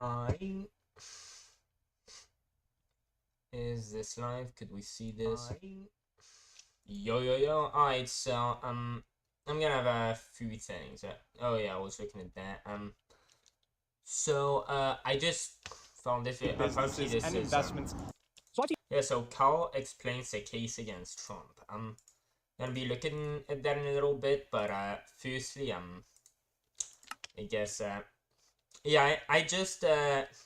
I Is this live? Could we see this? Yo. Alright, so I'm gonna have a few things. Oh yeah, I was looking at that. I just found this. Apparently, Businesses this and is investments. yeah. So Carl explains the case against Trump. I'm gonna be looking at that in a little bit, but firstly, I guess yeah, I just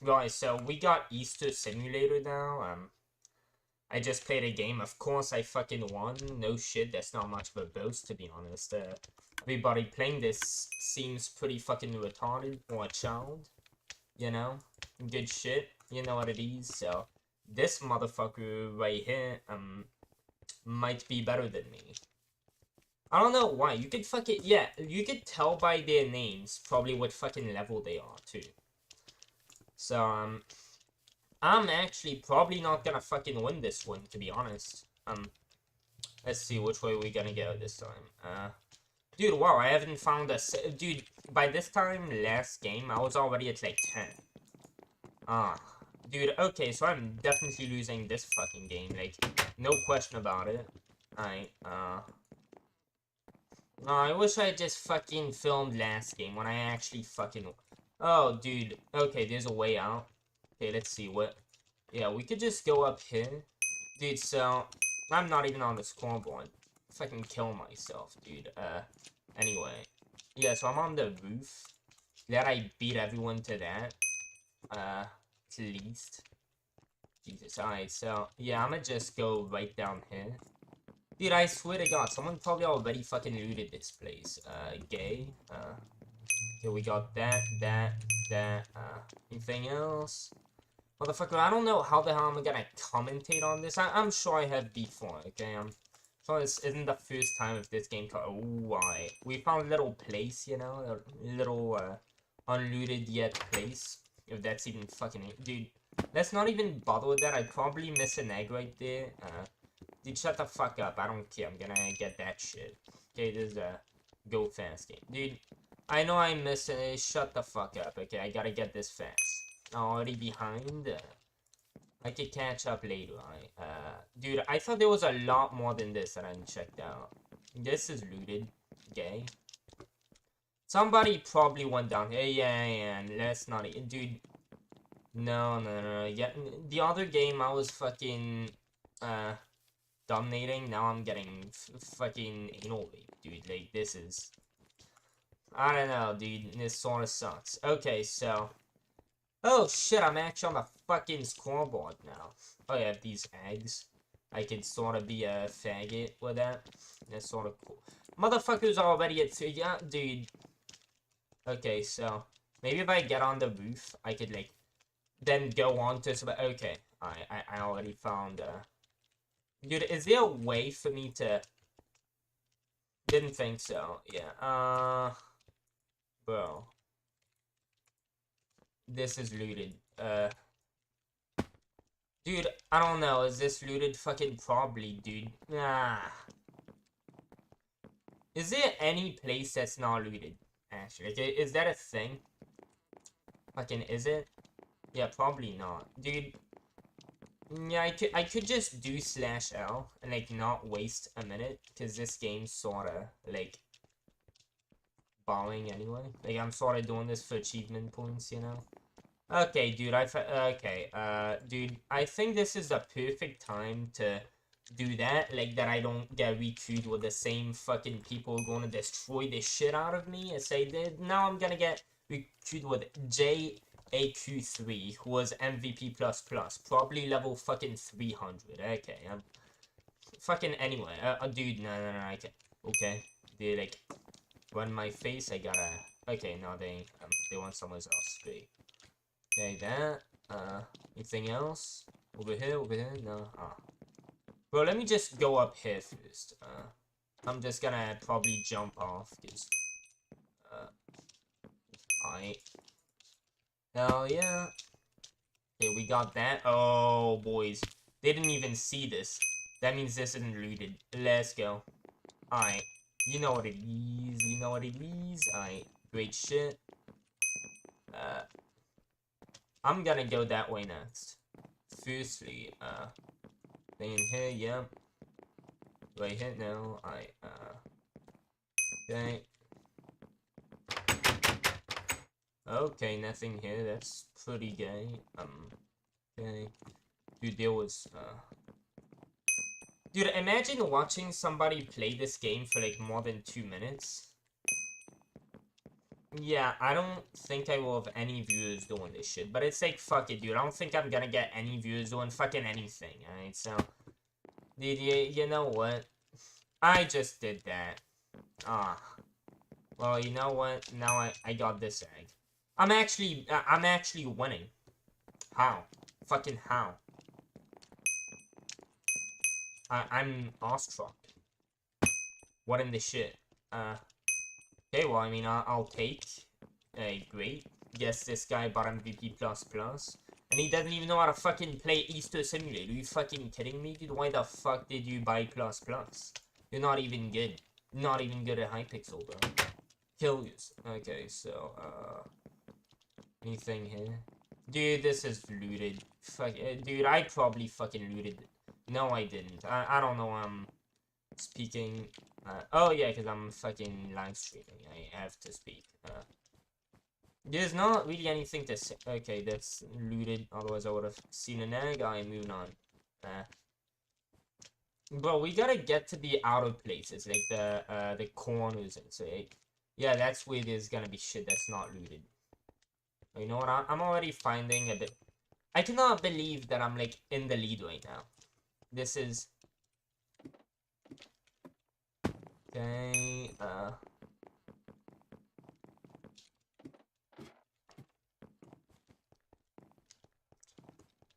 right. So we got Easter Simulator now. I just played a game. Of course, I fucking won. No shit, that's not much of a boast, to be honest. Everybody playing this seems pretty fucking retarded or a child. You know? Good shit. You know what it is. So, this motherfucker right here, might be better than me. I don't know why. You could fucking, yeah, you could tell by their names probably what fucking level they are, too. So, I'm actually probably not gonna fucking win this one, to be honest. Let's see which way we're gonna go this time. Dude, wow, I haven't found a... Dude, by this time, last game, I was already at, like, 10. Dude, okay, so I'm definitely losing this fucking game, like, no question about it. No, I wish I just fucking filmed last game when I actually fucking... Oh, dude, okay, there's a way out. Okay, let's see what... Yeah, we could just go up here. Dude, so... I'm not even on the scoreboard. Fucking kill myself, dude. Anyway. Yeah, so I'm on the roof. Glad I beat everyone to that. At least. Jesus, alright, so... Yeah, I'm gonna just go right down here. Dude, I swear to God, someone probably already fucking looted this place. Gay. Okay, we got that. Anything else? Motherfucker, I don't know how the hell I'm gonna commentate on this. I'm sure I have before, okay? I'm sure this isn't the first time of this game. Ooh, we found a little place, you know? A little, unlooted yet place. If that's even fucking... Dude, let's not even bother with that. I probably miss an egg right there. Dude, shut the fuck up. I don't care. I'm gonna get that shit. Okay, this is a go fast game. Dude, I know I missed it. Shut the fuck up, okay? I gotta get this fast. Already behind. I could catch up later, right? Dude, I thought there was a lot more than this that I checked out. This is looted. Gay. Somebody probably went down here. Yeah, let's not... Dude. No. Yeah, the other game I was fucking... dominating. Now I'm getting fucking anal rape, dude. Like, this is... I don't know, dude. This sort of sucks. Okay, so... Oh, shit, I'm actually on the fucking scoreboard now. Oh, yeah, these eggs. I could sort of be a faggot with that. That's sort of cool. Motherfucker's already at 2. Yeah, dude. Okay, so... Maybe if I get on the roof, I could, like... Then go on to... Okay. I already found, Dude, is there a way for me to... Didn't think so. Yeah, bro. This is looted. Dude, I don't know. Is this looted? Fucking probably, dude. Nah. Is there any place that's not looted? Actually, is that a thing? Fucking, is it? Yeah, probably not. Dude. Yeah, I could just do /L and, like, not waste a minute. Because this game's sorta, like... balling anyway. Like, I'm sort of doing this for achievement points, you know? Okay, dude, dude, I think this is the perfect time to do that. Like, that I don't get recruited with the same fucking people who are gonna destroy the shit out of me as I did. Now I'm gonna get recruited with JAQ3, who was MVP++, probably level fucking 300. Okay, fucking anyway, dude, no, I can't. Okay, dude, like, run my face, I gotta... Okay, no, they want someone else. Great. Okay, that. Anything else? Over here? No. Bro, let me just go up here first. I'm just gonna probably jump off, because... Alright. Hell yeah. Okay, we got that. Oh, boys. They didn't even see this. That means this isn't looted. Let's go. Alright. You know what it is. Alright. Great shit. I'm gonna go that way next. Firstly, thing in here, yeah. Right here, no, okay. Okay, nothing here, that's pretty gay. Okay. Dude, there was, Dude, imagine watching somebody play this game for, like, more than 2 minutes. Yeah, I don't think I will have any viewers doing this shit, but it's like, fuck it, dude. I don't think I'm gonna get any viewers doing fucking anything, alright? So, dude, you know what? I just did that. Ah. Well, you know what? Now I got this egg. I'm actually winning. How? Fucking how? I'm awestruck. What in the shit? Okay, well, I mean, I'll take. Great. Guess this guy bought MVP++. And he doesn't even know how to fucking play Easter Simulator. Are you fucking kidding me, dude? Why the fuck did you buy plus plus? You're not even good. Not even good at hypixel, bro. Kill you. Okay, so, anything here? Dude, this is looted. Fuck, dude, I probably fucking looted. No, I didn't. I don't know, speaking. Oh, yeah, because I'm fucking live streaming. I have to speak. There's not really anything to say. Okay, that's looted. Otherwise, I would have seen an egg. I'm moving on. Bro, we gotta get to the outer places, like the corners and so. Like, yeah, that's where there's gonna be shit that's not looted. You know what? I'm already finding a bit. I cannot believe that I'm like in the lead right now. This is okay.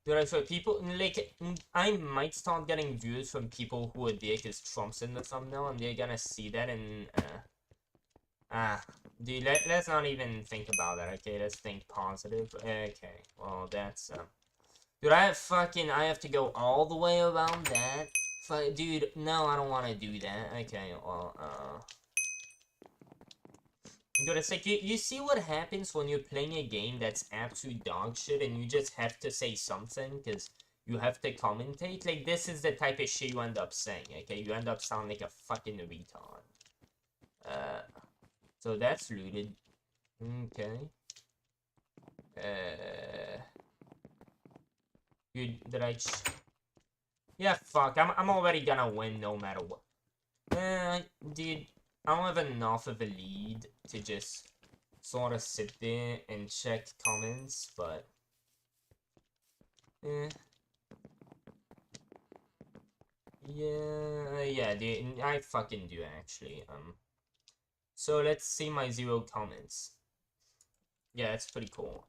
Dude, so people, like, I might start getting views from people who are there because Trump's in the thumbnail, and they're gonna see that, and, dude, let's not even think about that, okay? Let's think positive. Okay, well, that's, dude, I have to go all the way around that? Dude, no, I don't want to do that. Okay, well, Dude, it's like, you see what happens when you're playing a game that's absolute dog shit and you just have to say something because you have to commentate? Like, this is the type of shit you end up saying, okay? You end up sounding like a fucking retard. So that's looted. Okay. Dude, did I yeah, fuck, I'm already gonna win no matter what. Dude, I don't have enough of a lead to just sort of sit there and check comments, but yeah, dude, I fucking do actually. So let's see my 0 comments. Yeah, it's pretty cool.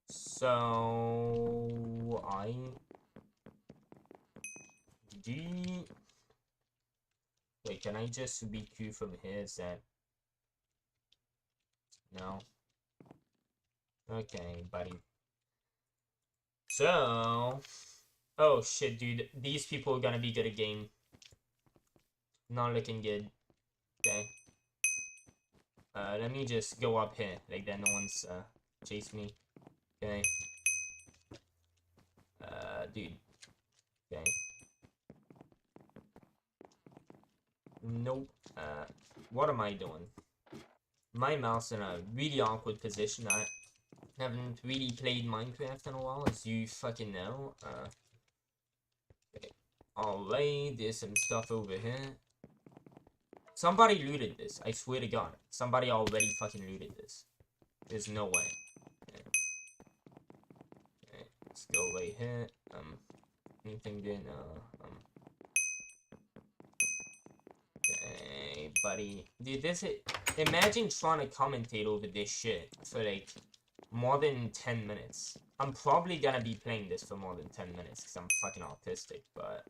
So I do. Wait, can I just BQ from here? Is that no? Okay, buddy. So, oh shit, dude, these people are gonna be good at game. Not looking good. Okay. Let me just go up here, like that no one's, chase me. Okay. Dude. Okay. Nope. What am I doing? My mouse in a really awkward position. I haven't really played Minecraft in a while, as you fucking know. Okay. Alright, there's some stuff over here. Somebody looted this. I swear to God. Somebody already fucking looted this. There's no way. Okay. Okay. Let's go right here. Anything good? Okay, buddy. Dude, imagine trying to commentate over this shit for like more than 10 minutes. I'm probably gonna be playing this for more than 10 minutes because I'm fucking autistic, but,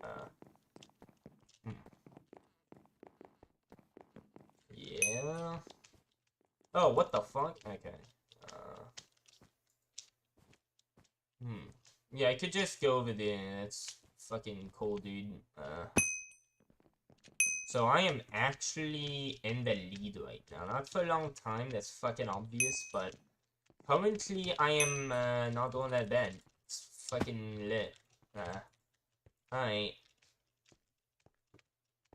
yeah. Oh, what the fuck? Okay. Yeah, I could just go over there. That's fucking cool, dude. So I am actually in the lead right now. Not for a long time, that's fucking obvious, but Currently, I am not doing that bad. It's fucking lit. Alright.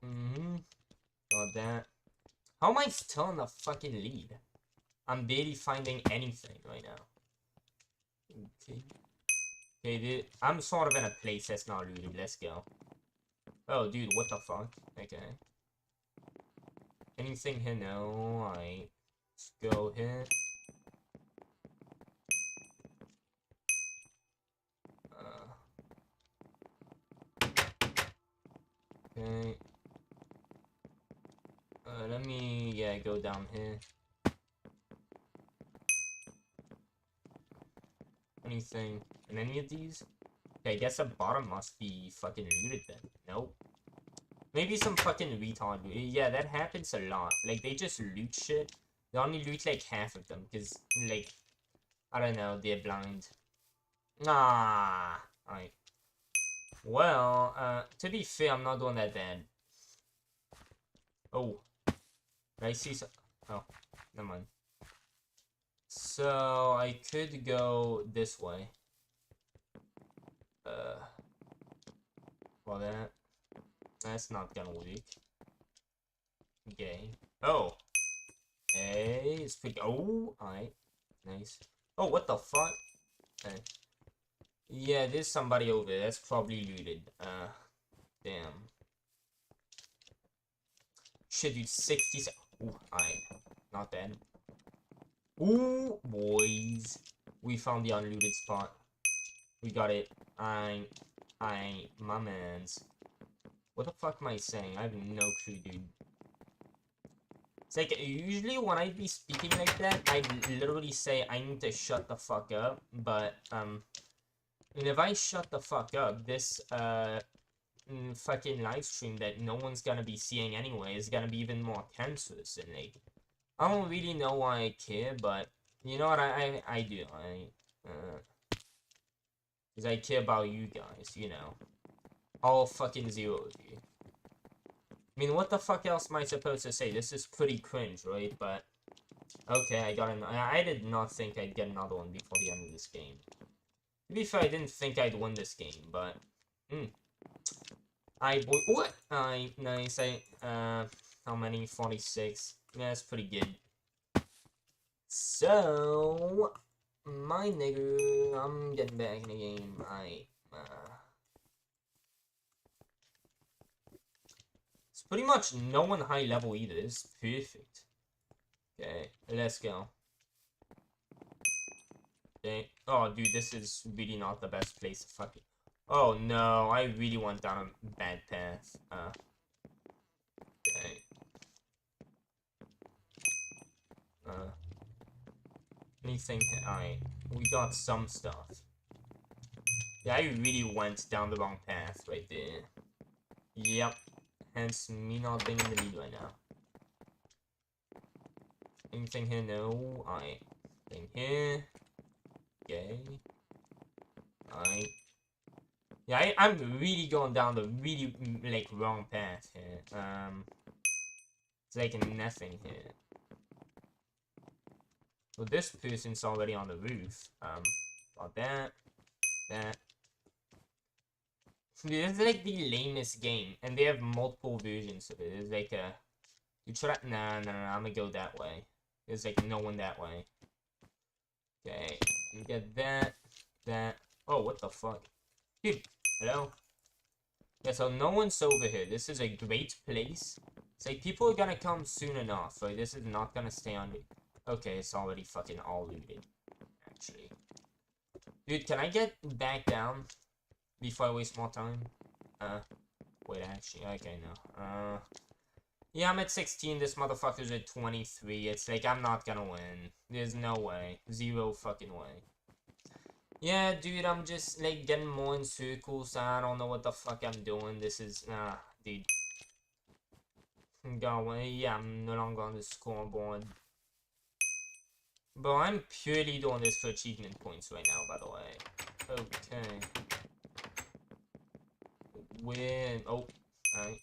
Got that. How am I still in the fucking lead? I'm barely finding anything right now. Okay. Okay, dude. I'm sort of in a place that's not looted. Let's go. Oh, dude, what the fuck? Okay. Anything here? No. Alright. Let's go here. Okay. Let me, yeah, go down here. Anything in any of these? Okay, I guess the bottom must be fucking looted then. Nope. Maybe some fucking retard loot. Yeah, that happens a lot. Like, they just loot shit. They only loot, like, half of them. Because, like, I don't know, they're blind. Ah. Alright. Well, to be fair, I'm not doing that bad. Oh. I see some... Oh, never mind. So, I could go this way. Well, that's not gonna work. Okay. Oh. Hey, it's pretty... Oh, alright. Nice. Oh, what the fuck? Okay. Yeah, there's somebody over there. That's probably looted. Damn. Shit, dude, 60... Ooh, alright. Not bad. Ooh, boys. We found the unlooted spot. We got it. My mans. What the fuck am I saying? I have no clue, dude. It's like, usually when I be speaking like that, I literally say I need to shut the fuck up, but, and if I shut the fuck up, this, fucking live stream that no one's gonna be seeing anyway is gonna be even more tenseless, and, like, I don't really know why I care, but, you know what, I do, because I care about you guys, you know. All fucking zero of you. I mean, what the fuck else am I supposed to say? This is pretty cringe, right? But, okay, I got an... I did not think I'd get another one before the end of this game. To be fair, I didn't think I'd win this game, but... What? Nice, how many? 46. Yeah, that's pretty good. So... My nigga, I'm getting back in the game. It's pretty much no one high level either. It's perfect. Okay, let's go. Okay. Oh, dude, this is really not the best place to fucking... Oh, no, I really went down a bad path. Okay. Anything... Alright, we got some stuff. Yeah, I really went down the wrong path right there. Yep. Hence, me not being in the lead right now. Anything here? No. Alright. Thing here. Okay. Alright. Yeah, I'm really going down the really, like, wrong path here. It's like nothing here. So this person's already on the roof. Got that. This is like the lamest game, and they have multiple versions of it. It's like a... You try... Nah, I'm gonna go that way. There's like no one that way. Okay, you get that. Oh, what the fuck? Dude, hello? Yeah, so no one's over here. This is a great place. It's like people are gonna come soon enough, so this is not gonna stay on me. Okay, it's already fucking all looted, actually. Dude, can I get back down before I waste more time? Wait, actually, okay, no. Yeah, I'm at 16, this motherfucker's at 23. It's like, I'm not gonna win. There's no way. Zero fucking way. Yeah, dude, I'm just, like, getting more in circles. I don't know what the fuck I'm doing. This is, dude. Go away. Yeah, I'm no longer on the scoreboard. But I'm purely doing this for achievement points right now, by the way. Okay. Win. Oh. Alright.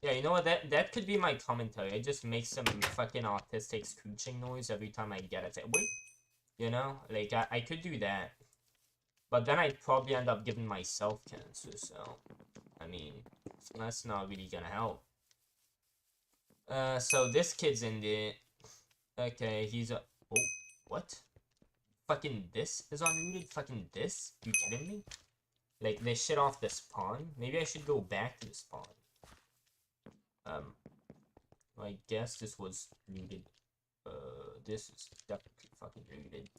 Yeah, you know what? That could be my commentary. I just make some fucking autistic screeching noise every time I get it. Wait, you know, like I could do that, but then I'd probably end up giving myself cancer. So, I mean, that's not really gonna help. So this kid's in the. Okay, he's a. Oh, what? Fucking this is unrooted. Fucking this? You kidding me? Like they shit off the spawn. Maybe I should go back to the spawn. Um, I guess this was rooted. This is definitely fucking rooted.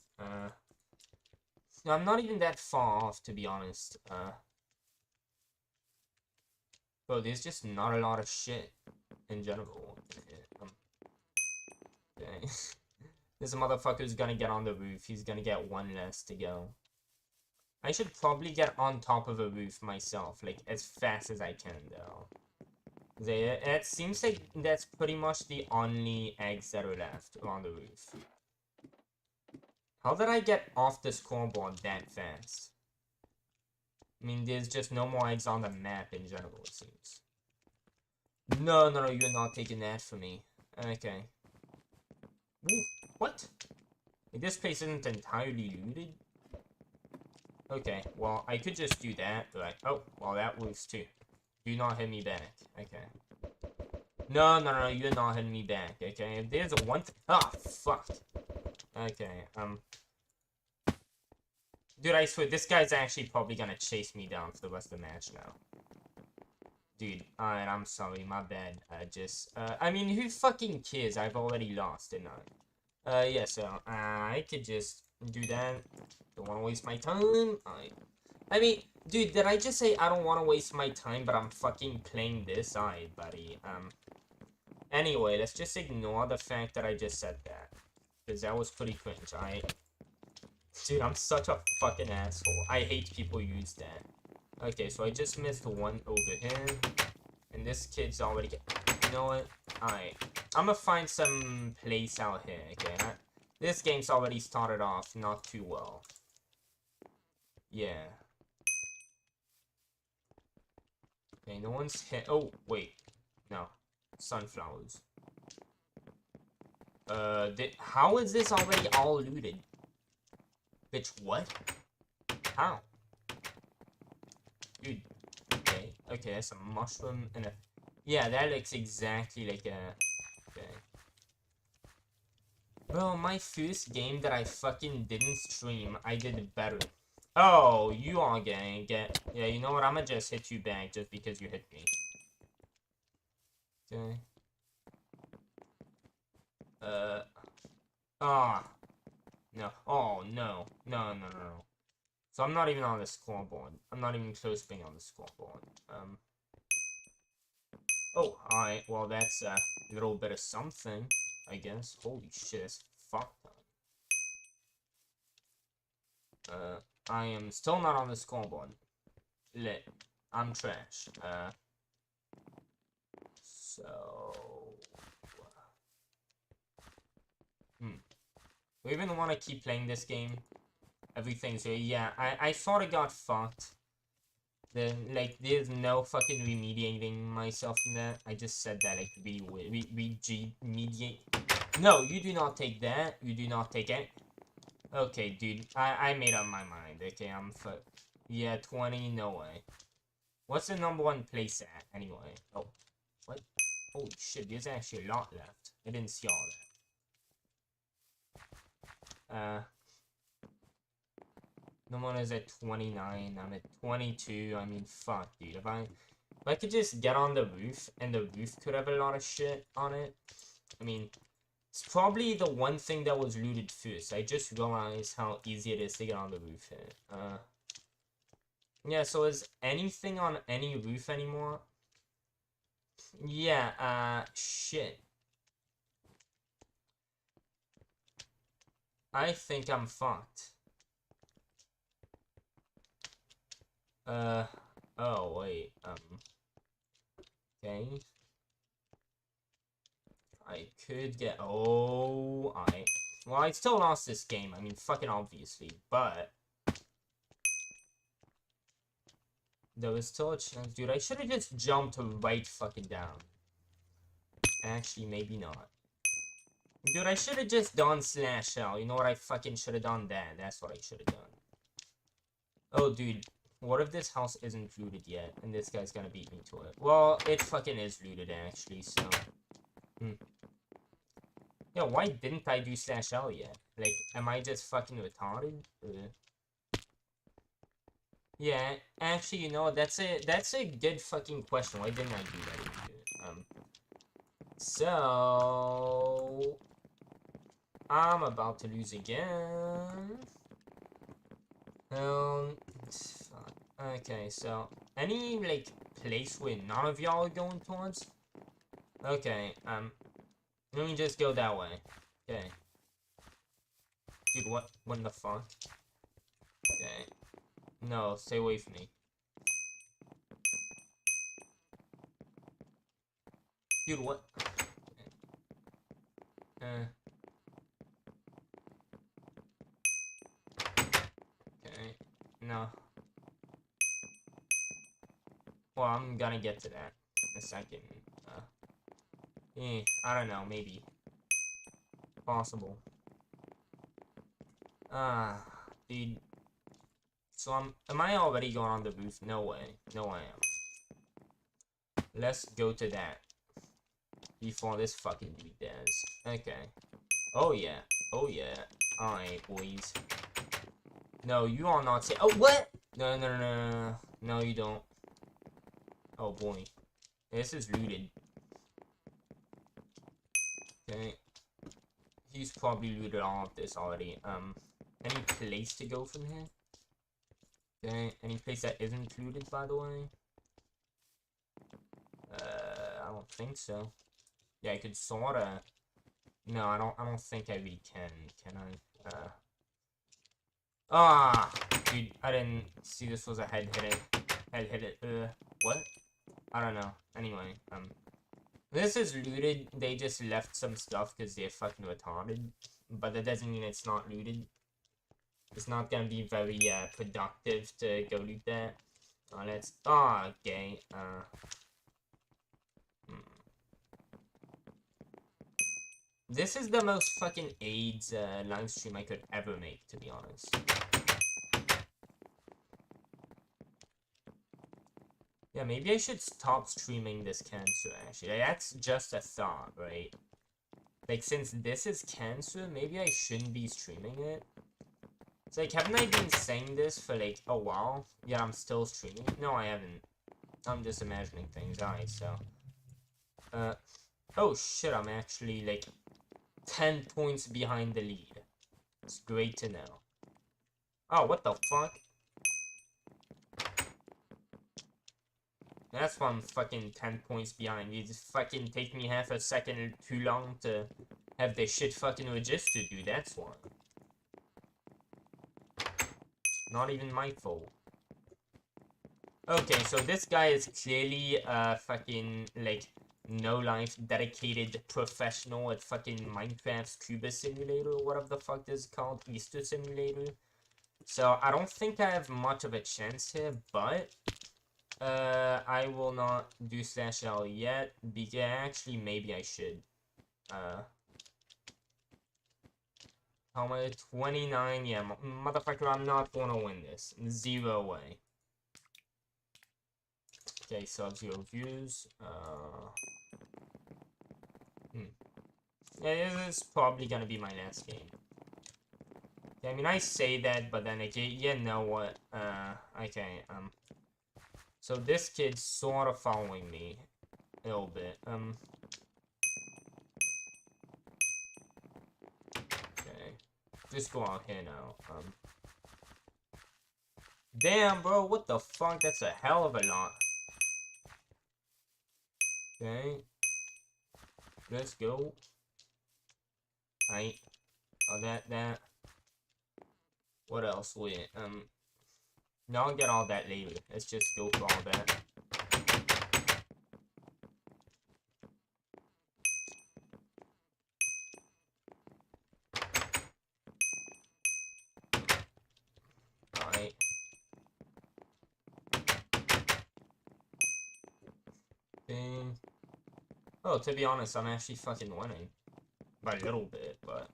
I'm not even that far off, to be honest. Bro, there's just not a lot of shit in general. Okay. This motherfucker's gonna get on the roof. He's gonna get one less to go. I should probably get on top of a roof myself, like, as fast as I can, though. It seems like that's pretty much the only eggs that are left on the roof. How did I get off the scoreboard that fast? I mean, there's just no more eggs on the map in general, it seems. No, you're not taking that from me. Okay. Ooh, what? Like, this place isn't entirely looted? Okay, well, I could just do that, but oh, well, that works too. Do not hit me back. Okay. No, you're not hitting me back, okay? If there's a one... Ah, fuck. Okay, Dude, I swear, this guy's actually probably gonna chase me down for the rest of the match now. Dude, alright, I'm sorry, my bad. I mean, who fucking cares? I've already lost, didn't I? Yeah, so, I could just do that. Don't wanna waste my time. I mean, dude, did I just say I don't wanna waste my time, but I'm fucking playing this? Alright, buddy, Anyway, let's just ignore the fact that I just said that. Because that was pretty cringe, alright? Dude, I'm such a fucking asshole. I hate people who use that. Okay, so I just missed one over here. And this kid's already You know what? Alright. I'm gonna find some place out here, okay? This game's already started off not too well. Yeah. Okay, no one's hit. Oh, wait. No. Sunflowers. How is this already all looted? Bitch, what? How? Dude. Okay, that's a mushroom and a... Yeah, that looks exactly like a... Okay. Bro, my first game that I fucking didn't stream, I did better. Oh, you are gonna get... Yeah, you know what? I'm gonna just hit you back just because you hit me. Okay. Ah. No. Oh, no. No. So I'm not even on the scoreboard. I'm not even close to being on the scoreboard. Oh, alright. Well, that's a little bit of something, I guess. Holy shit, it's fucked up. I am still not on the scoreboard. Lit. I'm trash. So... We even want to keep playing this game. Everything's here. Yeah, I sort of got fucked. Like, there's no fucking remediating myself from that. I just said that, like, remediate. No, you do not take that. You do not take it. Okay, dude. I made up my mind. Okay, yeah, 20, no way. What's the #1 place at, anyway? Oh, what? Holy shit, there's actually a lot left. I didn't see all that. No one is at 29, I'm at 22, I mean, fuck, dude. If I could just get on the roof, and the roof could have a lot of shit on it, I mean, it's probably the one thing that was looted first. I just realized how easy it is to get on the roof here. Yeah, so is anything on any roof anymore? Yeah, shit. I think I'm fucked. Oh, wait, okay. I could get... Oh, well, I still lost this game. I mean, fucking obviously, but... There was still a chance. Dude, I should have just jumped right fucking down. Actually, maybe not. Dude, I should have just done /L. You know what? I fucking should have done that. That's what I should have done. Oh, dude. What if this house isn't looted yet? And this guy's gonna beat me to it. Well, it fucking is looted, actually, so... Yeah, why didn't I do /L yet? Like, am I just fucking retarded? Yeah, actually, you know, that's a good fucking question. Why didn't I do that? So... I'm about to lose again. Okay, so... Any, like, place where none of y'all are going towards? Okay, let me just go that way. Okay. Dude, what the fuck? Okay. No, stay away from me. Dude, what? Okay. No. Well, I'm gonna get to that in a second. I don't know, maybe. Possible. Dude. So am I already going on the roof? No way. No, I am. Let's go to that. Before this fucking dude does. Okay. Oh, yeah. Oh, yeah. Alright, boys. No, you are not safe. Oh, what? No, no, no, no, no. No, you don't. Oh, boy. This is looted. Okay. He's probably looted all of this already. Any place to go from here? Okay, any place that isn't looted, by the way? I don't think so. Yeah, I could sorta... No, I don't think I really can I? Dude, I didn't see this was a head hit it. What? I don't know. Anyway, this is looted. They just left some stuff because they're fucking retarded. But that doesn't mean it's not looted. It's not gonna be very, productive to go loot that. Let's... okay, This is the most fucking AIDS, live stream I could ever make, to be honest. Yeah, maybe I should stop streaming this cancer, actually. That's just a thought, right? Like, since this is cancer, maybe I shouldn't be streaming it. It's like, haven't I been saying this for, like, a while? Yeah, I'm still streaming. No, I haven't. I'm just imagining things. Alright, so... oh shit, I'm actually, like, 10 points behind the lead. It's great to know. Oh, what the fuck? That's why I'm fucking 10 points behind. You just fucking take me half a second too long to have the shit fucking registered, dude. That's why. Not even my fault. Okay, so this guy is clearly fucking, like, no-life, dedicated professional at fucking Minecraft's Cuba Simulator, or whatever the fuck this is called, Easter Simulator. So, I don't think I have much of a chance here, but... I will not do /L yet, because actually, maybe I should. How am I? 29? Yeah, motherfucker, I'm not gonna win this. Zero way. Okay, sub-0 views. Yeah, this is probably gonna be my last game. Yeah, I mean, I say that, but then again, you know what? Okay, so this kid's sort of following me a little bit. Okay. Just go out here now. Damn, bro, what the fuck? That's a hell of a lot. Okay. Let's go. Right. Oh, that. What else? Wait, no, I'll get all that later. Let's just go for all that. Alright. Bing. Oh, to be honest, I'm actually fucking winning. By a little bit, but...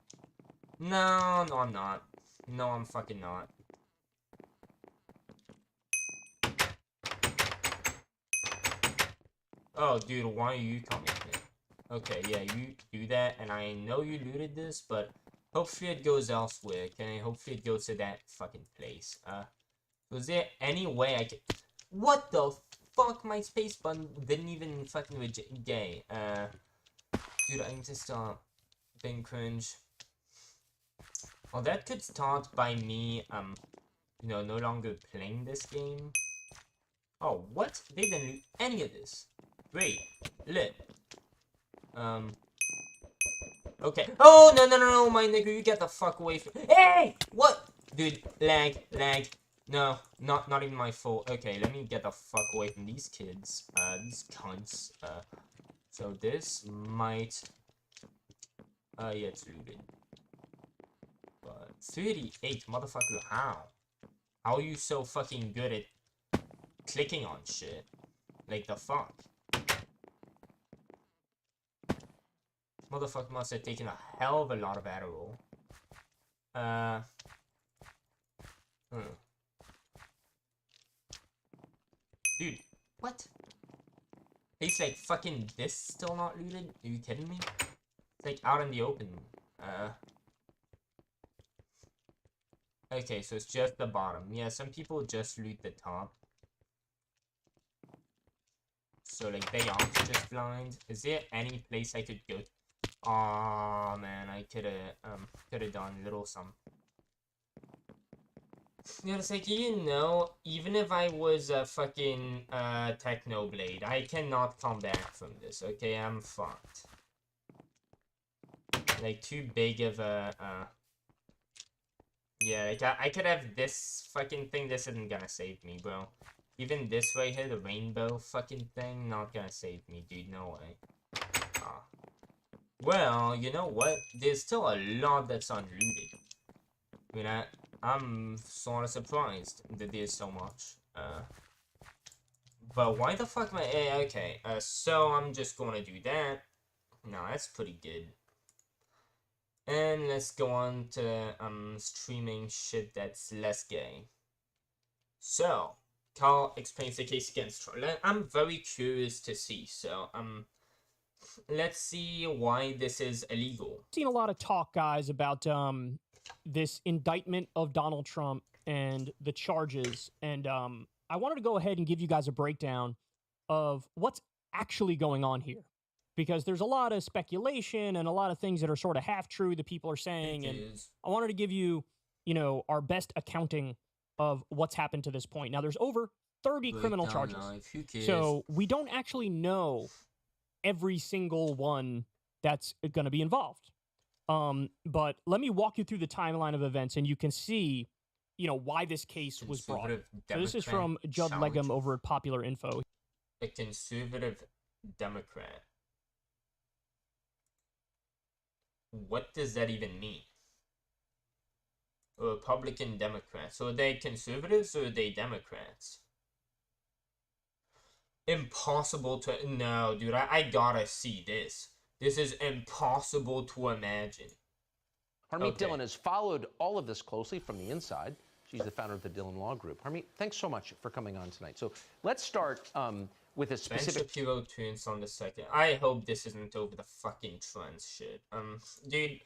No, no, I'm not. No, I'm fucking not. Oh, dude, why are you coming here? Okay, yeah, you do that, and I know you looted this, but hopefully it goes elsewhere, okay? Hopefully it goes to that fucking place. Was there any way I could... What the fuck? My space button didn't even fucking gay. Dude, I'm just, being cringe. Well, that could start by me, you know, no longer playing this game. Oh, what? They didn't do any of this. Great. Lit. Okay. Oh, no, no, no, no, my nigga, you get the fuck away from... Hey! What? Dude, lag, lag. No, not even my fault. Okay, let me get the fuck away from these kids. These cunts. So this might... yeah, it's looted. But 38, motherfucker, how? How are you so fucking good at clicking on shit? Like, the fuck? Motherfucker must have taken a hell of a lot of Adderall. Dude, what? It's like fucking this still not looted? Are you kidding me? It's like out in the open. Okay, so it's just the bottom. Yeah, some people just loot the top. So like they aren't just blind. Is there any place I could go? Aw, man, I could've done a little some. Yeah, it's like, you know, even if I was a fucking Technoblade, I cannot come back from this, okay? I'm fucked. Like, too big of a, yeah, like, I could have this fucking thing. This isn't gonna save me, bro. Even this right here, the rainbow fucking thing, not gonna save me, dude. No way. Ah. Well, you know what? There's still a lot that's unlooted. I mean, I'm sort of surprised that there's so much. But why the fuck am I... okay, so I'm just gonna do that. No, that's pretty good. And let's go on to, streaming shit that's less gay. So, Carl explains the case against Troll. I'm very curious to see, so, let's see why this is illegal. Seen a lot of talk, guys, about, this indictment of Donald Trump and the charges, and, I wanted to go ahead and give you guys a breakdown of what's actually going on here. Because there's a lot of speculation and a lot of things that are sort of half true that people are saying. And I wanted to give you, you know, our best accounting of what's happened to this point. Now, there's over 30 criminal charges. So we don't actually know every single one that's going to be involved. But let me walk you through the timeline of events, and you can see, you know, why this case was brought. So this is from Judd Legum over at Popular Info. A conservative Democrat. What does that even mean? A Republican Democrat. So are they conservatives or are they Democrats? Impossible to... No, dude, I gotta see this. This is impossible to imagine. Harmeet Dillon has followed all of this closely from the inside. She's the founder of the Dillon Law Group. Harmeet, thanks so much for coming on tonight. So let's start with a specific... Ben Shapiro turns on the second. I hope this isn't over the fucking trans shit. Dude,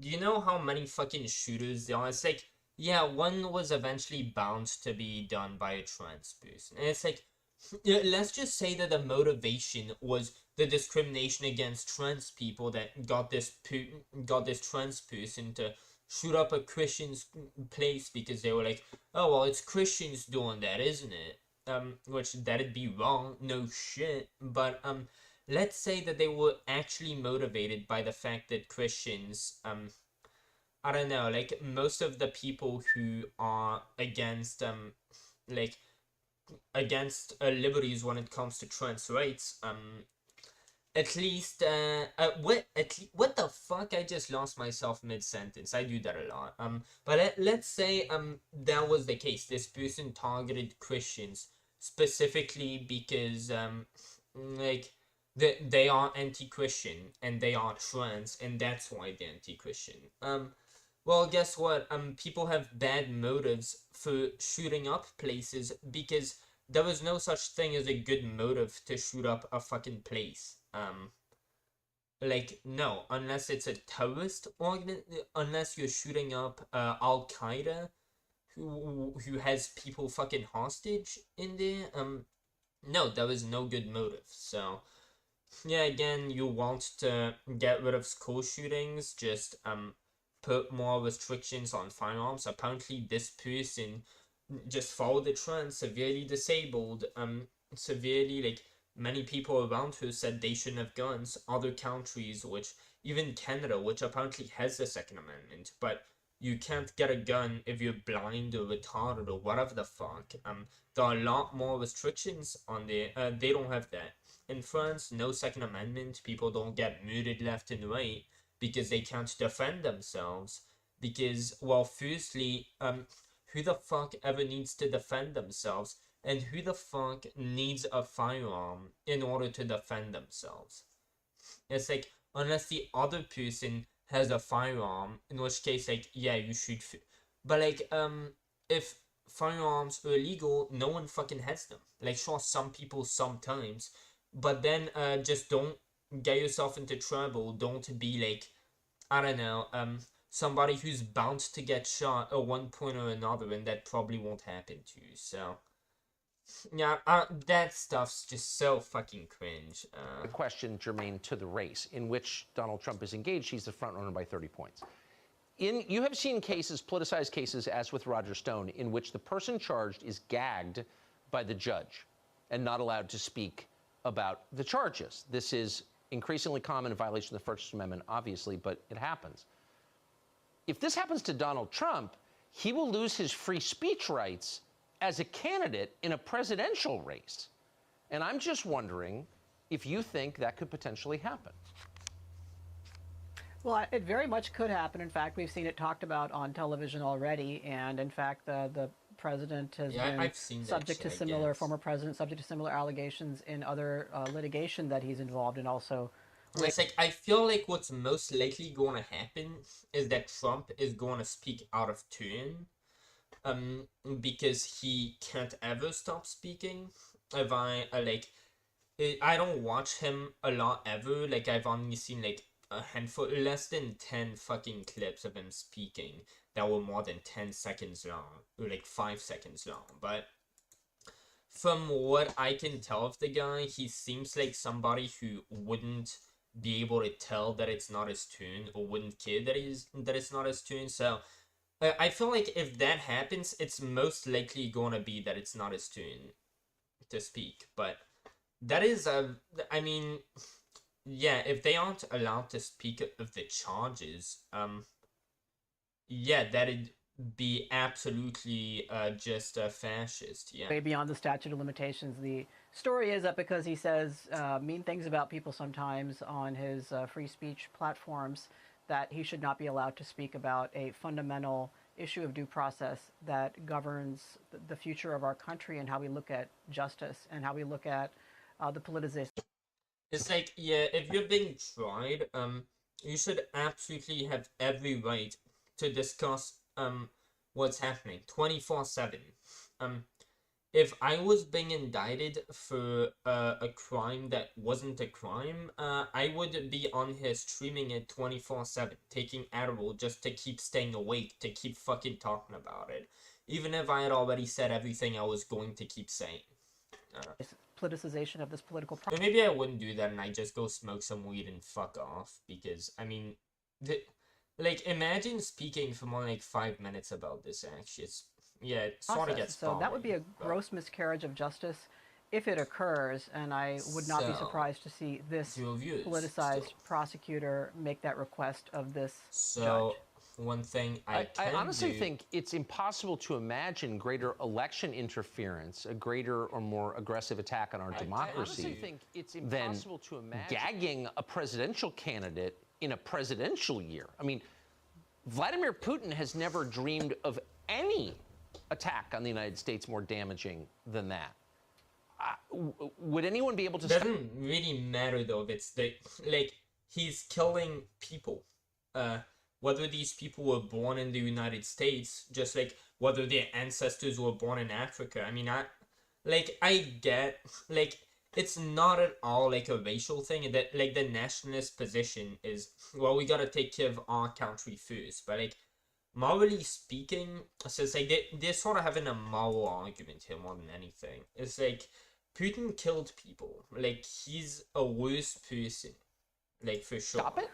do you know how many fucking shooters there are? It's like, yeah, one was eventually bound to be done by a trans person. And it's like, let's just say that the motivation was the discrimination against trans people that got this trans person to shoot up a Christian's place because they were like, oh, well, it's Christians doing that, isn't it? Which that'd be wrong, no shit, but, let's say that they were actually motivated by the fact that Christians, I don't know, like, most of the people who are against, against liberties when it comes to trans rights, at least, what the fuck? I just lost myself mid-sentence. I do that a lot. But let's say, that was the case. This person targeted Christians specifically because, like, they are anti-Christian and they are trans, and that's why they're anti-Christian. Well, guess what? People have bad motives for shooting up places because there was no such thing as a good motive to shoot up a fucking place. Like, no, unless it's a terrorist unless you're shooting up Al Qaeda, who has people fucking hostage in there. No, there was no good motive. So, yeah, again, you want to get rid of school shootings, just put more restrictions on firearms. Apparently, this person just followed the trend, severely disabled, severely, like, many people around her said they shouldn't have guns. Other countries, which, even Canada, which apparently has the Second Amendment, but you can't get a gun if you're blind or retarded or whatever the fuck. There are a lot more restrictions on there. They don't have that. In France, no Second Amendment. People don't get murdered left and right because they can't defend themselves. Because, well, firstly, who the fuck ever needs to defend themselves? And who the fuck needs a firearm in order to defend themselves? It's like, unless the other person has a firearm, in which case, like, yeah, you should. But, like, if firearms are illegal, no one fucking has them. Like, sure, some people sometimes, but then, just don't get yourself into trouble. Don't be, like, I don't know, somebody who's bound to get shot at one point or another, and that probably won't happen to you, so. Yeah, that stuff's just so fucking cringe. A question germane to the race in which Donald Trump is engaged. He's the front runner by 30 points. You have seen cases, politicized cases, as with Roger Stone, in which the person charged is gagged by the judge and not allowed to speak about the charges. This is increasingly common in violation of the First Amendment, obviously, but it happens. If this happens to Donald Trump, he will lose his free speech rights as a candidate in a presidential race. And I'm just wondering if you think that could potentially happen. Well, it very much could happen. In fact, we've seen it talked about on television already. And in fact, the president has been subject to similar, former president, subject to similar allegations in other litigation that he's involved in also. It's like, I feel like what's most likely going to happen is that Trump is going to speak out of turn. Because he can't ever stop speaking. If I don't watch him a lot ever. Like, I've only seen, like, a handful, less than 10 fucking clips of him speaking that were more than 10 seconds long, or like 5 seconds long. But from what I can tell of the guy, he seems like somebody who wouldn't be able to tell that it's not his turn, or wouldn't care that it's not his turn. So I feel like if that happens, it's most likely going to be that it's not his turn to speak. But that is, I mean, yeah, if they aren't allowed to speak of the charges, yeah, that'd be absolutely just fascist, yeah. Way beyond the statute of limitations. The story is that because he says mean things about people sometimes on his free speech platforms, that he should not be allowed to speak about a fundamental issue of due process that governs the future of our country and how we look at justice and how we look at the politicization. It's like, yeah, if you're being tried, you should absolutely have every right to discuss what's happening 24/7. If I was being indicted for a crime that wasn't a crime, I would be on here streaming it 24/7, taking Adderall just to keep staying awake, to keep fucking talking about it, even if I had already said everything I was going to keep saying. Politicization of this political process. But maybe I wouldn't do that and I just go smoke some weed and fuck off, because, I mean, like, imagine speaking for more than, like, 5 minutes about this, actually. Yeah, it sort of gets So that would be a gross miscarriage of justice if it occurs, and I would not be surprised to see this politicized prosecutor make that request of this judge. One thing I honestly think it's impossible to imagine greater election interference, a greater or more aggressive attack on our democracy, I honestly think it's than impossible to imagine gagging a presidential candidate in a presidential year. I mean, Vladimir Putin has never dreamed of any attack on the United States more damaging than that. Would anyone be able to? Doesn't really matter though. If it's like he's killing people. Whether these people were born in the United States, just like whether their ancestors were born in Africa. I mean, I get like it's not at all like a racial thing. That like the nationalist position is, well, we gotta take care of our country first, but like morally speaking, so it's like they're sort of having a moral argument here more than anything. It's like Putin killed people. Like he's a worse person, like for sure. Stop it.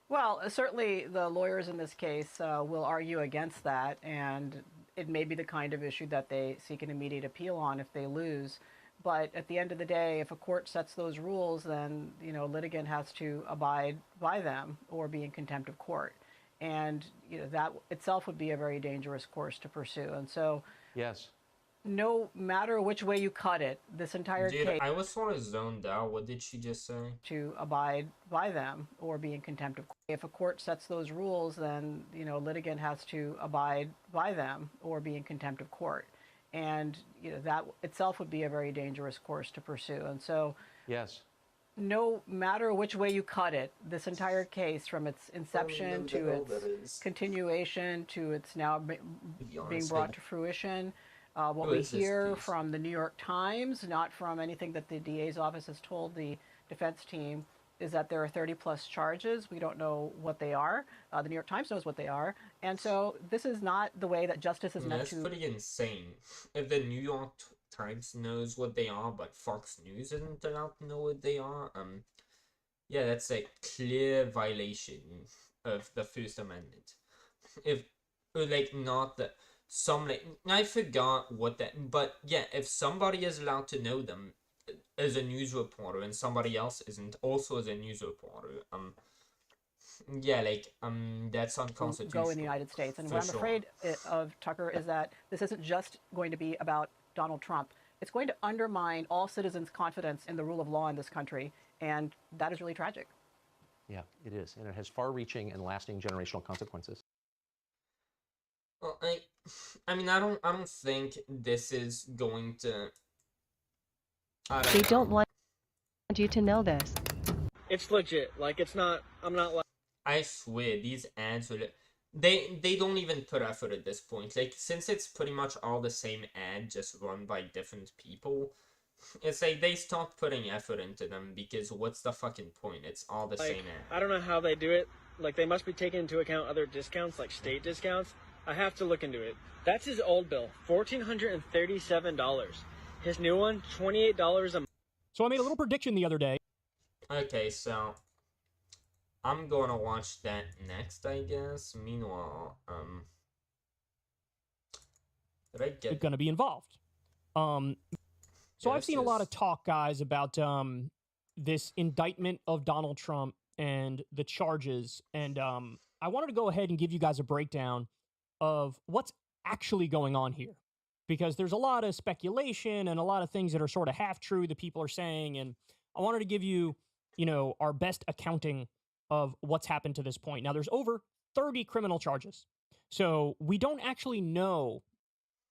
Well, certainly the lawyers in this case will argue against that, and it may be the kind of issue that they seek an immediate appeal on if they lose. But at the end of the day, if a court sets those rules, then a litigant has to abide by them or be in contempt of court, and that itself would be a very dangerous course to pursue. And so, yes, no matter which way you cut it, this entire case. I was sort of zoned out. What did she just say? To abide by them or be in contempt of court. If a court sets those rules, then a litigant has to abide by them or be in contempt of court, and that itself would be a very dangerous course to pursue. And so, yes, no matter which way you cut it, this entire case, from its inception to its continuation to its now being brought to fruition. What we hear from the New York Times, not from anything that the DA's office has told the defense team, is that there are 30-plus charges. We don't know what they are. The New York Times knows what they are. And so this is not the way that justice is meant to... That's pretty insane. If the New York Times knows what they are, but Fox News isn't allowed to know what they are, yeah, that's a clear violation of the First Amendment. If, like, not the... I forgot what that, but yeah, if somebody is allowed to know them as a news reporter and somebody else isn't also as a news reporter, yeah, like, that's unconstitutional. Go in the United States. And what I'm afraid of, Tucker, is that this isn't just going to be about Donald Trump. It's going to undermine all citizens' confidence in the rule of law in this country, and that is really tragic. Yeah, it is, and it has far-reaching and lasting generational consequences. Well, I mean, I don't think this is going to. They don't want you to know this. It's legit. Like, it's not. I'm not like. I swear, these ads are. They don't even put effort at this point. Like, since it's pretty much all the same ad, just run by different people. It's like they stopped putting effort into them because what's the fucking point? It's all the same ad. I don't know how they do it. Like, they must be taking into account other discounts, like state discounts. I have to look into it. That's his old bill, $1,437. His new one, $28 a month. So I made a little prediction the other day. Okay, so I'm gonna watch that next, I guess. Meanwhile, did I get Going to be involved. So Yeah, I've seen a lot of talk, guys, about this indictment of Donald Trump and the charges, and I wanted to go ahead and give you guys a breakdown of what's actually going on here, because there's a lot of speculation and a lot of things that are sort of half true that people are saying, and I wanted to give you, our best accounting of what's happened to this point. Now, there's over 30 criminal charges, so we don't actually know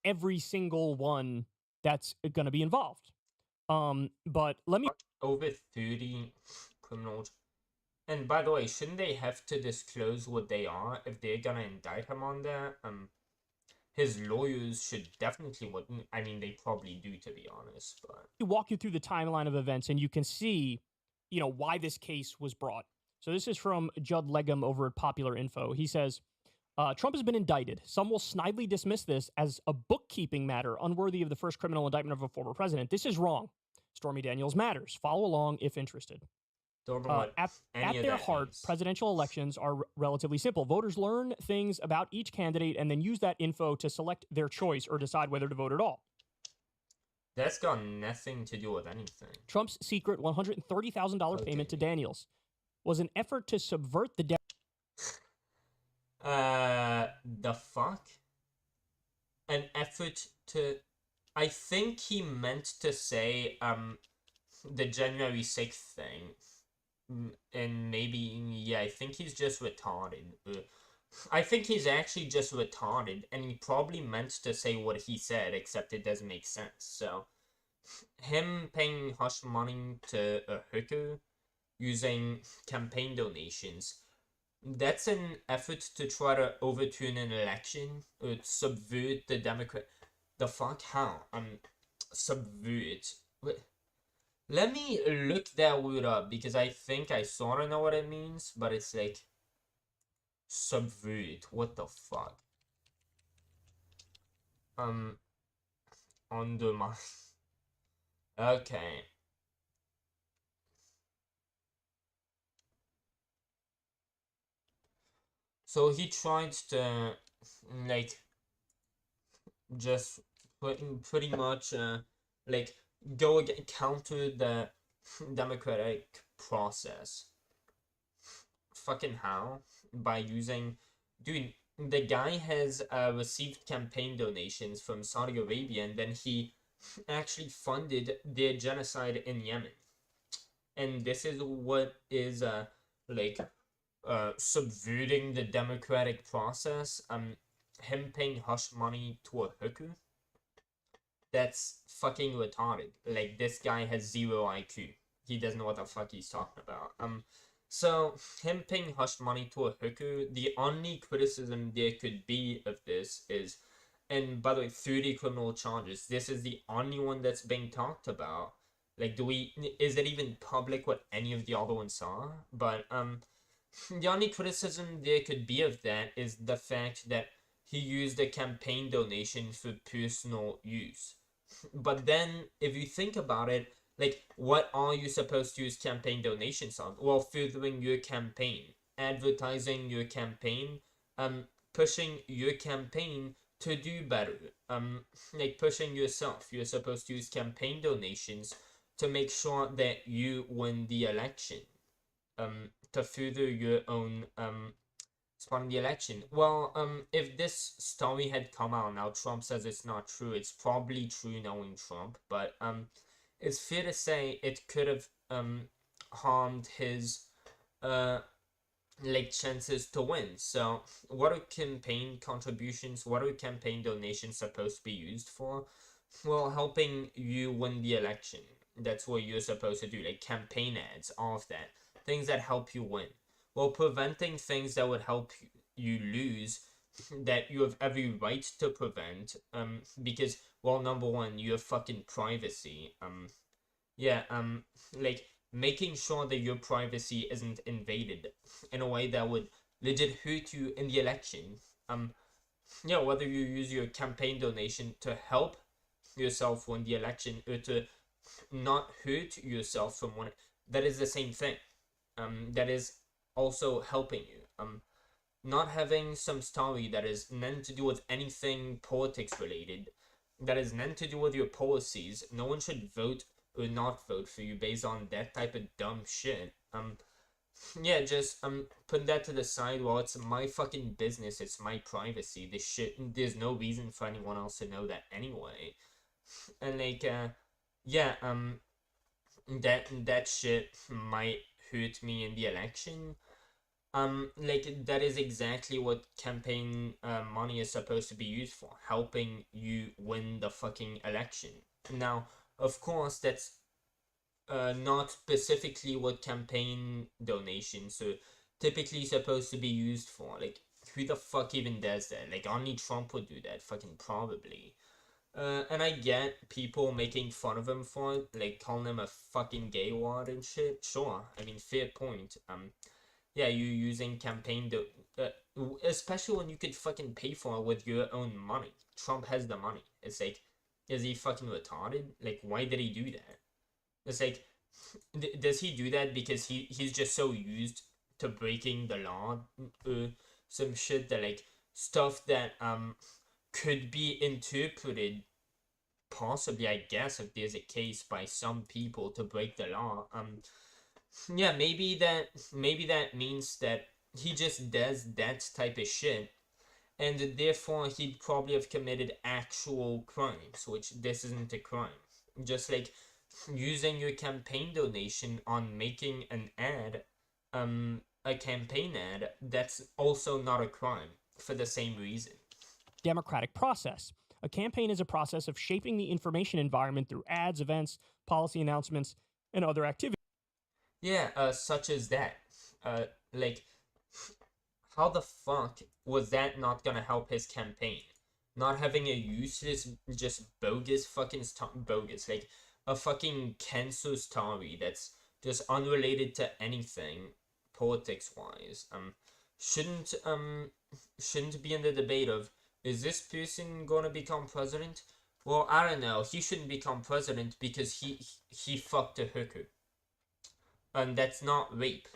every single one that's going to be involved. But let me over 30 criminal. And by the way, shouldn't they have to disclose what they are if they're gonna indict him on that? His lawyers should definitely. I mean, they probably do, to be honest. But walk you through the timeline of events, and you can see, why this case was brought. So this is from Judd Legum over at Popular Info. He says, Trump has been indicted. Some will snidely dismiss this as a bookkeeping matter unworthy of the first criminal indictment of a former president. This is wrong. Stormy Daniels matters. Follow along if interested. At their heart, presidential elections are relatively simple. Voters learn things about each candidate and then use that info to select their choice or decide whether to vote at all. That's got nothing to do with anything. Trump's secret $130,000 payment to Daniels was an effort to subvert the... The fuck? An effort to... I think he meant to say, the January 6th thing. And maybe, yeah, I think he's just retarded. I think he's actually just retarded, and he probably meant to say what he said, except it doesn't make sense. So, him paying hush money to a hooker using campaign donations, that's an effort to try to overturn an election or subvert the Democrat. The fuck? How? Subvert. What? Let me look that word up because I think I sort of know what it means, but it's like subvert. What the fuck? Undermine. Okay. So he tried to, like, just pretty much, like, go again, counter the democratic process. Fucking how? By using, dude, the guy has received campaign donations from Saudi Arabia, and then he actually funded their genocide in Yemen. And this is what is like subverting the democratic process. Him paying hush money to a hooker. That's fucking retarded. Like, this guy has 0 IQ. He doesn't know what the fuck he's talking about. So him paying hush money to a hooker, the only criticism there could be of this is, and by the way, 30 criminal charges. This is the only one that's being talked about. Like, is it even public what any of the other ones are? But, the only criticism there could be of that is the fact that he used a campaign donation for personal use. But then, if you think about it, like, what are you supposed to use campaign donations on? Well, furthering your campaign, advertising your campaign, pushing your campaign to do better, like pushing yourself. You're supposed to use campaign donations to make sure that you win the election, to further your own, spawning the election. Well, if this story had come out now, Trump says it's not true. It's probably true knowing Trump, but it's fair to say it could have harmed his like chances to win. So, what are campaign contributions? What are campaign donations supposed to be used for? Well, helping you win the election. That's what you're supposed to do, like campaign ads, all of that, things that help you win. Well, preventing things that would help you lose, that you have every right to prevent, because, well, number one, you have fucking privacy, yeah, like, making sure that your privacy isn't invaded in a way that would legit hurt you in the election, yeah, whether you use your campaign donation to help yourself win the election or to not hurt yourself from winning, that is the same thing, that is also helping you. Not having some story that is meant to do with anything politics related, that is meant to do with your policies. No one should vote or not vote for you based on that type of dumb shit. Yeah, just put that to the side. Well, it's my fucking business. It's my privacy. This shit. There's no reason for anyone else to know that anyway. And like, yeah, that shit might hurt me in the election. Like, that is exactly what campaign money is supposed to be used for, helping you win the fucking election. Now, of course, that's not specifically what campaign donations are typically supposed to be used for. Like, who the fuck even does that? Like, only Trump would do that, fucking probably. And I get people making fun of him for it, like calling him a fucking gay wad and shit. Sure, I mean, fair point. Yeah, you using campaign especially when you could fucking pay for it with your own money. Trump has the money. It's like, is he fucking retarded? Like, why did he do that? It's like, does he do that because he's just so used to breaking the law, some shit that, like, stuff that could be interpreted, possibly, I guess, if there's a case, by some people to break the law. Yeah, maybe that means that he just does that type of shit, and therefore he'd probably have committed actual crimes, which this isn't a crime. Just like using your campaign donation on making an ad, a campaign ad, that's also not a crime for the same reason. Democratic process. A campaign is a process of shaping the information environment through ads, events, policy announcements, and other activities. Yeah, such as that. Like, how the fuck was that not gonna help his campaign? Not having a useless, just bogus fucking bogus, like a fucking cancer story that's just unrelated to anything politics wise. Shouldn't be in the debate of, is this person gonna become president? Well, I don't know. He shouldn't become president because he fucked a hooker, and that's not rape.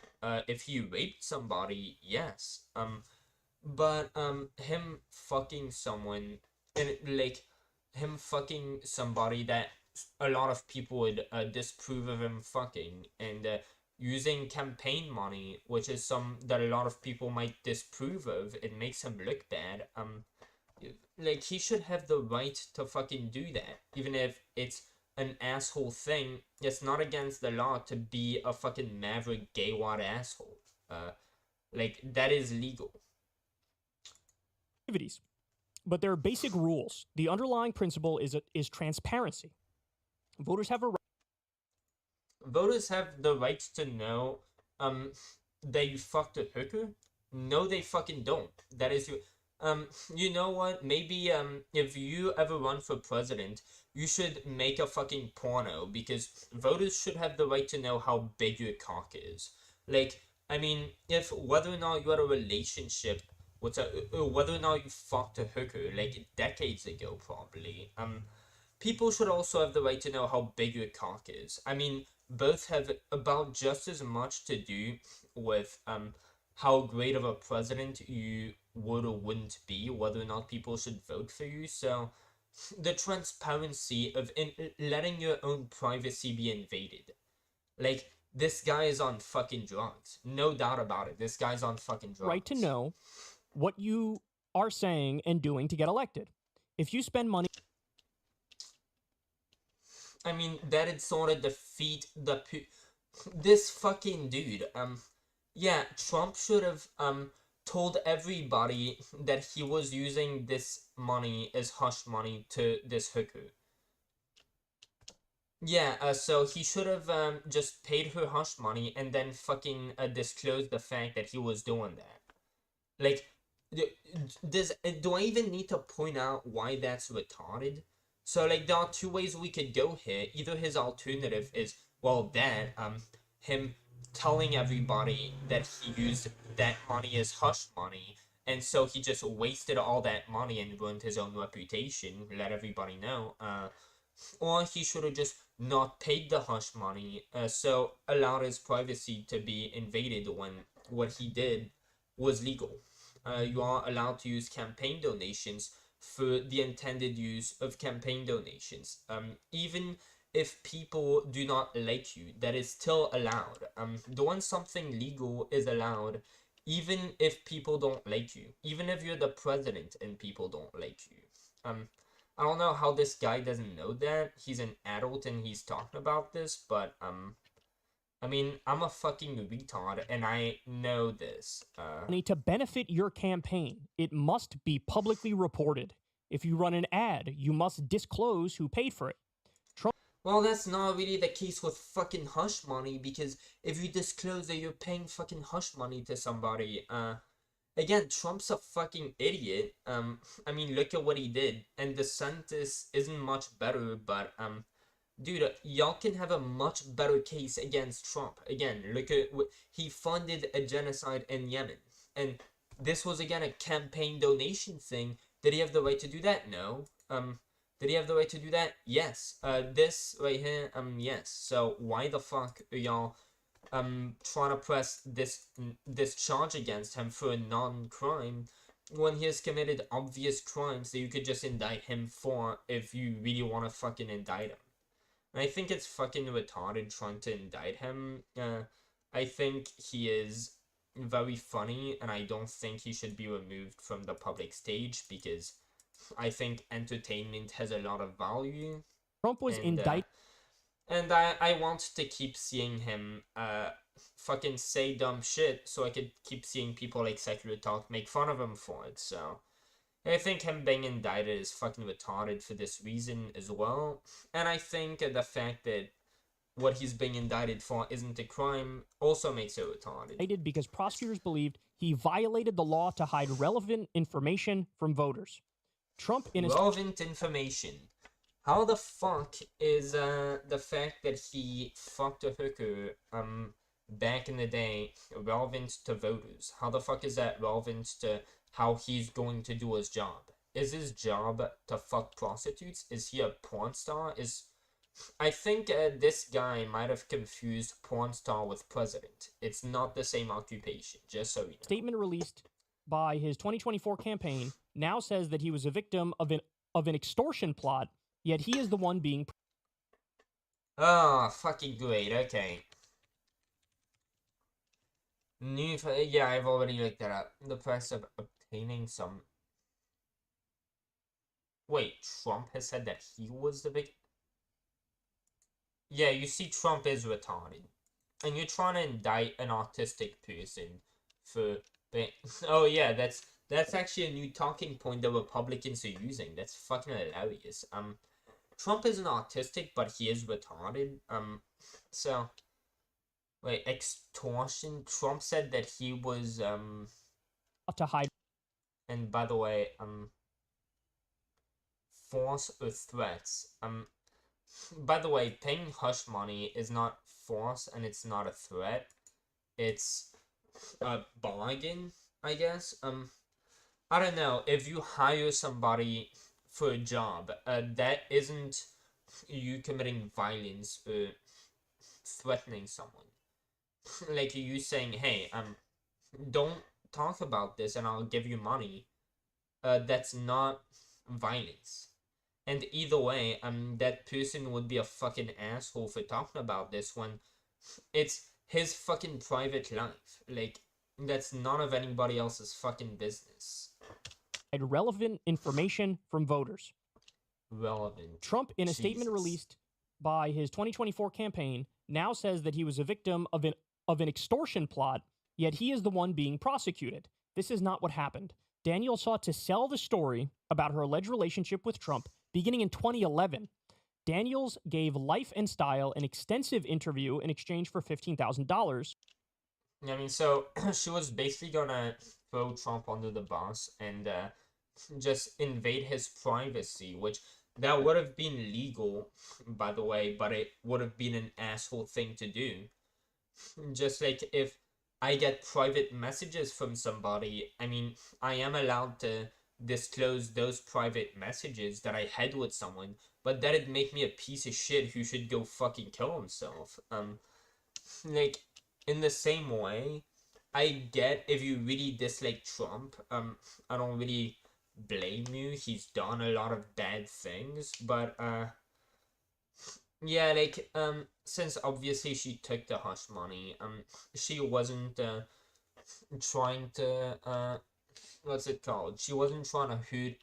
If he raped somebody, yes. But him fucking someone, and like him fucking somebody that a lot of people would disapprove of him fucking, and using campaign money, which is some that a lot of people might disapprove of, it makes him look bad. Like, he should have the right to fucking do that, even if it's an asshole thing. It's not against the law to be a fucking maverick gay wad asshole. Like, that is legal. Activities. But there are basic rules. The underlying principle is transparency. Voters have a Voters have the right to know that you fucked a hooker. No, they fucking don't. That is your you know what? Maybe if you ever run for president, you should make a fucking porno, because voters should have the right to know how big your cock is. Like, I mean, if whether or not you had a relationship with whether or not you fucked a hooker like decades ago, probably. People should also have the right to know how big your cock is. I mean, both have about just as much to do with how great of a president you would or wouldn't be, whether or not people should vote for you. So the transparency of letting your own privacy be invaded. Like, this guy is on fucking drugs. No doubt about it. This guy's on fucking drugs. right to know what you are saying and doing to get elected. If you spend money... I mean, that'd sort of defeat the this fucking dude. Yeah, Trump should have told everybody that he was using this money as hush money to this hooker. Yeah, so he should have just paid her hush money and then fucking disclosed the fact that he was doing that. Like, do I even need to point out why that's retarded? So, like, there are two ways we could go here. Either his alternative is, well, that, him telling everybody that he used that money as hush money, and so he just wasted all that money and ruined his own reputation, let everybody know, or he should have just not paid the hush money, so allowed his privacy to be invaded when what he did was legal. You are allowed to use campaign donations for the intended use of campaign donations. Even if people do not like you, that is still allowed. Doing something legal is allowed, even if people don't like you. Even if you're the president and people don't like you. I don't know how this guy doesn't know that. He's an adult and he's talking about this, but, I mean, I'm a fucking retard, and I know this. To benefit your campaign, it must be publicly reported. If you run an ad, you must disclose who paid for it. Well, that's not really the case with fucking hush money, because if you disclose that you're paying fucking hush money to somebody, again, Trump's a fucking idiot. I mean, look at what he did. And DeSantis isn't much better, but, dude, y'all can have a much better case against Trump. Again, look at what he funded a genocide in Yemen. And this was, again, a campaign donation thing. Did he have the right to do that? No. Did he have the right to do that? Yes. This right here, yes. So why the fuck are y'all trying to press this charge against him for a non-crime when he has committed obvious crimes that you could just indict him for if you really want to fucking indict him? And I think it's fucking retarded trying to indict him. I think he is very funny, and I don't think he should be removed from the public stage, because I think entertainment has a lot of value. Trump was indicted. And I want to keep seeing him fucking say dumb shit so I could keep seeing people like Secular Talk make fun of him for it, so I think him being indicted is fucking retarded for this reason as well. And I think the fact that what he's being indicted for isn't a crime also makes it retarded. Because prosecutors believed he violated the law to hide relevant information from voters. Trump in relevant information. How the fuck is the fact that he fucked a hooker back in the day relevant to voters? How the fuck is that relevant to how he's going to do his job? Is his job to fuck prostitutes? Is he a porn star? I think this guy might have confused porn star with president. It's not the same occupation, just so you know. Statement released by his 2024 campaign now says that he was a victim of an extortion plot, yet he is the one being... Oh, fucking great, okay. Yeah, I've already looked that up. The price of obtaining some... Wait, Trump has said that he was the victim? Yeah, you see, Trump is retarded. And you're trying to indict an autistic person for... Oh, yeah, that's actually a new talking point the Republicans are using. That's fucking hilarious. Trump isn't autistic, but he is retarded. So... Wait, extortion? Trump said that he was, to hide... And by the way, force or threats. By the way, paying hush money is not force and it's not a threat. It's a bargain, I guess. I don't know, if you hire somebody for a job, that isn't you committing violence or threatening someone. Like you saying, hey, don't talk about this and I'll give you money. That's not violence. And either way, that person would be a fucking asshole for talking about this when it's his fucking private life. Like, that's none of anybody else's fucking business. Relevant information from voters. Relevant. Trump, in a statement released by his 2024 campaign, now says that he was a victim of an extortion plot, yet he is the one being prosecuted. This is not what happened. Daniel sought to sell the story about her alleged relationship with Trump beginning in 2011. Daniels gave Life and Style an extensive interview in exchange for $15,000. I mean, so she was basically gonna throw Trump under the bus and just invade his privacy, which that would have been legal, by the way, but it would have been an asshole thing to do. Just like if I get private messages from somebody, I mean, I am allowed to disclose those private messages that I had with someone, but that'd make me a piece of shit who should go fucking kill himself. Like, in the same way, I get if you really dislike Trump, I don't really blame you, he's done a lot of bad things, but, yeah, like, since obviously she took the hush money, she wasn't, trying to, what's it called? She wasn't trying to hurt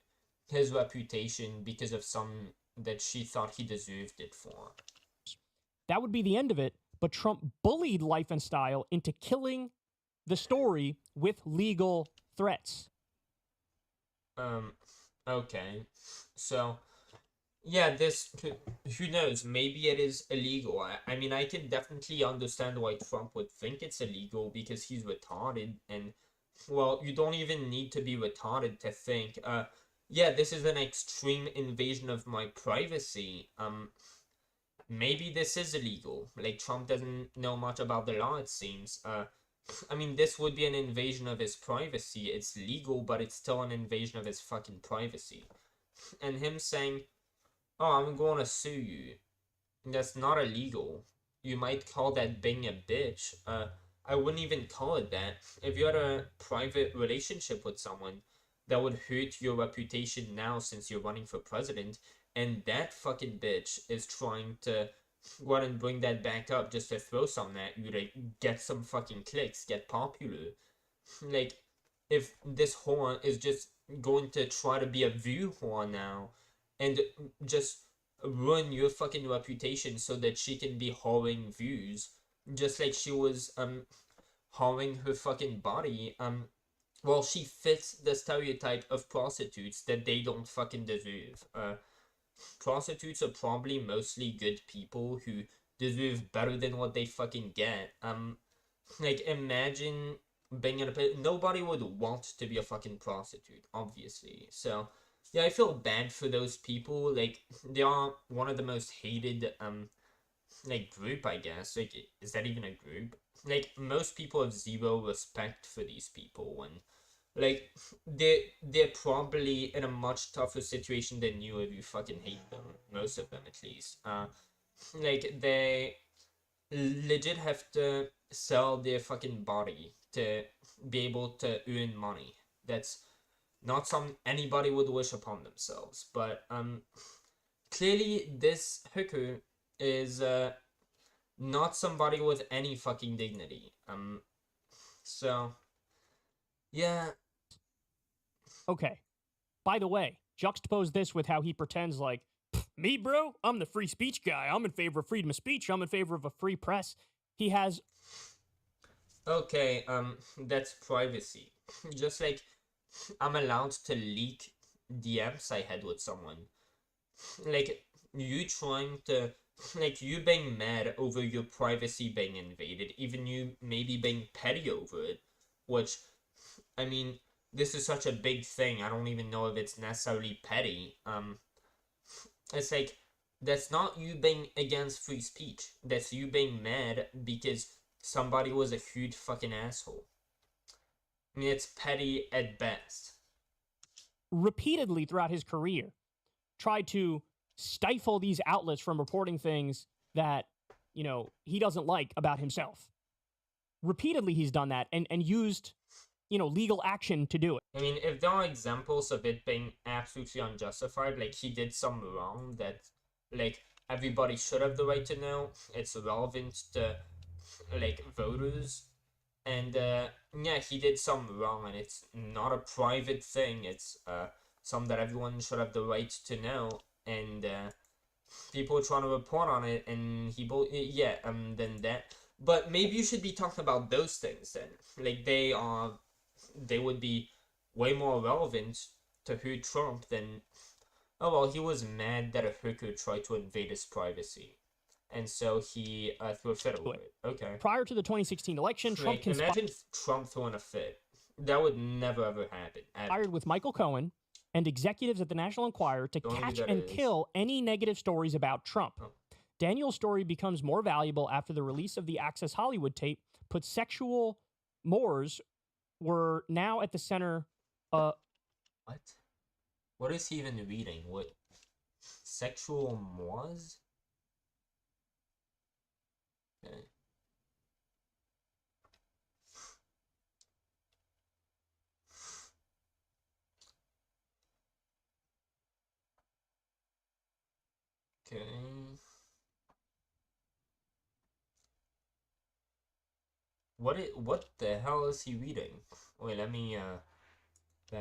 his reputation because of some that she thought he deserved it for. That would be the end of it, but Trump bullied Life and Style into killing the story with legal threats. Okay. So, yeah, this, who knows, maybe it is illegal. I mean, I can definitely understand why Trump would think it's illegal because he's retarded and, well, you don't even need to be retarded to think, yeah, this is an extreme invasion of my privacy. Maybe this is illegal. Like, Trump doesn't know much about the law, it seems. I mean, this would be an invasion of his privacy. It's legal, but it's still an invasion of his fucking privacy. And him saying, oh, I'm going to sue you. That's not illegal. You might call that being a bitch. I wouldn't even call it that. If you had a private relationship with someone, that would hurt your reputation now since you're running for president, and that fucking bitch is trying to go out and bring that back up just to throw something at you to get some fucking clicks, get popular. Like, if this whore is just going to try to be a view whore now, and just ruin your fucking reputation so that she can be whoring views, just like she was harming her fucking body, well, she fits the stereotype of prostitutes that they don't fucking deserve. Prostitutes are probably mostly good people who deserve better than what they fucking get. Like, imagine being in a... Nobody would want to be a fucking prostitute, obviously. So, yeah, I feel bad for those people. Like, they are one of the most hated, like, group, I guess. Like, is that even a group? Like, most people have zero respect for these people, and, like, they're probably in a much tougher situation than you if you fucking hate them. Most of them, at least. Like, they legit have to sell their fucking body to be able to earn money. That's not something anybody would wish upon themselves. But clearly this hooker is not somebody with any fucking dignity. So yeah. Okay. By the way, juxtapose this with how he pretends like, me, bro? I'm the free speech guy. I'm in favor of freedom of speech. I'm in favor of a free press. He has... Okay, that's privacy. Just like I'm allowed to leak DMs I had with someone. Like, you trying to... Like, you being mad over your privacy being invaded. Even you maybe being petty over it. Which, I mean, this is such a big thing. I don't even know if it's necessarily petty. It's like, that's not you being against free speech. That's you being mad because somebody was a huge fucking asshole. I mean, it's petty at best. Repeatedly throughout his career, tried to stifle these outlets from reporting things that, you know, he doesn't like about himself. Repeatedly he's done that and used, you know, legal action to do it. I mean, if there are examples of it being absolutely unjustified, like he did some wrong that, like, everybody should have the right to know, it's relevant to, like, voters, and, yeah, he did some wrong, and it's not a private thing, it's, something that everyone should have the right to know, and, people are trying to report on it, and yeah, then that, but maybe you should be talking about those things, then, like, they would be way more relevant to hurt Trump than, oh well, he was mad that a hooker tried to invade his privacy. And so he threw a fit over it. Okay. Prior to the 2016 election, Trump imagine Trump throwing a fit. That would never ever happen. Conspired with Michael Cohen and executives at the National Enquirer to catch and kill any negative stories about Trump. Oh. Daniel's story becomes more valuable after the release of the Access Hollywood tape puts sexual mores were now at the center. What? What is he even reading? What? Sexual mores? Okay. Okay. What the hell is he reading? Wait, let me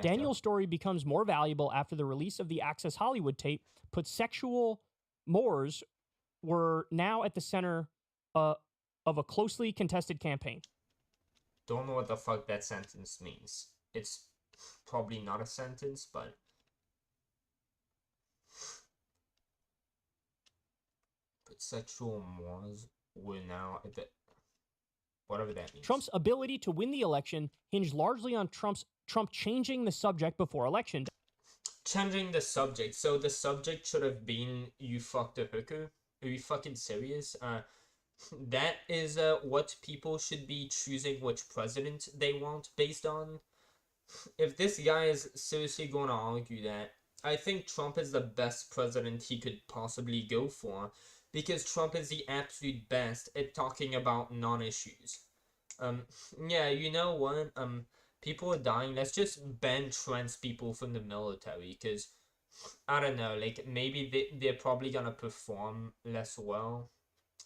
Daniel's story becomes more valuable after the release of the Access Hollywood tape puts sexual mores were now at the center of a closely contested campaign. Don't know what the fuck that sentence means. It's probably not a sentence, but sexual mores were now at the... Whatever that means. Trump's ability to win the election hinged largely on Trump changing the subject before election. Changing the subject. So the subject should have been, you fucked a hooker? Are you fucking serious? That is what people should be choosing which president they want based on. If this guy is seriously going to argue that, I think Trump is the best president he could possibly go for, because Trump is the absolute best at talking about non-issues. Yeah, you know what? People are dying. Let's just ban trans people from the military, because, I don't know, like, maybe they're probably gonna perform less well.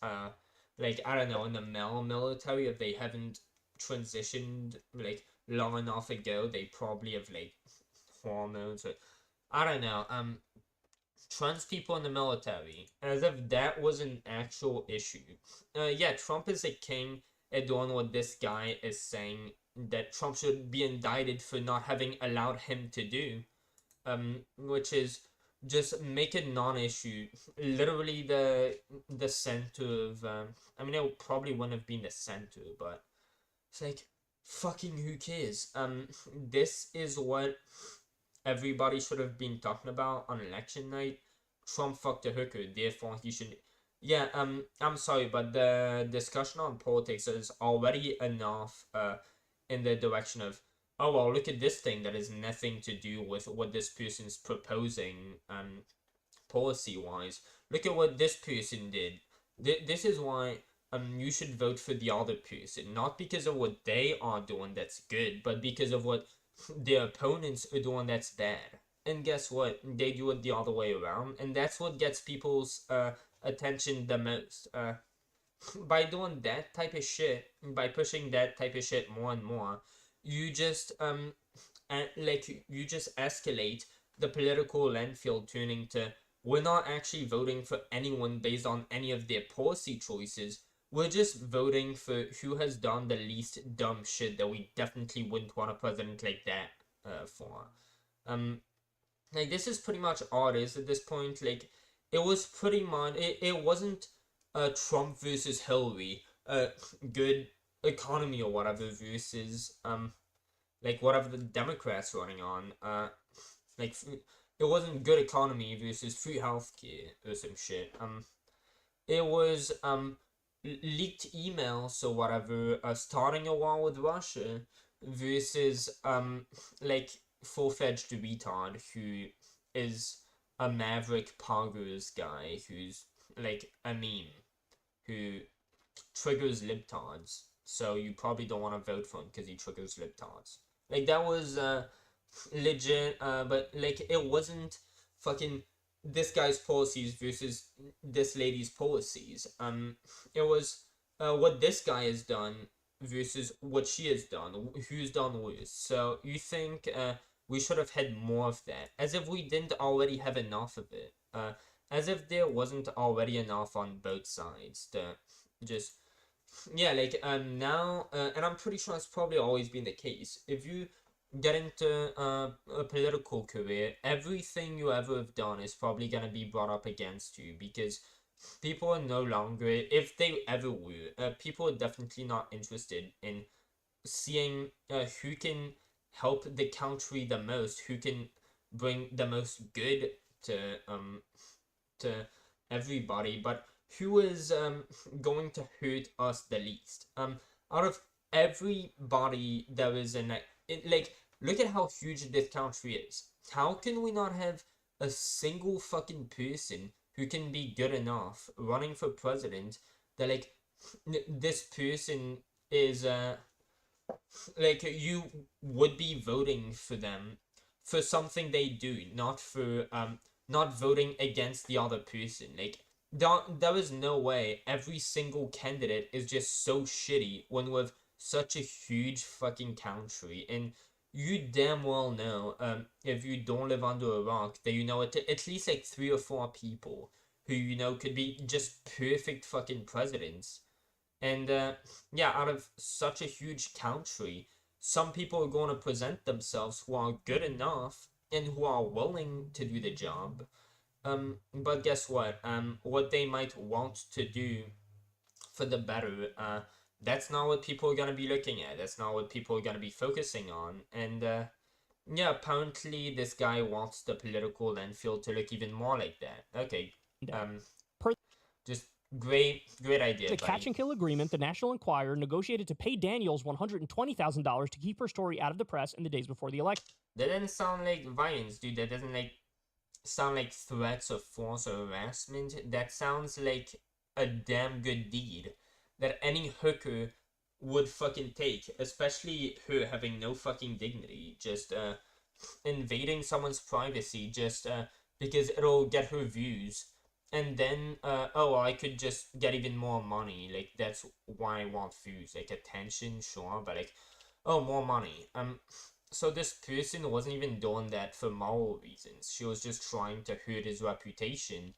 Like, I don't know, in the male military, if they haven't transitioned, like, long enough ago, they probably have, like, hormones, or, I don't know, trans people in the military, as if that was an actual issue. Yeah, Trump is a king at doing what this guy is saying that Trump should be indicted for not having allowed him to do, which is just make it non-issue. Literally the center of, I mean, it probably wouldn't have been the center, but it's like, fucking who cares? This is what everybody should have been talking about on election night. Trump fucked a hooker, therefore he should. Yeah, I'm sorry, but the discussion on politics is already enough in the direction of, oh well, look at this thing that has nothing to do with what this person's proposing policy wise. Look at what this person did. This is why you should vote for the other person, not because of what they are doing that's good, but because of what their opponents are doing that's bad. And guess what? They do it the other way around, and that's what gets people's attention the most. By doing that type of shit, by pushing that type of shit more and more, you just you just escalate the political landfill, turning to, we're not actually voting for anyone based on any of their policy choices. We're just voting for who has done the least dumb shit that we definitely wouldn't want a president like that for. Like, this is pretty much all it is at this point. Like, it was pretty much, it wasn't Trump versus Hillary, good economy or whatever versus like whatever the Democrats running on. Like, it wasn't good economy versus free healthcare or some shit. It was leaked emails or whatever, starting a war with Russia versus like full-fledged retard who is a Maverick Poggers guy who's like a meme who triggers libtards. So you probably don't want to vote for him because he triggers libtards. Like, that was legit, but like, it wasn't fucking this guy's policies versus this lady's policies. It was what this guy has done versus what she has done, who's done worse. So you think we should have had more of that, as if we didn't already have enough of it, as if there wasn't already enough on both sides to just, yeah, like, now, and I'm pretty sure it's probably always been the case, if you get into a political career, everything you ever have done is probably gonna be brought up against you, because people are no longer, if they ever were, people are definitely not interested in seeing who can help the country the most, who can bring the most good to everybody, but who is going to hurt us the least. Out of everybody there is in like, look at how huge this country is. How can we not have a single fucking person who can be good enough running for president that, like, this person is like, you would be voting for them for something they do, not for not voting against the other person. Like, there is no way every single candidate is just so shitty when we have such a huge fucking country. And you damn well know, if you don't live under a rock, that you know at least like 3 or 4 people who you know could be just perfect fucking presidents. And yeah, out of such a huge country, some people are going to present themselves who are good enough and who are willing to do the job. But guess what? What they might want to do for the better, that's not what people are gonna be looking at. That's not what people are gonna be focusing on. And yeah, apparently this guy wants the political landfill to look even more like that. Okay. Just great idea. The catch and kill agreement, the National Enquirer negotiated to pay Daniels $120,000 to keep her story out of the press in the days before the election. That doesn't sound like violence, dude. That doesn't like sound like threats of force or harassment. That sounds like a damn good deed that any hooker would fucking take, especially her having no fucking dignity, just invading someone's privacy just because it'll get her views. And then, oh, I could just get even more money. Like, that's why I want views. Like, attention, sure, but like, oh, more money. so this person wasn't even doing that for moral reasons. She was just trying to hurt his reputation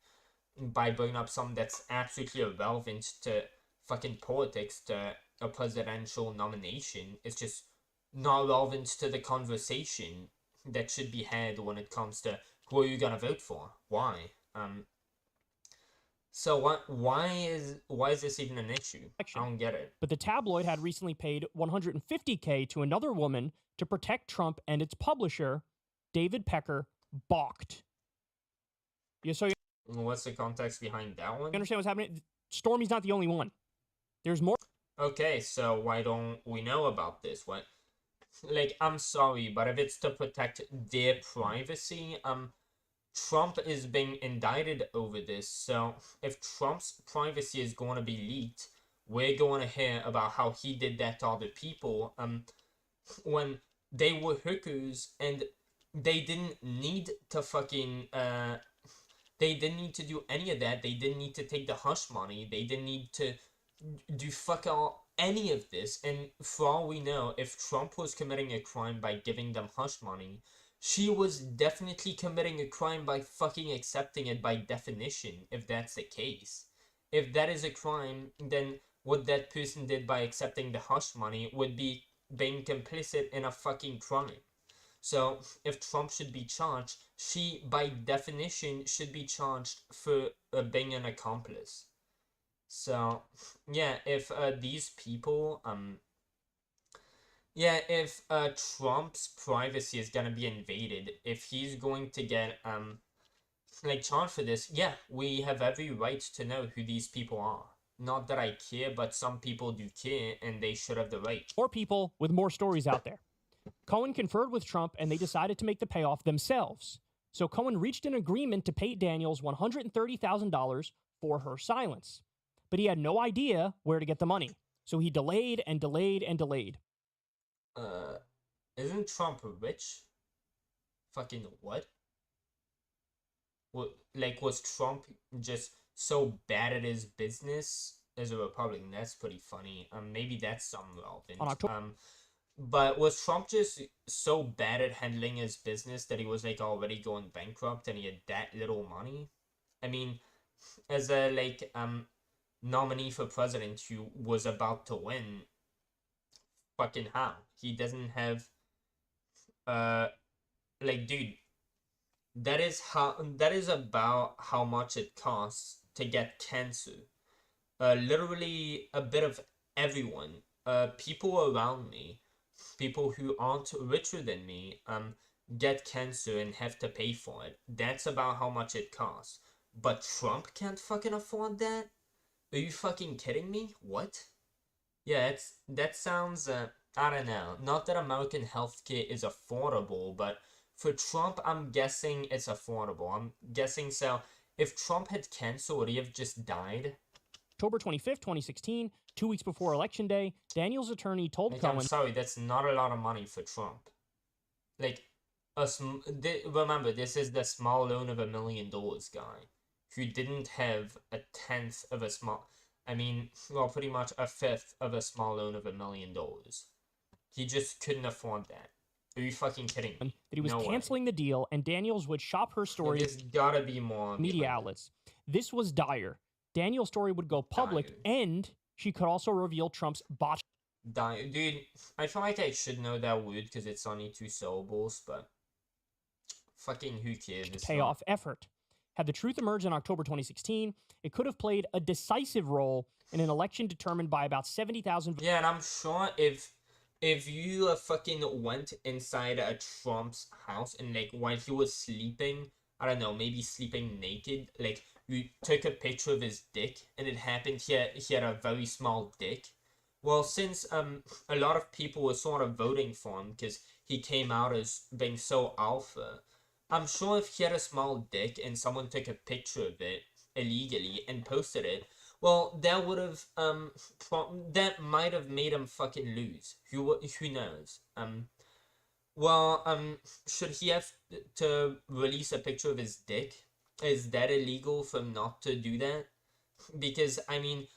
by bringing up something that's absolutely irrelevant to fucking politics, to a presidential nomination. It's just not relevant to the conversation that should be had when it comes to who are you gonna vote for? Why? So why is this even an issue? I don't get it. But the tabloid had recently paid $150K to another woman to protect Trump, and its publisher, David Pecker, balked. Yeah, so What's the context behind that one? you understand what's happening? Stormy's not the only one. There's more. Okay, so why don't we know about this? What? Like, I'm sorry, but if it's to protect their privacy, Trump is being indicted over this, so if Trump's privacy is going to be leaked, we're going to hear about how he did that to other people, when they were hookers, and they didn't need to fucking, they didn't need to do any of that, they didn't need to take the hush money, they didn't need to do fuck all any of this, and for all we know, if Trump was committing a crime by giving them hush money, she was definitely committing a crime by fucking accepting it by definition, if that's the case. If that is a crime, then what that person did by accepting the hush money would be being complicit in a fucking crime. So, if Trump should be charged, she, by definition, should be charged for being an accomplice. So, yeah, if these people, yeah, if Trump's privacy is gonna be invaded, if he's going to get like charged for this, yeah, we have every right to know who these people are. Not that I care, but some people do care, and they should have the right. More people with more stories out there. Cohen conferred with Trump, and they decided to make the payoff themselves. So Cohen reached an agreement to pay Daniels $130,000 for her silence. But he had no idea where to get the money. So he delayed and delayed and delayed. Isn't Trump rich? Fucking what? What, like, was Trump just so bad at his business as a Republican? That's pretty funny. Maybe that's something relevant. On October but was Trump just so bad at handling his business that he was, like, already going bankrupt and he had that little money? I mean, as a, like, nominee for president who was about to win, fucking how? He doesn't have, like, dude, that is about how much it costs to get cancer. Literally a bit of everyone, people around me, people who aren't richer than me, get cancer and have to pay for it. That's about how much it costs. But Trump can't fucking afford that? Are you fucking kidding me? What? Yeah, that sounds, I don't know. Not that American healthcare is affordable, but for Trump, I'm guessing it's affordable. I'm guessing so. If Trump had cancer, would he have just died? October 25th, 2016, 2 weeks before Election Day, Daniels' attorney told Like, Cohen... I'm sorry, that's not a lot of money for Trump. Like, remember, this is the small loan of $1 million guy, who didn't have a tenth of a small... I mean, well, pretty much a fifth of a small loan of $1 million. He just couldn't afford that. Are you fucking kidding me? That he was canceling the deal, and Daniels would shop her story... There's gotta be more media outlets. This was dire. Daniel's story would go public, and she could also reveal Trump's botched... Dude, I feel like I should know that word because it's only 2 syllables, but... Fucking who cares? payoff effort. Had the truth emerged in October 2016, it could have played a decisive role in an election determined by about 70,000... Yeah, and I'm sure if you fucking went inside a Trump's house and, like, while he was sleeping, I don't know, maybe sleeping naked, like, you took a picture of his dick, and it happened he had a very small dick. Well, since a lot of people were sort of voting for him because he came out as being so alpha, I'm sure if he had a small dick and someone took a picture of it illegally and posted it, well, that would have, that might have made him fucking lose. Who knows? Should he have to release a picture of his dick? Is that illegal for him not to do that? Because, I mean,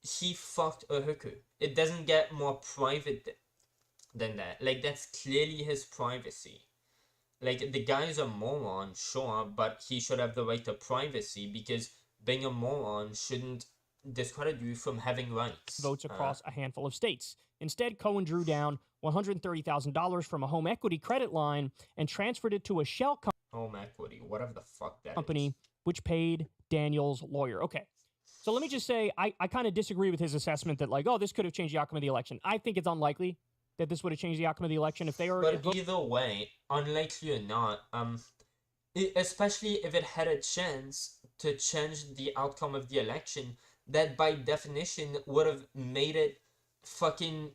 he fucked a hooker. It doesn't get more private than that. Like, that's clearly his privacy. Like, the guy's a moron, sure, but he should have the right to privacy, because being a moron shouldn't discredit you from having rights. Votes across a handful of states. Instead, Cohen drew down $130,000 from a home equity credit line and transferred it to a shell home equity, whatever the fuck that company, is. which paid Daniel's lawyer. Okay. So let me just say, I kind of disagree with his assessment that, like, oh, this could have changed the outcome of the election. I think it's unlikely that this would have changed the outcome of the election if they were. But either way, unlikely or not, especially if it had a chance to change the outcome of the election, that by definition would have made it fucking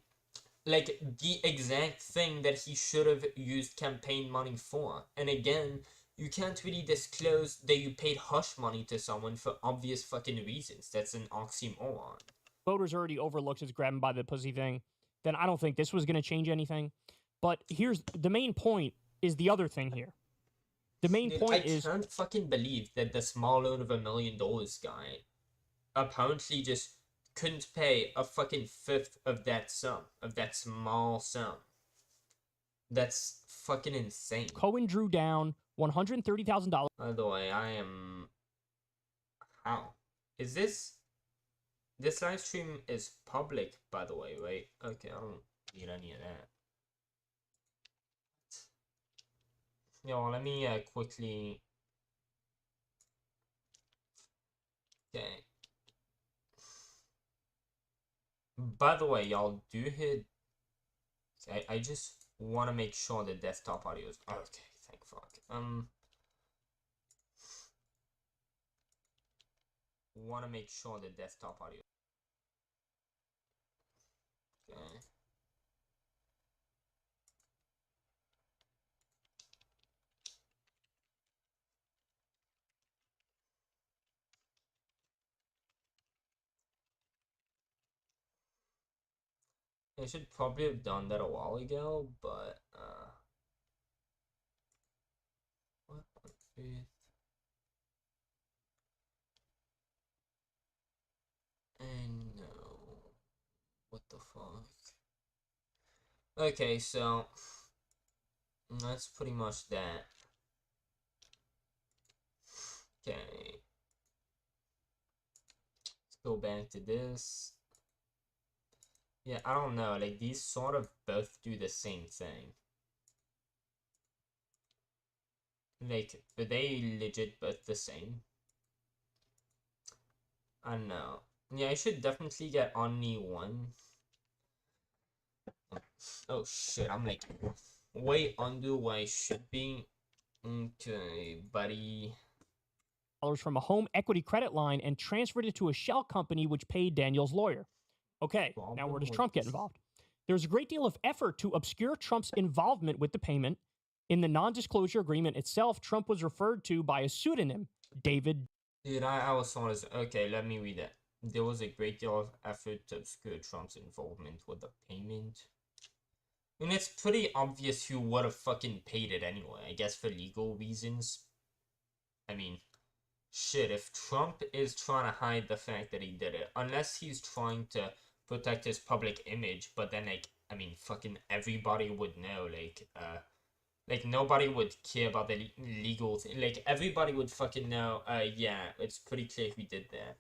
like the exact thing that he should have used campaign money for. And again, you can't really disclose that you paid hush money to someone for obvious fucking reasons. That's an oxymoron. Voters already overlooked his grabbing by the pussy thing, then I don't think this was going to change anything. But here's the main point is the other thing here. The main point is... I can't fucking believe that the small loan of $1 million guy apparently just couldn't pay a fucking fifth of that sum, of that small sum. That's fucking insane. Cohen drew down $130,000. By the way, I am... How? Is this... This live stream is public, by the way, right? Okay, I don't need any of that. Yo, let me quickly... Okay. By the way, y'all do hit... I just want to make sure the desktop audio is... Okay, thank fuck. Want to make sure the desktop audio... Okay. I should probably have done that a while ago, but what on earth? And no, what the fuck? Okay, so that's pretty much that. Okay, let's go back to this. Yeah, I don't know, like, these sort of both do the same thing. Like, are they legit both the same? I don't know. Yeah, I should definitely get only one. Oh shit, I'm like way under where I should be. Okay, buddy. From a home equity credit line and transferred it to a shell company which paid Daniel's lawyer. Okay, now where does Trump get involved? There's a great deal of effort to obscure Trump's involvement with the payment. In the non-disclosure agreement itself, Trump was referred to by a pseudonym, David. Dude, I was honest. Okay, let me read that. There was a great deal of effort to obscure Trump's involvement with the payment. And it's pretty obvious who would have fucking paid it anyway. I guess for legal reasons. I mean, shit, if Trump is trying to hide the fact that he did it, unless he's trying to protect his public image, but then, like, I mean, fucking everybody would know, like, nobody would care about the legal thing. Like, everybody would fucking know, yeah, it's pretty clear who did that.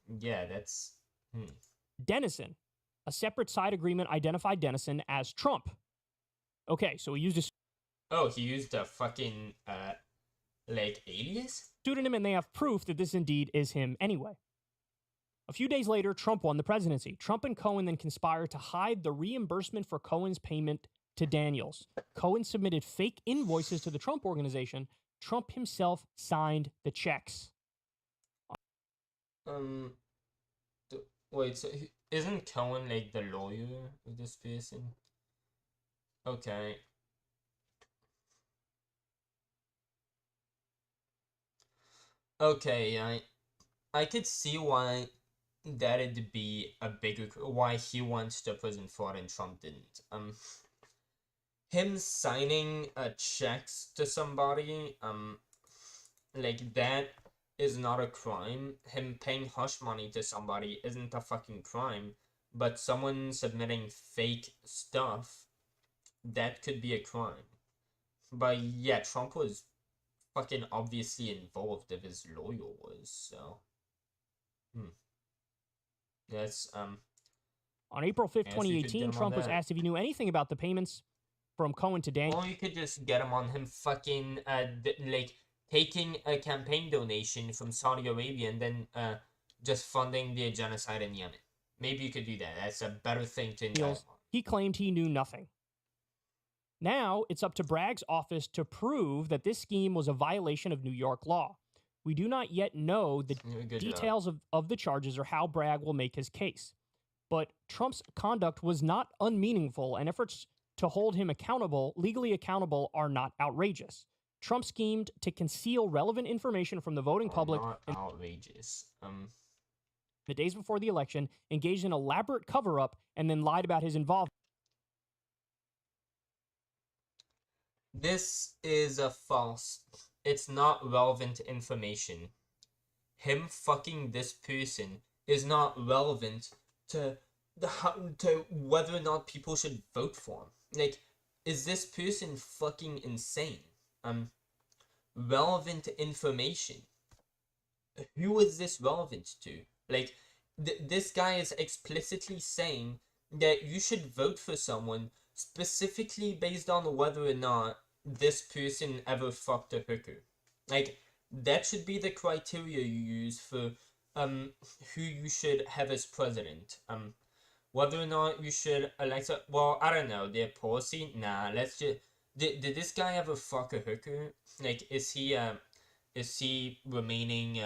Yeah, that's... Dennison. A separate side agreement identified Dennison as Trump. Okay, so he used a... Oh, he used a fucking, like, alias? Pseudonym, and they have proof that this indeed is him anyway. A few days later, Trump won the presidency. Trump and Cohen then conspired to hide the reimbursement for Cohen's payment to Daniels. Cohen submitted fake invoices to the Trump organization. Trump himself signed the checks. Wait, so isn't Cohen, like, the lawyer of this person? Okay. Okay, I could see why that'd be a bigger... Why he wants to prison fraud and Trump didn't. Him signing checks to somebody, like, that is not a crime. Him paying hush money to somebody isn't a fucking crime. but someone submitting fake stuff, that could be a crime. But yeah, Trump was fucking obviously involved if his lawyer was, so. That's, On April 5th, I guess you could get 2018, him on Trump was that. asked if he knew anything about the payments from Cohen to Daniel. Or you could just get him on him fucking, like, taking a campaign donation from Saudi Arabia and then, just funding the genocide in Yemen. Maybe you could do that. That's a better thing to indict him on. He claimed he knew nothing. Now, it's up to Bragg's office to prove that this scheme was a violation of New York law. We do not yet know the details of the charges or how Bragg will make his case. But Trump's conduct was not unmeaningful, and efforts to hold him accountable, legally accountable, are not outrageous. Trump schemed to conceal relevant information from the voting public. Not outrageous. The days before the election, engaged in elaborate cover-up, and then lied about his involvement. This is a false. It's not relevant information. Him fucking this person is not relevant to to whether or not people should vote for him. Like, is this person fucking insane? Relevant information. Who is this relevant to? Like, this guy is explicitly saying that you should vote for someone specifically based on whether or not this person ever fucked a hooker. Like, that should be the criteria you use for who you should have as president. Whether or not you should elect a, well, I don't know, their policy. Nah, let's just, did this guy ever fuck a hooker? Like, is he remaining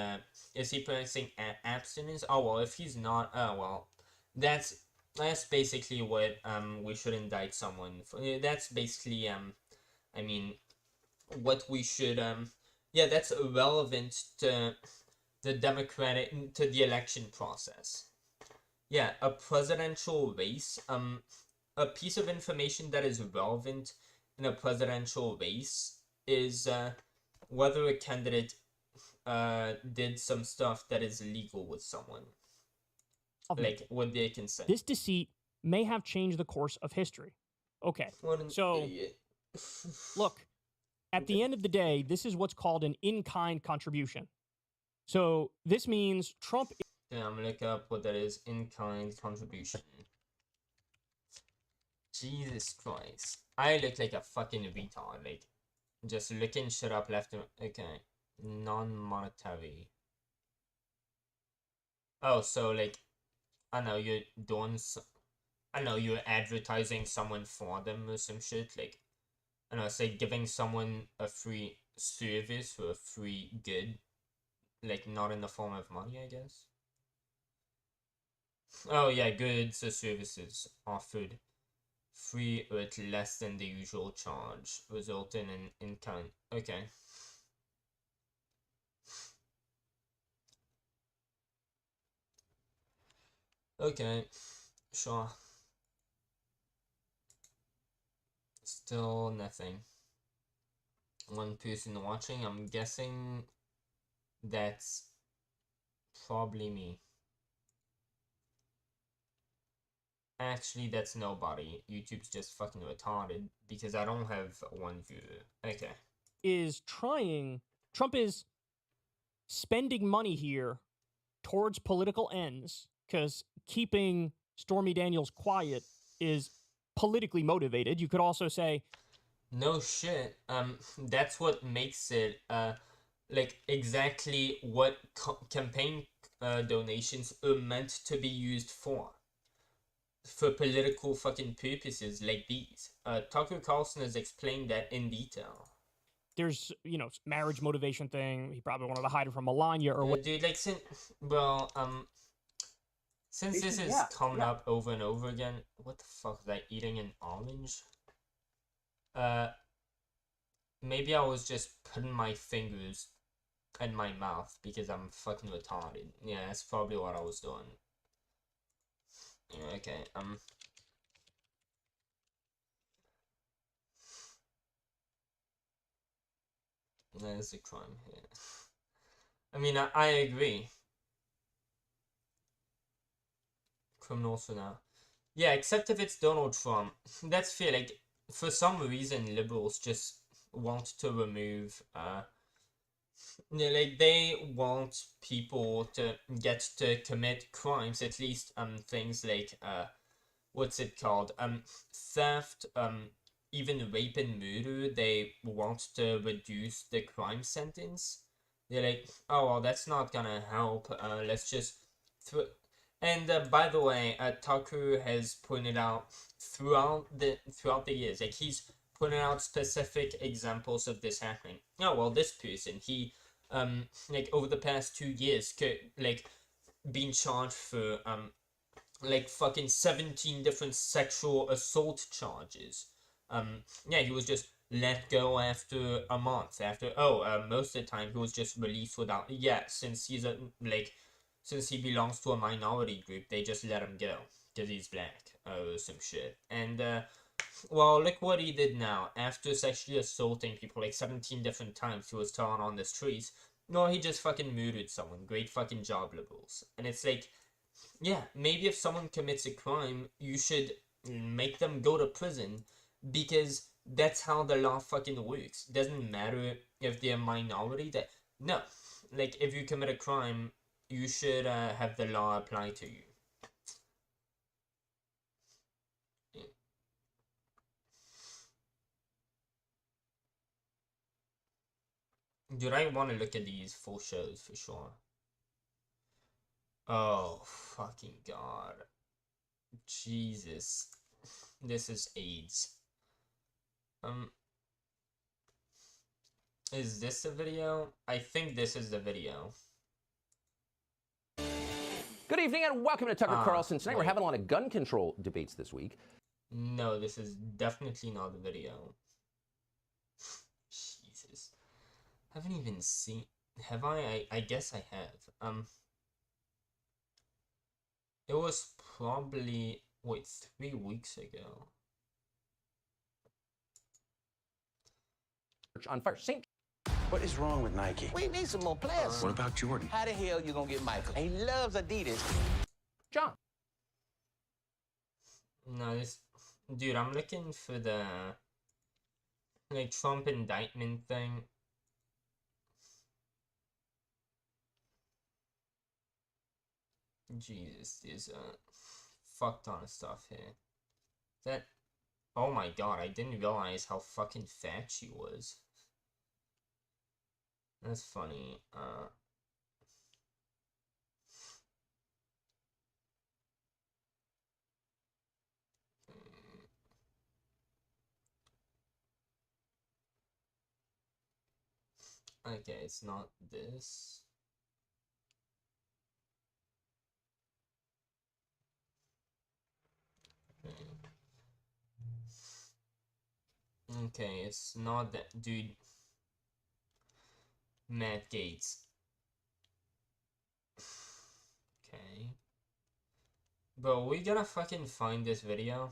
is he practicing abstinence? Oh well, if he's not, well, that's basically what we should indict someone for. That's basically I mean, what we should yeah, that's irrelevant to the to the election process. Yeah, a presidential race, a piece of information that is relevant in a presidential race is whether a candidate did some stuff that is illegal with someone, like with their consent. This deceit may have changed the course of history. Okay, so idiot. Look, at the end of the day, this is what's called an in-kind contribution. So this means Trump. Yeah, I'm gonna look up what that is. In-kind contribution. Jesus Christ, I look like a fucking retard. Like, just looking shit up left and okay. Non-monetary. Oh, so like, I know you're doing. I know you're advertising someone for them or some shit. Like, I know, say giving someone a free service or a free good, like not in the form of money, I guess. Oh yeah, goods or services offered free or at less than the usual charge, resulting in in-kind. Okay. Okay, sure. Still nothing. One person watching, I'm guessing that's probably me. Actually, that's nobody. YouTube's just fucking retarded because I don't have one viewer. Okay. Trump is spending money here towards political ends because keeping Stormy Daniels quiet is politically motivated. You could also say, no shit. That's what makes it like exactly what campaign donations are meant to be used for political fucking purposes like these. Tucker Carlson has explained that in detail. There's, marriage motivation thing. He probably wanted to hide it from Melania or what. Dude, like, since this is coming up over and over again, what the fuck is that, eating an orange? Maybe I was just putting my fingers in my mouth because I'm fucking retarded. Yeah, that's probably what I was doing. Yeah, okay, there's a crime here. I mean, I agree. criminals for now. Yeah, except if it's Donald Trump. That's fair. Like, for some reason, liberals just want to remove, yeah, like, they want people to get to commit crimes, at least, things like, what's it called? Theft, even rape and murder, they want to reduce the crime sentence. They're like, oh, well, that's not gonna help, let's just... And by the way, Tucker has pointed out throughout the years, like, he's pointed out specific examples of this happening. Oh, well, this person, he, like, over the past 2 years, like, been charged for, like, fucking 17 different sexual assault charges. Yeah, he was just let go after a month. Most of the time he was just released without... Yeah, since he's since he belongs to a minority group, they just let him go because he's black or some shit. And well, look what he did now. After sexually assaulting people like 17 different times, he was thrown on the streets. No, he just fucking murdered someone. Great fucking job, liberals. And it's like, yeah, maybe if someone commits a crime, you should make them go to prison, because that's how the law fucking works. Doesn't matter if they're a minority. No, like, if you commit a crime, you should have the law apply to you. Dude, I want to look at these full shows for sure. Oh, fucking God. Jesus. This is AIDS. Is this the video? I think this is the video. Good evening and welcome to Tucker Carlson. Tonight we're having a lot of gun control debates this week. No, this is definitely not the video. Jesus. Haven't even seen... Have I? I guess I have. It was probably... Wait, 3 weeks ago. On fire. St. What is wrong with Nike? We need some more players. What about Jordan? How the hell you gonna get Michael? He loves Adidas. John. No, this... Dude, I'm looking for the... like, Trump indictment thing. Jesus, there's a fuck ton of stuff here. That... Oh my God, I didn't realize how fucking fat she was. That's funny. Okay, it's not this. Okay, it's not that, dude. Matt Gates. Okay. Bro, we gotta fucking find this video.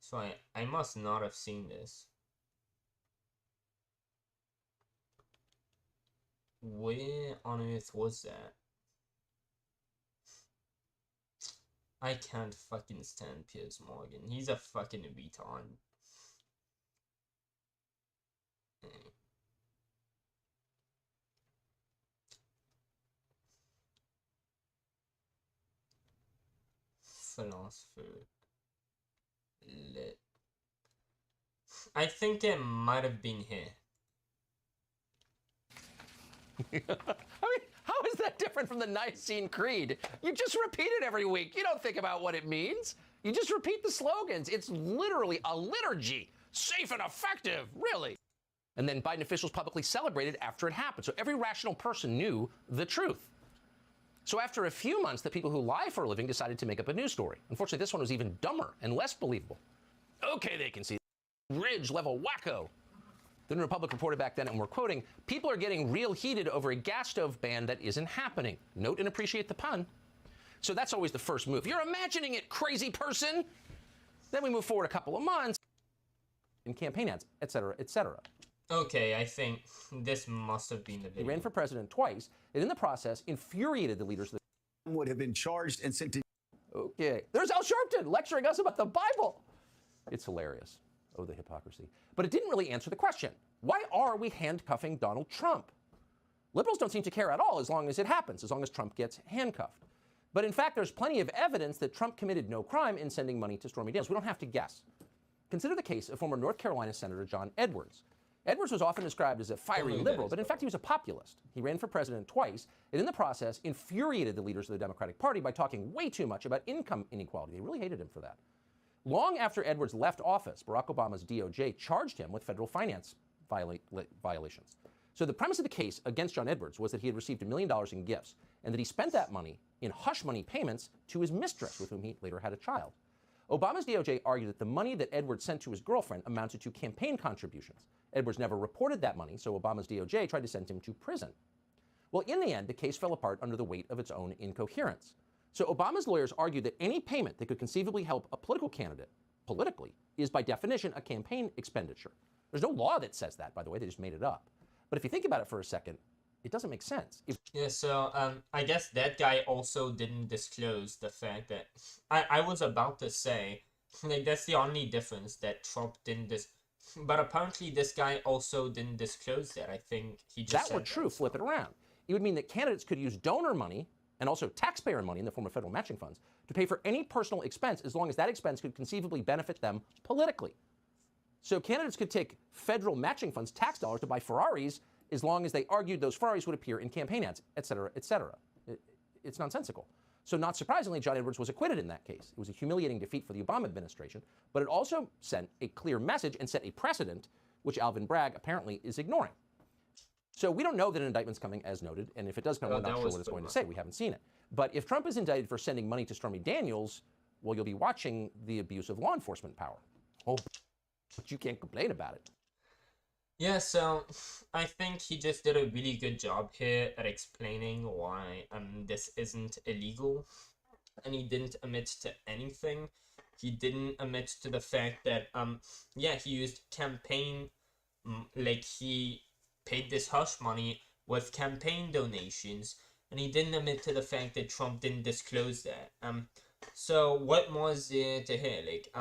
So I must not have seen this. Where on earth was that? I can't fucking stand Piers Morgan. He's a fucking retard. Philosopher. Lit. I think it might have been here. I mean, how is that different from the Nicene Creed? You just repeat it every week. You don't think about what it means. You just repeat the slogans. It's literally a liturgy. Safe and effective, really. And then Biden officials publicly celebrated after it happened. So every rational person knew the truth. So after a few months, the people who lie for a living decided to make up a news story. Unfortunately, this one was even dumber and less believable. Okay, they can see Ridge level wacko. The New Republic reported back then, and we're quoting, people are getting real heated over a gas stove ban that isn't happening. Note and appreciate the pun. So that's always the first move. You're imagining it, crazy person. Then we move forward a couple of months in campaign ads, et cetera, et cetera. Okay, I think this must have been the video. He ran for president twice, and in the process infuriated the leaders of the would have been charged and sent to. Okay. There's Al Sharpton lecturing us about the Bible. It's hilarious. Oh, the hypocrisy. But it didn't really answer the question. Why are we handcuffing Donald Trump? Liberals don't seem to care at all as long as it happens, as long as Trump gets handcuffed. But in fact, there's plenty of evidence that Trump committed no crime in sending money to Stormy Daniels. We don't have to guess. Consider the case of former North Carolina Senator John Edwards. Edwards was often described as a fiery liberal, but in fact, he was a populist. He ran for president twice, and in the process, infuriated the leaders of the Democratic Party by talking way too much about income inequality. They really hated him for that. Long after Edwards left office, Barack Obama's DOJ charged him with federal finance violations. So the premise of the case against John Edwards was that he had received $1 million in gifts, and that he spent that money in hush money payments to his mistress, with whom he later had a child. Obama's DOJ argued that the money that Edwards sent to his girlfriend amounted to campaign contributions. Edwards never reported that money, so Obama's DOJ tried to send him to prison. Well, in the end, the case fell apart under the weight of its own incoherence. So Obama's lawyers argued that any payment that could conceivably help a political candidate politically is by definition a campaign expenditure. There's no law that says that, by the way, they just made it up. But if you think about it for a second, it doesn't make sense. Yeah, so I guess that guy also didn't disclose the fact that I was about to say, like, that's the only difference, that Trump didn't but apparently this guy also didn't disclose that. I think he just that were true, flip it around. It would mean that candidates could use donor money and also taxpayer money in the form of federal matching funds to pay for any personal expense as long as that expense could conceivably benefit them politically. So candidates could take federal matching funds, tax dollars, to buy Ferraris as long as they argued those Ferraris would appear in campaign ads, et cetera, et cetera. It's nonsensical. So not surprisingly, John Edwards was acquitted in that case. It was a humiliating defeat for the Obama administration, but it also sent a clear message and set a precedent, which Alvin Bragg apparently is ignoring. So we don't know that an indictment's coming, as noted, and if it does come, we're not sure what it's going to say. We haven't seen it. But if Trump is indicted for sending money to Stormy Daniels, well, you'll be watching the abuse of law enforcement power. Oh, but you can't complain about it. Yeah, so I think he just did a really good job here at explaining why this isn't illegal, and he didn't admit to anything. He didn't admit to the fact that yeah, he used campaign, like he paid this hush money with campaign donations, and he didn't admit to the fact that Trump didn't disclose that. So what was there to hear? Like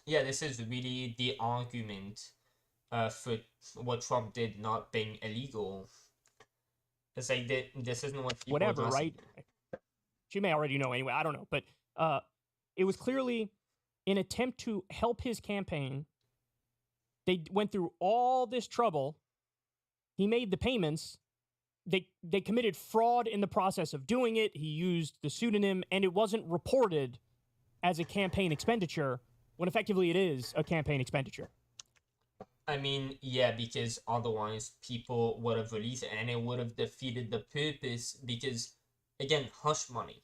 yeah, this is really the argument for what Trump did not being illegal. It's like this isn't what people whatever, right? You may already know anyway. I don't know, but it was clearly an attempt to help his campaign. They went through all this trouble. He made the payments. They committed fraud in the process of doing it. He used the pseudonym, and it wasn't reported as a campaign expenditure when effectively it is a campaign expenditure. I mean, yeah, because otherwise people would have released it and it would have defeated the purpose because, again, hush money.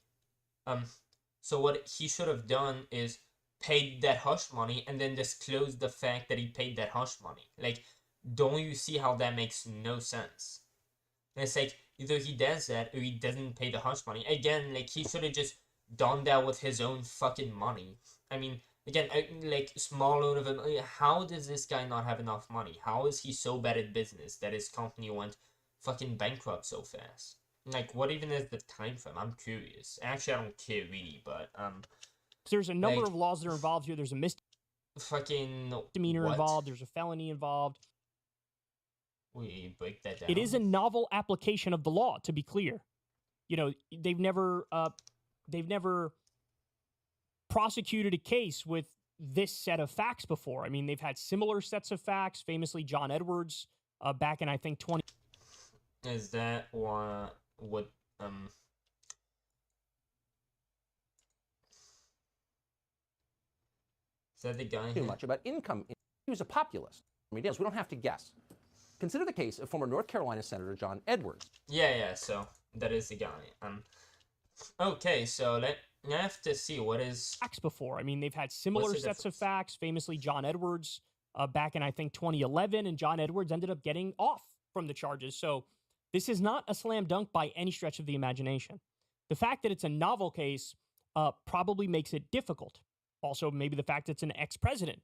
So what he should have done is paid that hush money and then disclosed the fact that he paid that hush money. Like, don't you see how that makes no sense? And it's like, either he does that or he doesn't pay the hush money. Again, like, he should have just done that with his own fucking money. I mean, again, like, small loan of how does this guy not have enough money? How is he so bad at business that his company went fucking bankrupt so fast? Like, what even is the time frame? I'm curious. Actually, I don't care really, but there's a number like, of laws that are involved here. There's a misdemeanor involved. There's a felony involved. We break that down. It is a novel application of the law, to be clear. You know, they've never prosecuted a case with this set of facts before. I mean, they've had similar sets of facts, famously John Edwards, back in, I think, 20... Is that what is that the guy too much about income? He was a populist. We don't have to guess. Consider the case of former North Carolina Senator John Edwards. Yeah, so that is the guy. Okay, so I have to see what is... Facts before. I mean, they've had similar sets of facts, famously John Edwards, back in, I think, 2011, and John Edwards ended up getting off from the charges. So this is not a slam dunk by any stretch of the imagination. The fact that it's a novel case probably makes it difficult. Also, maybe the fact that it's an ex-president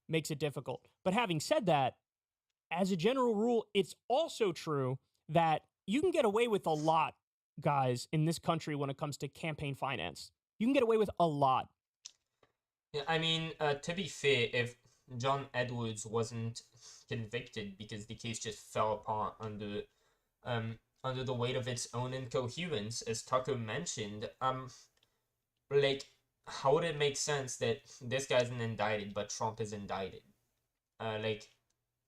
makes it difficult. But having said that, as a general rule, it's also true that you can get away with a lot guys, in this country when it comes to campaign finance. You can get away with a lot. Yeah, I mean, to be fair, if John Edwards wasn't convicted because the case just fell apart under the weight of its own incoherence, as Tucker mentioned, like, how would it make sense that this guy's not indicted but Trump is indicted? Like,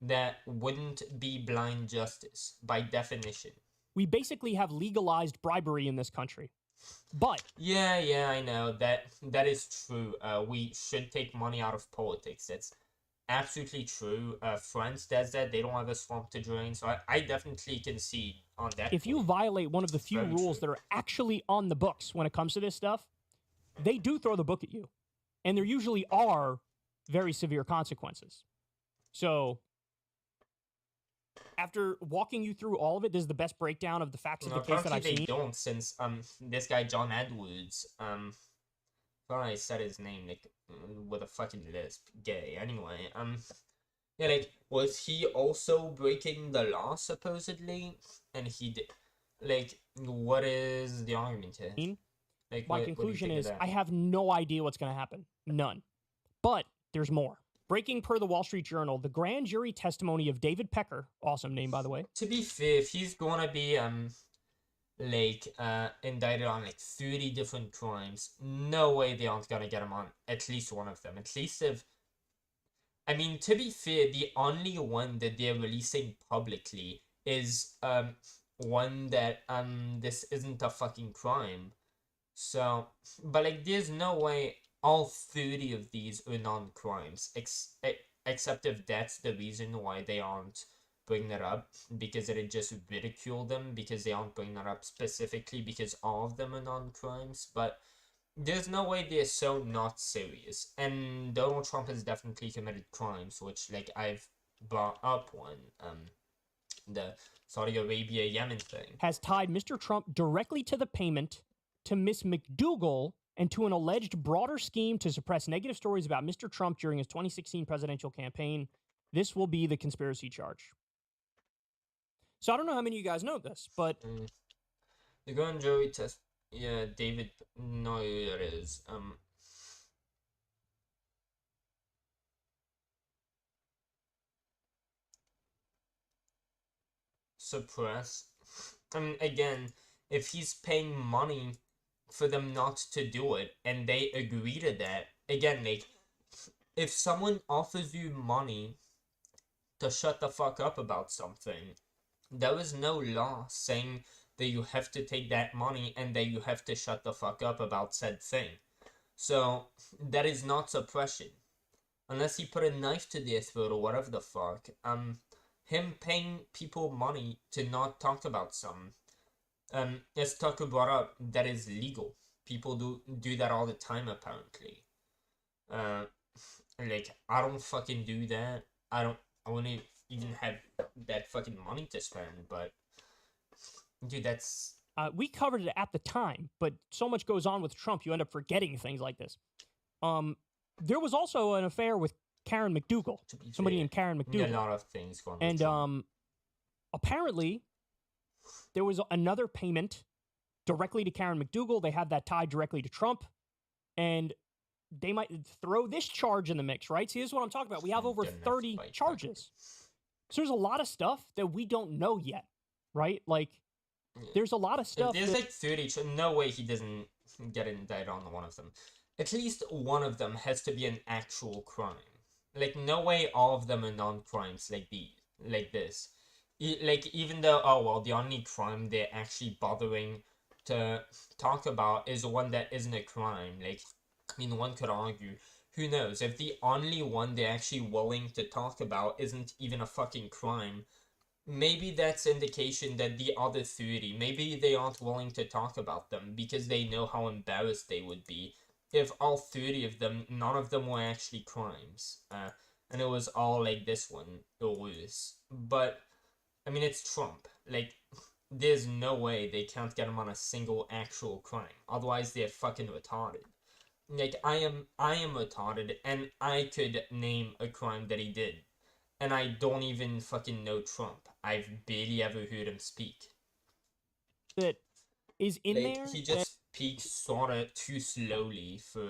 that wouldn't be blind justice by definition. We basically have legalized bribery in this country. But yeah, I know that is true. We should take money out of politics. That's absolutely true. France does that. They don't have a swamp to drain, so I definitely concede on that. If you violate one of the few rules that are actually on the books when it comes to this stuff, they do throw the book at you, and there usually are very severe consequences. So, after walking you through all of it, this is the best breakdown of the facts of the case that I've seen. They don't, since this guy John Edwards, I thought I said his name like with a fucking lisp. Gay. Anyway, yeah, like, was he also breaking the law supposedly? And he did. Like, what is the argument here? Like, my conclusion is I have no idea what's going to happen. None. But there's more. Breaking per the Wall Street Journal, the grand jury testimony of David Pecker, awesome name by the way. To be fair, if he's gonna be indicted on like 30 different crimes, no way they aren't gonna get him on at least one of them. At least if, I mean, to be fair, the only one that they're releasing publicly is one that this isn't a fucking crime. So, but like, there's no way all 30 of these are non-crimes, except if that's the reason why they aren't bringing it up, because it'd just ridicule them, because they aren't bringing it up specifically because all of them are non-crimes. But there's no way they're so not serious. And Donald Trump has definitely committed crimes, which, like, I've brought up one, the Saudi Arabia Yemen thing has tied Mr. Trump directly to the payment to Miss McDougal and to an alleged broader scheme to suppress negative stories about Mr. Trump during his 2016 presidential campaign. This will be the conspiracy charge. So I don't know how many of you guys know this, but the grand jury test. Yeah, David. No, it is. Suppress. I mean, again, if he's paying money for them not to do it, and they agree to that, again, like, if someone offers you money to shut the fuck up about something, there is no law saying that you have to take that money and that you have to shut the fuck up about said thing. So, that is not suppression. Unless he put a knife to their throat or whatever the fuck. Him paying people money to not talk about something, as Tucker brought up, that is legal. People do that all the time, apparently. Like, I don't fucking do that. I wouldn't even have that fucking money to spend, but dude, that's... we covered it at the time, but so much goes on with Trump, you end up forgetting things like this. There was also an affair with Karen McDougal. Somebody named Karen McDougal. Yeah, a lot of things going on. And apparently, there was another payment directly to Karen McDougal. They have that tied directly to Trump. And they might throw this charge in the mix, right? See, this is what I'm talking about. We have over 30 charges. So there's a lot of stuff that we don't know yet, right? Like, there's a lot of stuff. There's like 30. No way he doesn't get indicted on one of them. At least one of them has to be an actual crime. Like, no way all of them are non-crimes like this. Like, even though, oh, well, the only crime they're actually bothering to talk about is the one that isn't a crime. Like, I mean, one could argue, who knows, if the only one they're actually willing to talk about isn't even a fucking crime, maybe that's indication that the other 30, maybe they aren't willing to talk about them because they know how embarrassed they would be if all 30 of them, none of them were actually crimes. And it was all like this one, or worse. But, I mean, it's Trump. Like, there's no way they can't get him on a single actual crime. Otherwise, they're fucking retarded. Like, I am retarded, and I could name a crime that he did. And I don't even fucking know Trump. I've barely ever heard him speak. That is in like, there. he just peaks sort of too slowly for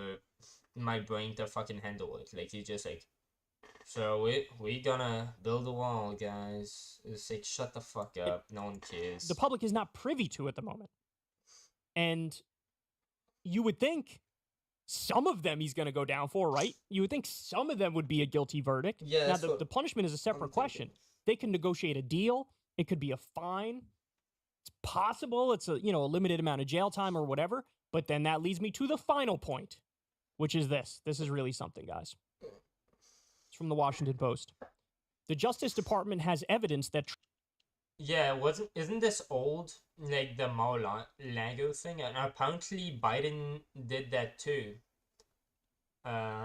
my brain to fucking handle it. Like, he's just like, so we gonna build a wall, guys. It's like, shut the fuck up. No one cares. The public is not privy to at the moment. And you would think some of them he's going to go down for, right? You would think some of them would be a guilty verdict. Yeah, now, the punishment is a separate question. They can negotiate a deal. It could be a fine. It's possible it's a limited amount of jail time or whatever. But then that leads me to the final point, which is this. This is really something, guys. It's from the Washington Post. The Justice Department has evidence that... Yeah, isn't this old, like the Mar-a-Lago thing? And apparently Biden did that too.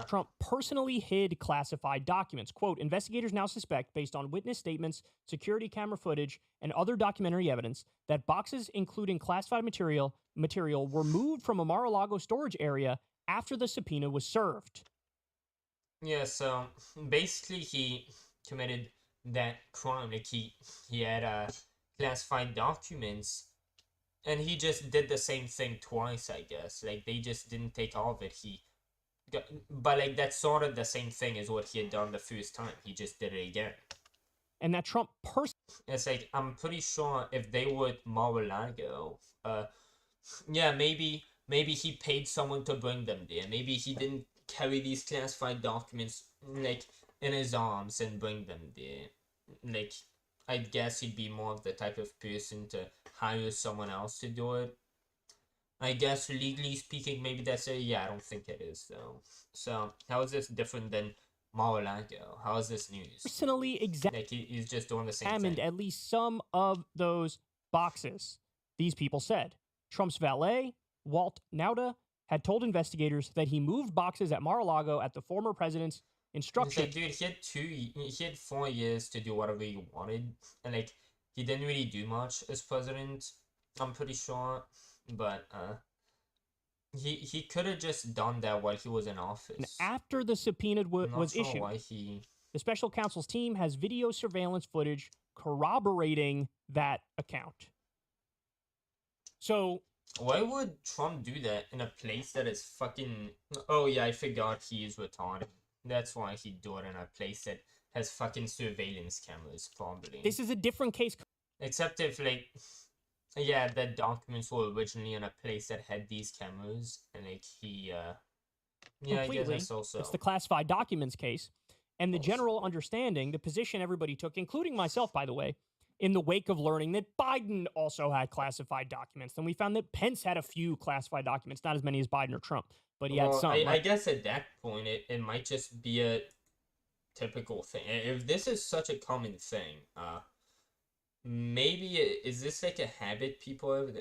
Trump personally hid classified documents. Quote, investigators now suspect, based on witness statements, security camera footage, and other documentary evidence, that boxes including classified material were moved from a Mar-a-Lago storage area after the subpoena was served. Yeah, so basically he committed that crime. Like, he had classified documents, and he just did the same thing twice, I guess. Like, they just didn't take all of it. But like, that's sort of the same thing as what he had done the first time. He just did it again. And that Trump it's like, I'm pretty sure if they were at Mar-a-Lago, yeah, maybe he paid someone to bring them there. Maybe he didn't carry these classified documents, like, in his arms and bring them there. Like, I guess he'd be more of the type of person to hire someone else to do it. I guess legally speaking, maybe that's a... Yeah, I don't think it is, though. So, how is this different than Mar-a-Lago? How is this news? Personally like, he's just doing the same thing. at least some of those boxes, these people said. Trump's valet, Walt Nauta, had told investigators that he moved boxes at Mar-a-Lago at the former president's instruction. Like, dude, he had 4 years to do whatever he wanted, and like, he didn't really do much as president, I'm pretty sure, but he could have just done that while he was in office. And after the subpoena was issued, why the special counsel's team has video surveillance footage corroborating that account. So, why would Trump do that in a place that is fucking... Oh yeah, I forgot he is retarded. That's why he'd do it in a place that has fucking surveillance cameras, probably. This is a different case. Except if, like... Yeah, the documents were originally in a place that had these cameras, and like, he, yeah, Completely. I guess that's also... It's the classified documents case. And the general understanding, the position everybody took, including myself, by the way, in the wake of learning that Biden also had classified documents. And we found that Pence had a few classified documents, not as many as Biden or Trump, but he had some. I guess at that point, it might just be a typical thing. If this is such a common thing, maybe is this like a habit people have?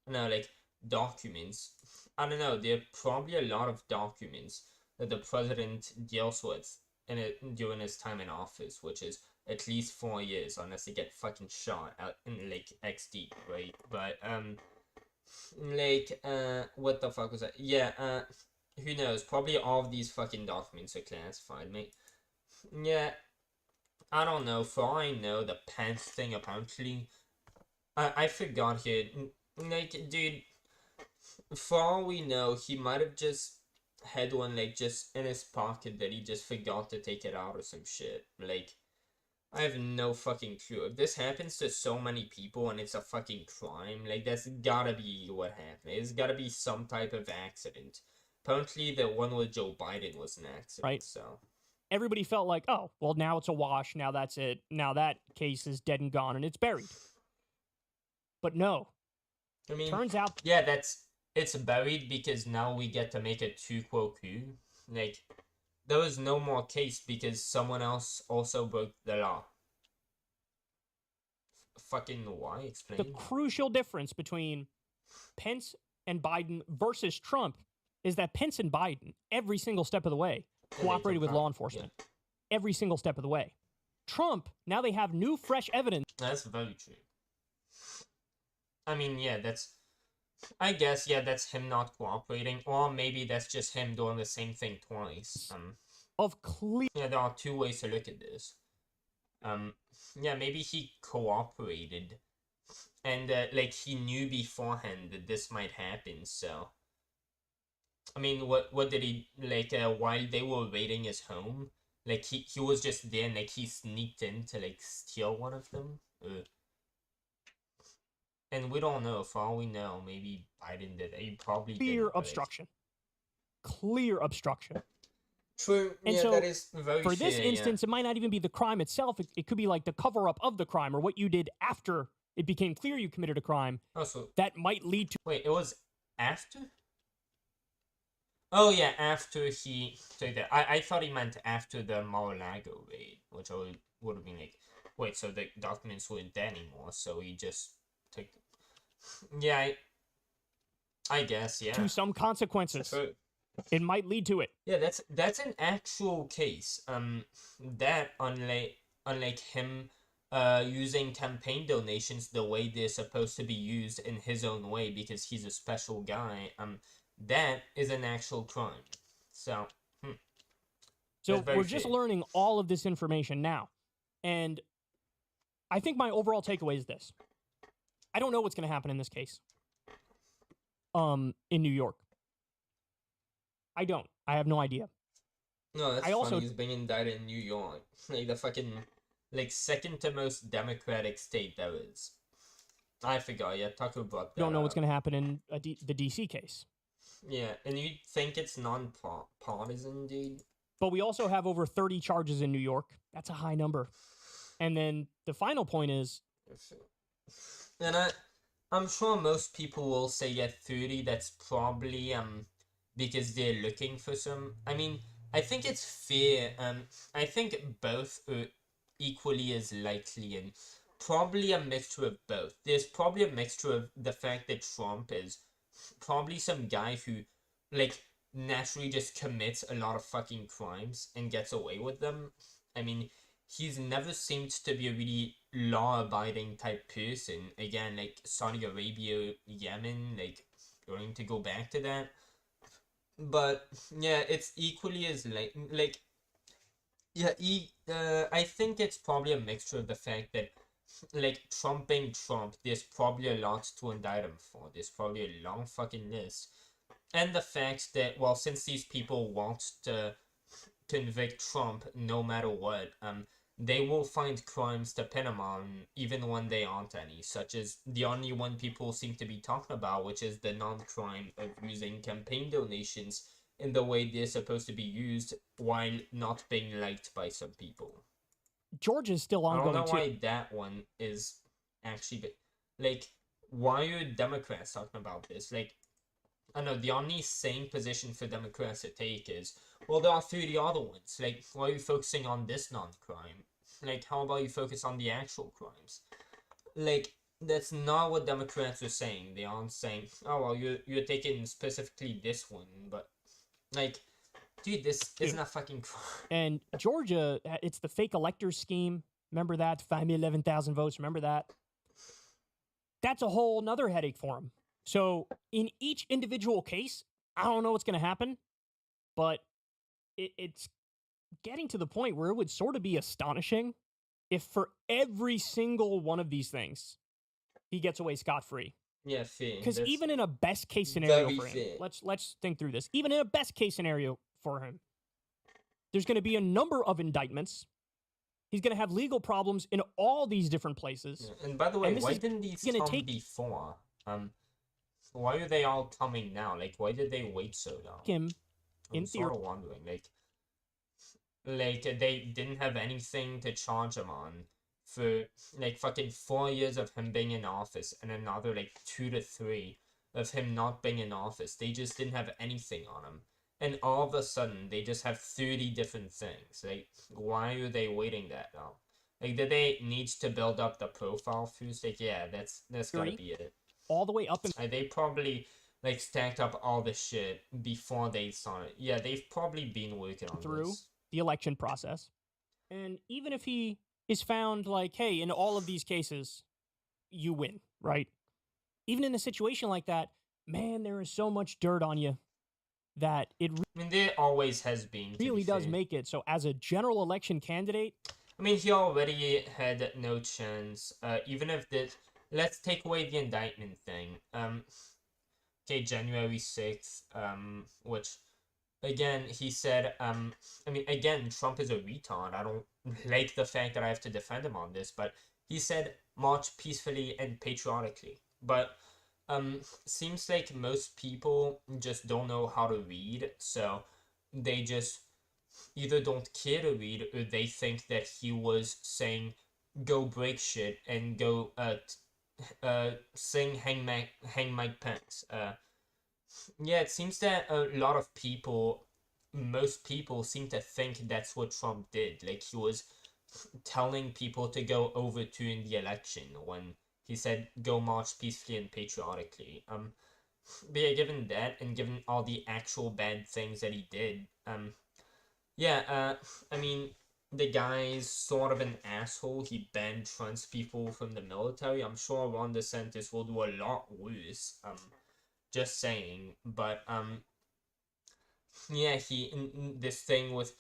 No, like documents. I don't know. There are probably a lot of documents that the president deals with during his time in office, which is at least 4 years, unless they get fucking shot out in like XD, right? But like what the fuck was that? Yeah, who knows? Probably all of these fucking documents are classified, mate. Yeah. I don't know. For all I know, the Pence thing apparently... I forgot here. Like, dude, for all we know, he might have just had one, like, just in his pocket that he just forgot to take it out or some shit. Like, I have no fucking clue. If this happens to so many people and it's a fucking crime, like, that's gotta be what happened. It's gotta be some type of accident. Apparently, the one with Joe Biden was an accident, right. So... Everybody felt like, oh, well, now it's a wash. Now that's it. Now that case is dead and gone and it's buried. But no. I mean, turns out... Yeah, it's buried because now we get to make a tu quo coup. Like, there was no more case because someone else also broke the law. Fucking why? Explain. The crucial difference between Pence and Biden versus Trump is that Pence and Biden, every single step of the way, cooperated with law enforcement. Yeah. Every single step of the way. Trump, now they have new, fresh evidence. That's very true. I mean, yeah, that's... I guess, yeah, that's him not cooperating. Or maybe that's just him doing the same thing twice. Of clear... Yeah, there are two ways to look at this. Yeah, maybe he cooperated and like he knew beforehand that this might happen. So, I mean, what did he like? While they were raiding his home, like he was just there, and like he sneaked in to like steal one of them. And we don't know. For all we know, maybe Biden did. He probably did. Clear obstruction. Clear obstruction. True. And yeah, so, that is very for this fair, instance, it might not even be the crime itself. It could be like the cover-up of the crime, or what you did after it became clear you committed a crime. Also, that might lead to... Wait, it was after? Oh, yeah, after he took that. I thought he meant after the Mar-a-Lago raid, which would have been like, wait, so the documents weren't there anymore, so he just took them. Yeah, I guess, yeah. To some consequences. It might lead to it. Yeah, that's an actual case. That unlike him using campaign donations the way they're supposed to be used in his own way because he's a special guy, that is an actual crime. So, So we're just learning all of this information now. And I think my overall takeaway is this. I don't know what's going to happen in this case. In New York. I don't. I have no idea. No, that's funny. He's being indicted in New York. Like the fucking, like, second to most Democratic state there is. I forgot. Yeah, talk about that. Don't know what's going to happen in the DC case. Yeah, and you think it's non-partisan, dude? But we also have over 30 charges in New York. That's a high number. And then the final point is... And I'm sure most people will say, yeah, 30, that's probably, because they're looking for some... I mean, I think it's fair. I think both are equally as likely, and probably a mixture of both. There's probably a mixture of the fact that Trump is probably some guy who, like, naturally just commits a lot of fucking crimes and gets away with them. I mean, he's never seemed to be a really law-abiding type person. Again, like, Saudi Arabia, Yemen, like, going to go back to that. But, yeah, it's equally as, like, yeah, I think it's probably a mixture of the fact that, like, Trump being Trump, there's probably a lot to indict him for. There's probably a long fucking list. And the fact that, well, since these people want to convict Trump no matter what, they will find crimes to pin him on, even when they aren't any, such as the only one people seem to be talking about, which is the non-crime of using campaign donations in the way they're supposed to be used while not being liked by some people. Georgia's still ongoing, I don't know why that one is actually... Like, why are Democrats talking about this? Like, I know the only sane position for Democrats to take is, well, there are 30 other ones. Like, why are you focusing on this non-crime? Like, how about you focus on the actual crimes? Like, that's not what Democrats are saying. They aren't saying, oh, well, you're taking specifically this one, but, like, dude, this isn't a fucking crime. And Georgia, it's the fake electors scheme. Remember that? Find me 11,000 votes. Remember that? That's a whole nother headache for him. So in each individual case, I don't know what's going to happen, but it's getting to the point where it would sort of be astonishing if for every single one of these things, he gets away scot-free. Yeah, fair. Because even in a best case scenario for him, let's think through this. Even in a best case scenario for him, there's going to be a number of indictments. He's going to have legal problems in all these different places. Yeah. And by the way, why didn't these come before? Why are they all coming now? Like, why did they wait so long? I'm sort of wondering. Like they didn't have anything to charge him on for like fucking 4 years of him being in office and another like 2 to 3 of him not being in office. They just didn't have anything on him. And all of a sudden, they just have 30 different things. Like, why are they waiting that long? Like, did they need to build up the profile first? Like, yeah, that's gotta be it. All the way up and they probably like stacked up all the shit before they saw it. Yeah, they've probably been working on through this. The election process. And even if he is found like, hey, in all of these cases, you win, right? Even in a situation like that, man, there is so much dirt on you that it I mean, there always has been. Really does make it. So as a general election candidate, I mean, he already had no chance. Even if this, let's take away the indictment thing. Okay, January 6th, which, again, he said, I mean, again, Trump is a retard. I don't like the fact that I have to defend him on this, but he said, march peacefully and patriotically. But, seems like most people just don't know how to read, so they just either don't care to read, or they think that he was saying, go break shit and go, sing Hang Mike Pence. Yeah, it seems that a lot of people, most people seem to think that's what Trump did. Like, he was telling people to go overturn the election when he said go march peacefully and patriotically. But yeah, given that and given all the actual bad things that he did, yeah, I mean, the guy's sort of an asshole. He banned trans people from the military. I'm sure Ron DeSantis will do a lot worse. Just saying. But, yeah, this thing with,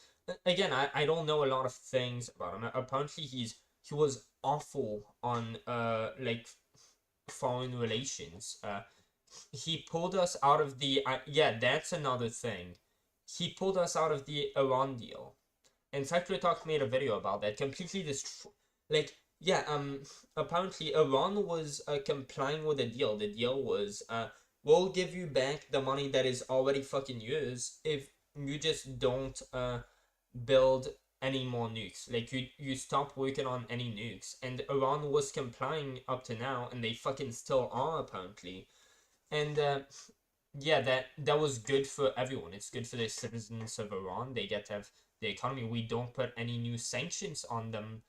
again, I don't know a lot of things about him. Apparently he was awful on, like, foreign relations. He pulled us out of the, yeah, that's another thing. He pulled us out of the Iran deal. And Secular Talk made a video about that. Completely like, yeah, apparently Iran was, complying with the deal. The deal was, we'll give you back the money that is already fucking yours if you just don't, build any more nukes. Like, you stop working on any nukes. And Iran was complying up to now, and they fucking still are, apparently. And, yeah, that was good for everyone. It's good for the citizens of Iran. They get to have the economy. We don't put any new sanctions on them.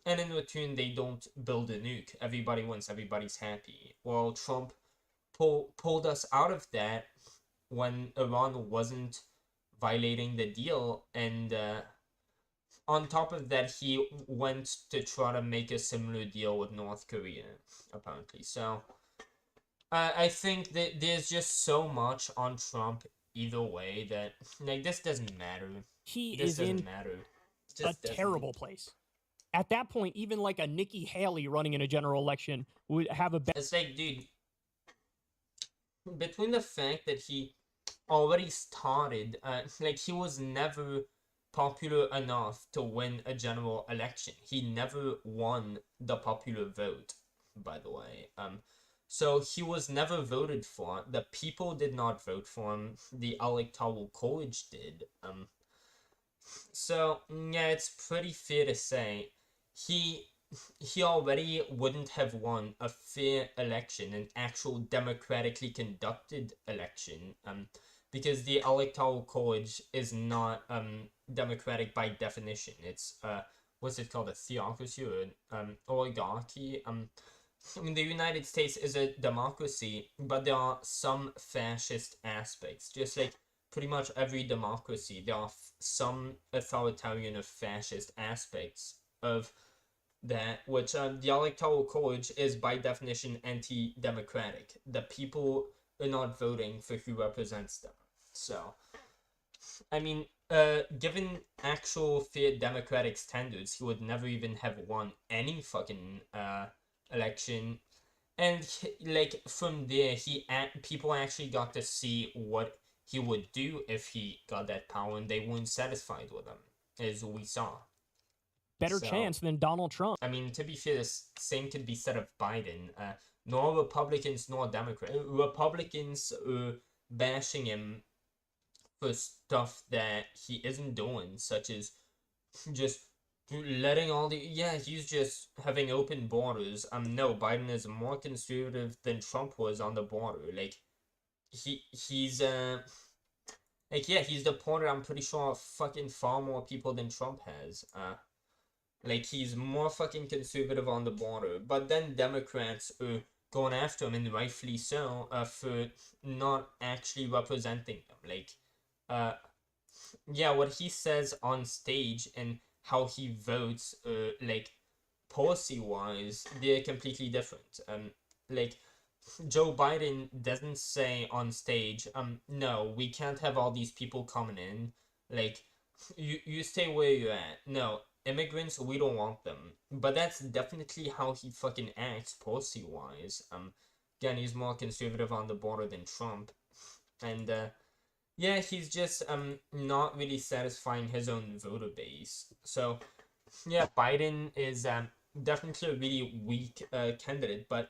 And in return, they don't build a nuke. Everybody wins. Everybody's happy. Well, Trump pulled us out of that when Iran wasn't violating the deal. And on top of that, he went to try to make a similar deal with North Korea, apparently. So I think that there's just so much on Trump either way that, like, this doesn't matter. This doesn't matter. A terrible place. At that point, even like a Nikki Haley running in a general election would have a better. It's like, dude, between the fact that he already started, like, he was never popular enough to win a general election. He never won the popular vote, by the way. So he was never voted for. The people did not vote for him. The Electoral College did. So, yeah, it's pretty fair to say he already wouldn't have won a fair election, an actual democratically conducted election, because the Electoral College is not democratic by definition. It's what's it called, a theocracy or an oligarchy? I mean, the United States is a democracy, but there are some fascist aspects. Just like pretty much every democracy, there are some authoritarian or fascist aspects of that, which the Electoral College is by definition anti-democratic. The people are not voting for who represents them. So, I mean, given actual fair democratic standards, he would never even have won any fucking election. And like from there, people actually got to see what he would do if he got that power, and they weren't satisfied with him, as we saw. Better chance than Donald Trump. I mean, to be fair, the same could be said of Biden. Nor Republicans nor Democrats. Republicans are bashing him for stuff that he isn't doing, such as just letting all the, yeah, he's just having open borders. No, Biden is more conservative than Trump was on the border. Like, he's like, yeah, he's deported, I'm pretty sure, fucking far more people than Trump has. Like, he's more fucking conservative on the border. But then Democrats are going after him, and rightfully so, for not actually representing them. Like, yeah, what he says on stage and how he votes, like, policy-wise, they're completely different. Like, Joe Biden doesn't say on stage, no, we can't have all these people coming in. Like, you stay where you're at. No, immigrants, we don't want them. But that's definitely how he fucking acts policy-wise. Again, he's more conservative on the border than Trump. And, yeah, he's just, not really satisfying his own voter base. So, yeah, Biden is, definitely a really weak, candidate. But,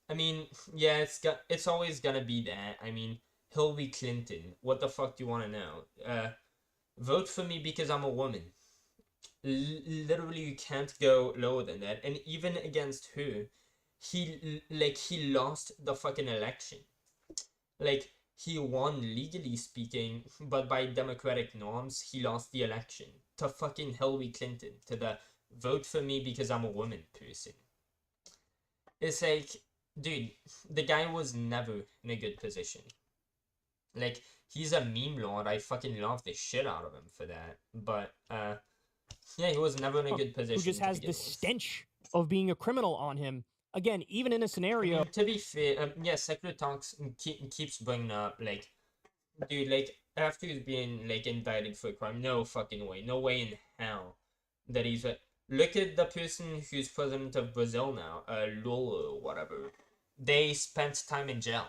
I mean, yeah, it's always gonna be that. I mean, Hillary Clinton, what the fuck do you want to know? Vote for me because I'm a woman. Literally, you can't go lower than that. And even against her, he lost the fucking election. Like, he won legally speaking, but by democratic norms, he lost the election to fucking Hillary Clinton, to the vote for me because I'm a woman person. It's like, dude, the guy was never in a good position. Like, he's a meme lord. I fucking love the shit out of him for that. But, yeah, he was never in a good position. Who just has the stench of being a criminal on him. Again, even in a scenario... I mean, to be fair, yeah, Secular Talks keeps bringing up, like, dude, like, after he's being, like, indicted for a crime, no fucking way. No way in hell that he's... Look at the person who's president of Brazil now, Lula or whatever. They spent time in jail.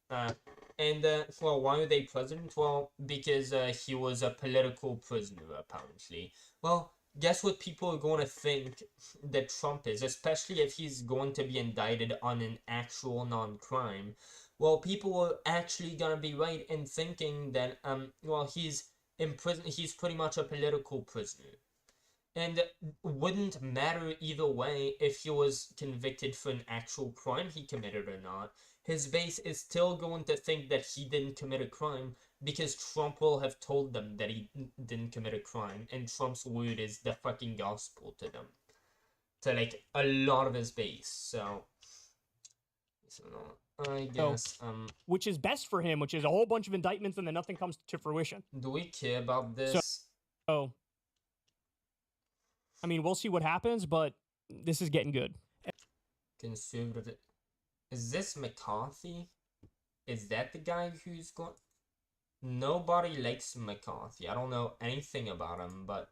Well, why are they president? Well, because he was a political prisoner, apparently. Well, guess what people are going to think that Trump is, especially if he's going to be indicted on an actual non-crime. Well, people are actually going to be right in thinking that, well, he's in prison, he's pretty much a political prisoner. And wouldn't matter either way if he was convicted for an actual crime he committed or not. His base is still going to think that he didn't commit a crime because Trump will have told them that he didn't commit a crime, and Trump's word is the fucking gospel to them. To, like, a lot of his base, so I guess, which is best for him, which is a whole bunch of indictments and then nothing comes to fruition. Do we care about this? So I mean, we'll see what happens, but this is getting good. Conservative. Is this McCarthy? Is that the guy who's going... Nobody likes McCarthy. I don't know anything about him, but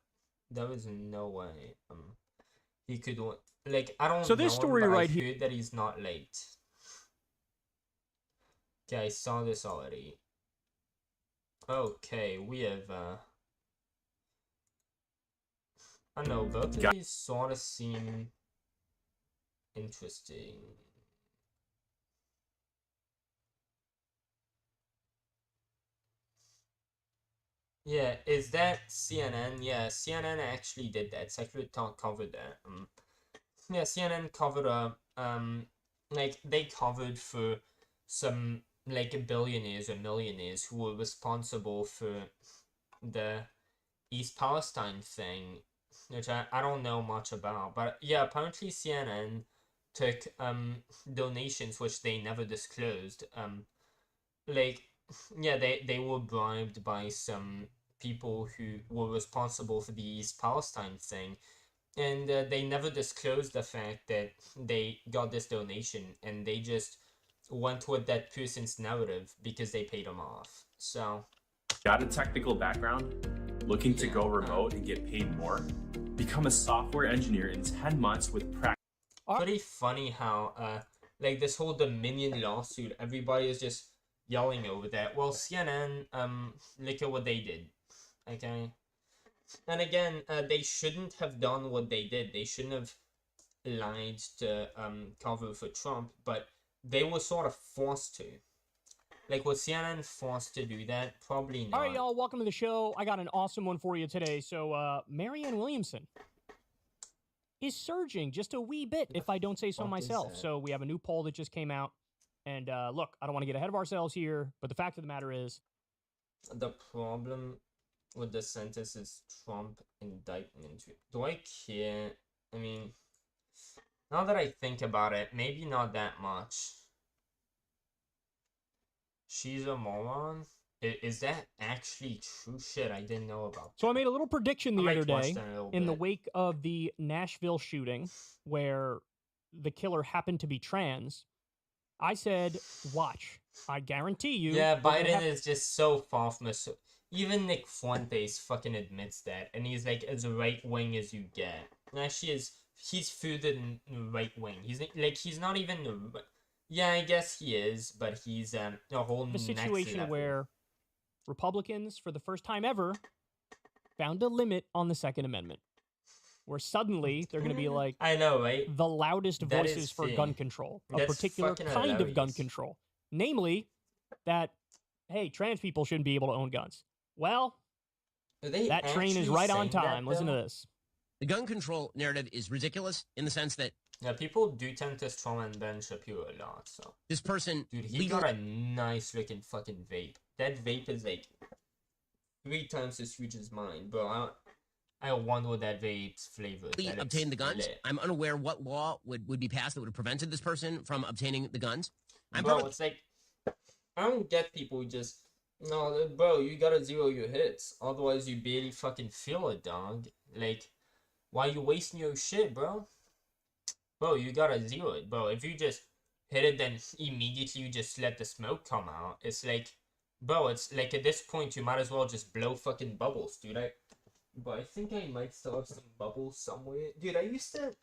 there is no way he could... Like, I don't know this story him, but right I here... heard that he's not late. Okay, I saw this already. Okay, we have... I don't know, both of these sort of seem interesting. Yeah, is that CNN? Yeah, CNN actually did that. Secular Talk covered that. Yeah, CNN covered like they covered for some like billionaires or millionaires who were responsible for the East Palestine thing, which I don't know much about. But yeah, apparently CNN took donations which they never disclosed. Like, yeah, they were bribed by some people who were responsible for the East Palestine thing, and they never disclosed the fact that they got this donation, and they just went with that person's narrative because they paid them off. So, got a technical background, looking to go remote and get paid more? Become a software engineer in 10 months with practice. Pretty funny how like this whole Dominion lawsuit, everybody is just yelling over that. Well, CNN, look at what they did, okay? And again, they shouldn't have done what they did. They shouldn't have lied to cover for Trump, but they were sort of forced to. Like, was CNN forced to do that? Probably not. All right, y'all, welcome to the show. I got an awesome one for you today. So, Marianne Williamson is surging just a wee bit, if I don't say so myself. So we have a new poll that just came out. And look, I don't want to get ahead of ourselves here, but the fact of the matter is... The problem with the sentence is Trump indictment. Do I care? I mean, now that I think about it, maybe not that much. She's a moron? Is that actually true? Shit, I didn't know about that. So I made a little prediction the other day in the wake of the Nashville shooting where the killer happened to be trans. I said, watch. I guarantee you. Yeah, Biden is just so far from even Nick Fuentes fucking admits that, and he's like as right wing as you get. And actually, he's further than right wing. He's not even. Yeah, I guess he is, but he's a whole A next situation level. where Republicans, for the first time ever, found a limit on the Second Amendment, where suddenly they're going to be like, I know, right? the loudest That voices is for fair. gun control, a That's particular fucking kind of gun hilarious. control, namely that, hey, trans people shouldn't be able to own guns. Well, that train is right on time. Listen to this. The gun control narrative is ridiculous in the sense that Yeah, people do tend to strong and Ben Shapiro a lot, so. this person... Dude, he got a nice looking fucking vape. That vape is like 3 times as huge as mine, bro. I wonder what that vape's flavor is. That obtain the guns. lit. I'm unaware what law would be passed that would have prevented this person from obtaining the guns. Bro, it's like, I don't get people who just, no, bro, you gotta zero your hits. Otherwise, you barely fucking feel it, dog. Like, why you wasting your shit, bro? Bro, you gotta zero it, bro. If you just hit it, then immediately you just let the smoke come out. It's like, bro, it's like at this point, you might as well just blow fucking bubbles, dude. But I think I might still have some bubbles somewhere. Dude, I used to...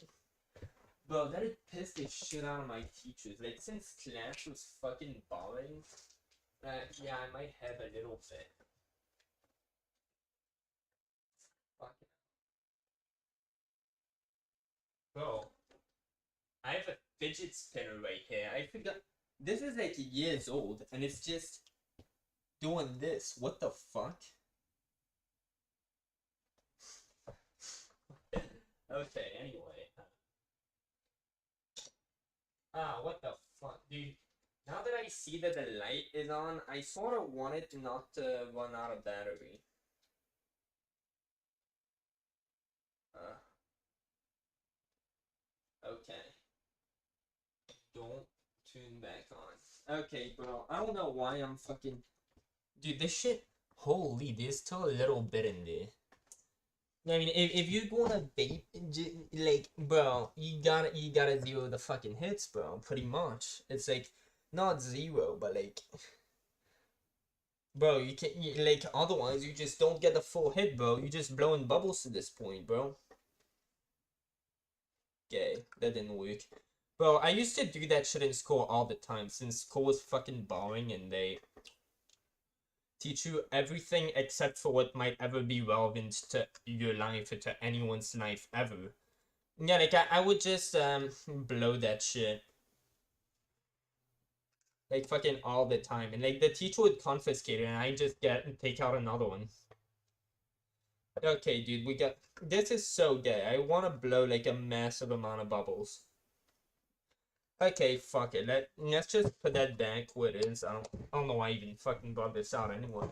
Bro, that pissed the shit out of my teachers. Like, since class was fucking boring, yeah, I might have a little bit. Fucking... Bro, I have a fidget spinner right here. I forgot... This is like years old, and it's just doing this. What the fuck? Okay, anyway. What the fuck, dude? Now that I see that the light is on, I sort of want it to not run out of battery. Okay. Don't turn back on. Okay, bro. I don't know why I'm fucking... Dude, this shit... Holy, there's still a little bit in there. I mean, if you're gonna vape, like, bro, you gotta zero the fucking hits, bro. Pretty much. It's like, not zero, but like... Bro, you can't... like, otherwise, you just don't get the full hit, bro. You're just blowing bubbles to this point, bro. Okay, that didn't work. Bro, I used to do that shit in school all the time, since school was fucking boring and they teach you everything except for what might ever be relevant to your life or to anyone's life ever. Yeah, like, I would just, blow that shit. Like, fucking all the time. And, like, the teacher would confiscate it and I just take out another one. Okay, dude, we got... This is so gay. I want to blow, like, a massive amount of bubbles. Okay, fuck it. Let's just put that back where it is. I don't know why I even fucking brought this out anyway.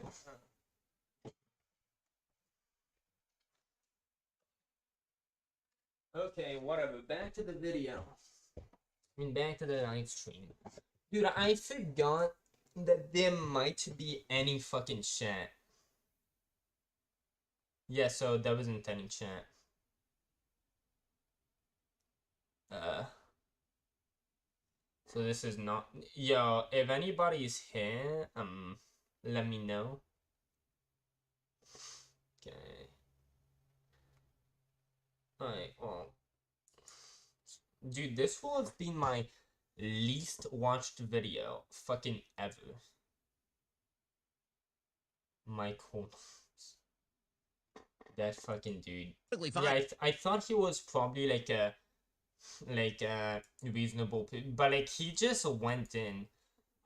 Okay, whatever. Back to the video. I mean, back to the live stream. Dude, I forgot that there might be any fucking chat. Yeah, so there wasn't any chat. So this is not... Yo, if anybody is here, let me know. Okay. Alright, well... Dude, this will have been my least watched video fucking ever. My corners. That fucking dude. Yeah, I thought he was probably like a reasonable, but like he just went in.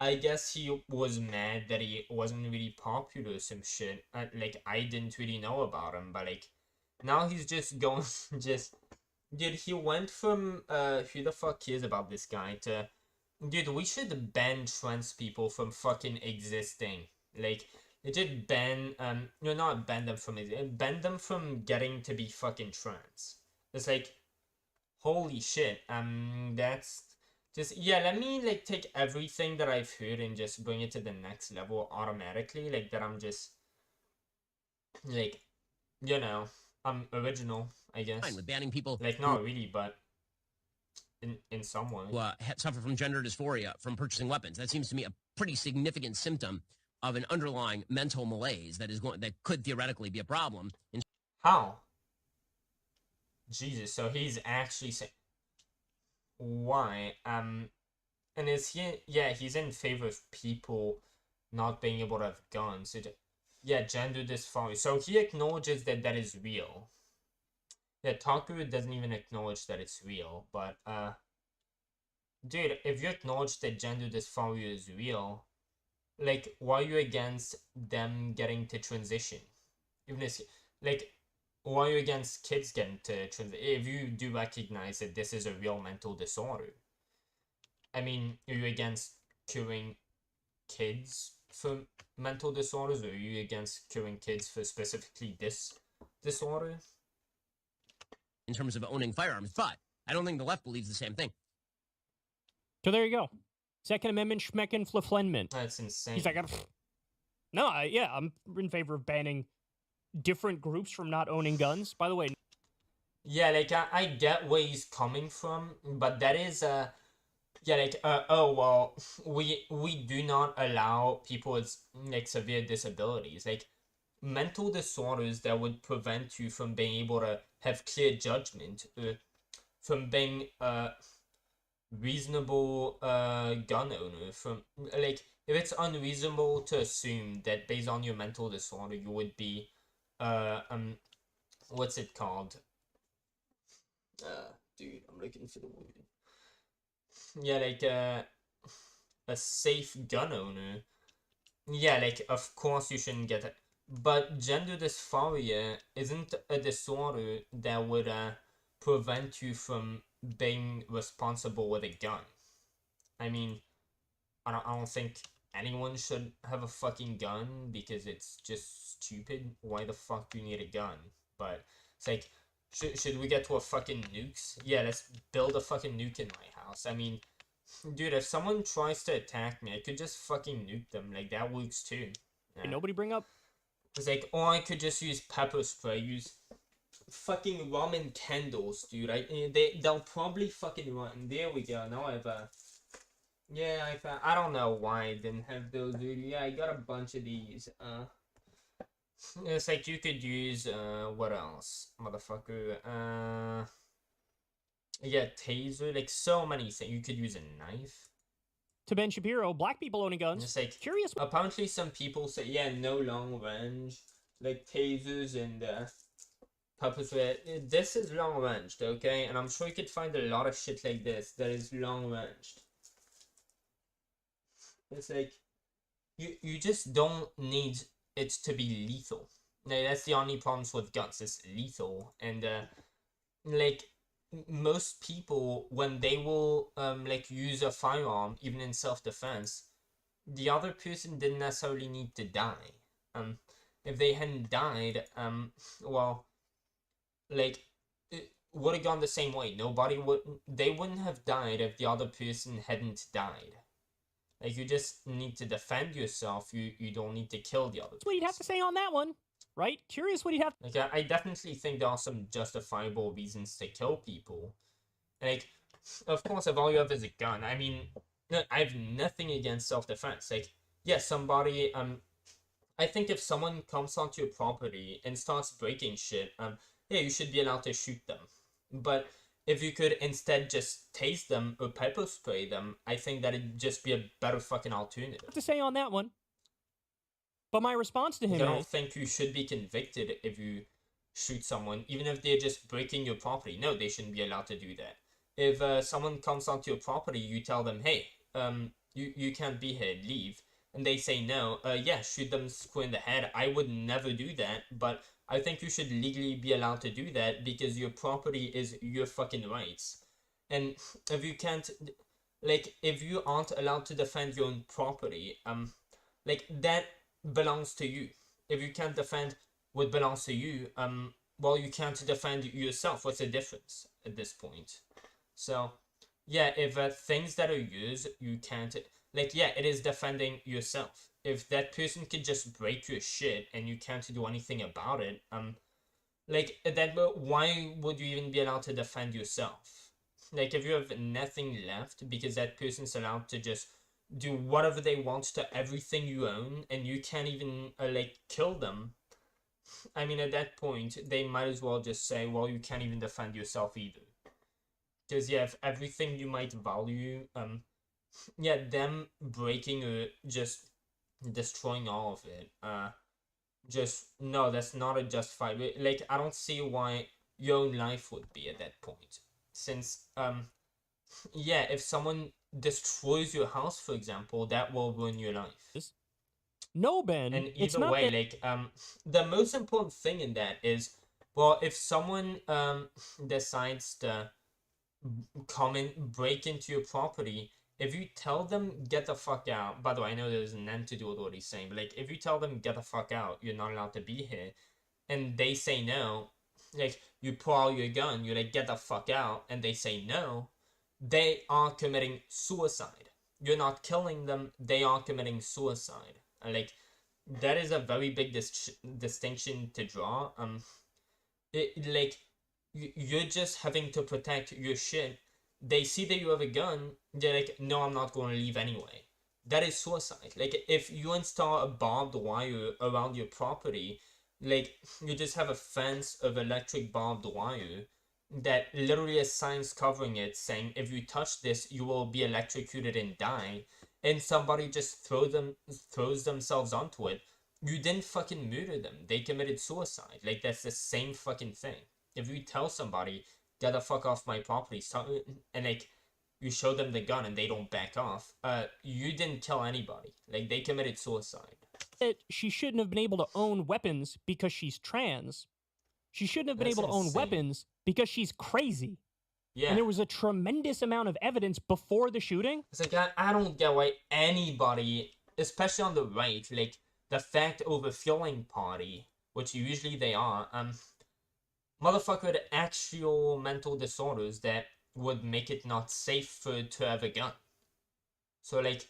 I guess he was mad that he wasn't really popular or some shit. Like I didn't really know about him, but like now he's just going just... Dude, he went from who the fuck cares about this guy to... Dude, we should ban trans people from fucking existing. Like, legit ban, no, not ban them from it, ban them from getting to be fucking trans. It's like, holy shit, that's just... Yeah, let me, like, take everything that I've heard and just bring it to the next level automatically. Like, that I'm just, like, you know, I'm original, I guess. Fine with banning people. Like, not really, but in some way. Who suffer from gender dysphoria from purchasing weapons. That seems to me a pretty significant symptom of an underlying mental malaise that could theoretically be a problem. How? Jesus, so he's actually saying why? And is he? Yeah, he's in favor of people not being able to have guns. Yeah, gender dysphoria. So he acknowledges that that is real. Yeah, Taku doesn't even acknowledge that it's real, but dude, if you acknowledge that gender dysphoria is real, like, why are you against them getting to transition? Even if, like, why are you against kids getting to transition? If you do recognize that this is a real mental disorder, I mean, are you against curing kids for mental disorders, or are you against curing kids for specifically this disorder? In terms of owning firearms, but I don't think the left believes the same thing. So there you go. Second Amendment schmecken flaflenment. That's insane. He's like, no, yeah, I'm in favor of banning different groups from not owning guns. By the way, yeah, like I get where he's coming from, but that is yeah, like oh well, we do not allow people with like severe disabilities, like mental disorders that would prevent you from being able to have clear judgment, from being reasonable gun owner, from like if it's unreasonable to assume that based on your mental disorder you would be what's it called? Dude, I'm looking for the word. Yeah, like a safe gun owner. Yeah, like of course you shouldn't get it. But gender dysphoria isn't a disorder that would prevent you from being responsible with a gun. I mean, I don't think anyone should have a fucking gun because it's just stupid. Why the fuck do you need a gun? But it's like, should we get to a fucking nukes? Yeah, let's build a fucking nuke in my house. I mean, dude, if someone tries to attack me, I could just fucking nuke them. Like, that works too. Can nobody bring up? It's like, or I could just use pepper spray, use fucking ramen candles, dude. They'll probably fucking run. There we go. Now I've yeah, I don't know why I didn't have those, dude. Yeah, I got a bunch of these. It's like you could use what else, motherfucker? Yeah, taser. Like so many things. You could use a knife. To Ben Shapiro, black people owning guns. It's like Curious. Apparently, some people say, yeah, no long range, like tasers and pepper spray. This is long ranged, okay? And I'm sure you could find a lot of shit like this that is long ranged. It's like you just don't need it to be lethal. Like, that's the only problems with guns. It's lethal, and like most people, when they will like use a firearm, even in self-defense, the other person didn't necessarily need to die. If they hadn't died, well, like it would have gone the same way. They wouldn't have died if the other person hadn't died. Like, you just need to defend yourself. You don't need to kill the other person. That's what you'd have to say on that one, right? Curious what you'd have. Like, I definitely think there are some justifiable reasons to kill people. Like, of course, if all you have is a gun, I mean, I have nothing against self-defense. Like, yeah, somebody, I think if someone comes onto your property and starts breaking shit, yeah, you should be allowed to shoot them. But if you could instead just tase them or pepper spray them, I think that'd just be a better fucking alternative. What to say on that one? But my response to him is, I don't think you should be convicted if you shoot someone, even if they're just breaking your property. No, they shouldn't be allowed to do that. If someone comes onto your property, you tell them, hey, you can't be here, leave. And they say no, yeah, shoot them square in the head. I would never do that, but I think you should legally be allowed to do that because your property is your fucking rights. And if you can't, like, if you aren't allowed to defend your own property, like, that belongs to you. If you can't defend what belongs to you, well, you can't defend yourself. What's the difference at this point? So, yeah, if things that are yours, you can't, like, yeah, it is defending yourself. If that person could just break your shit and you can't do anything about it, like, then why would you even be allowed to defend yourself? Like, if you have nothing left because that person's allowed to just do whatever they want to everything you own, and you can't even like kill them. I mean, at that point, they might as well just say, well, you can't even defend yourself either. Because yeah, if everything you might value, yeah, them breaking or just destroying all of it, just no, that's not a justified. Like, I don't see why your own life would be at that point, since yeah, if someone destroys your house, for example, that will ruin your life. No, Ben. And it's either not way, that... like the most important thing in that is, well, if someone decides to come in, break into your property, if you tell them get the fuck out, by the way, I know there's an end to do with what he's saying, but like, if you tell them get the fuck out, you're not allowed to be here, and they say no, like, you pull out your gun, you're like, get the fuck out, and they say no, they are committing suicide. You're not killing them, they are committing suicide. And like, that is a very big distinction to draw. Like, you're just having to protect your shit. They see that you have a gun, they're like, no, I'm not going to leave anyway. That is suicide. Like, if you install a barbed wire around your property, like, you just have a fence of electric barbed wire that literally has signs covering it saying, if you touch this, you will be electrocuted and die, and somebody just throws themselves onto it, you didn't fucking murder them. They committed suicide. Like, that's the same fucking thing. If you tell somebody, get the fuck off my property, and like, you show them the gun and they don't back off, you didn't kill anybody. Like, they committed suicide. She shouldn't have been able to own weapons because she's trans. She shouldn't have been That's able to own insane. weapons because she's crazy. Yeah. And there was a tremendous amount of evidence before the shooting. It's like, I don't get why anybody, especially on the right, like, the fact over feeling party, which usually they are, motherfucker with actual mental disorders that would make it not safe for to have a gun. So like,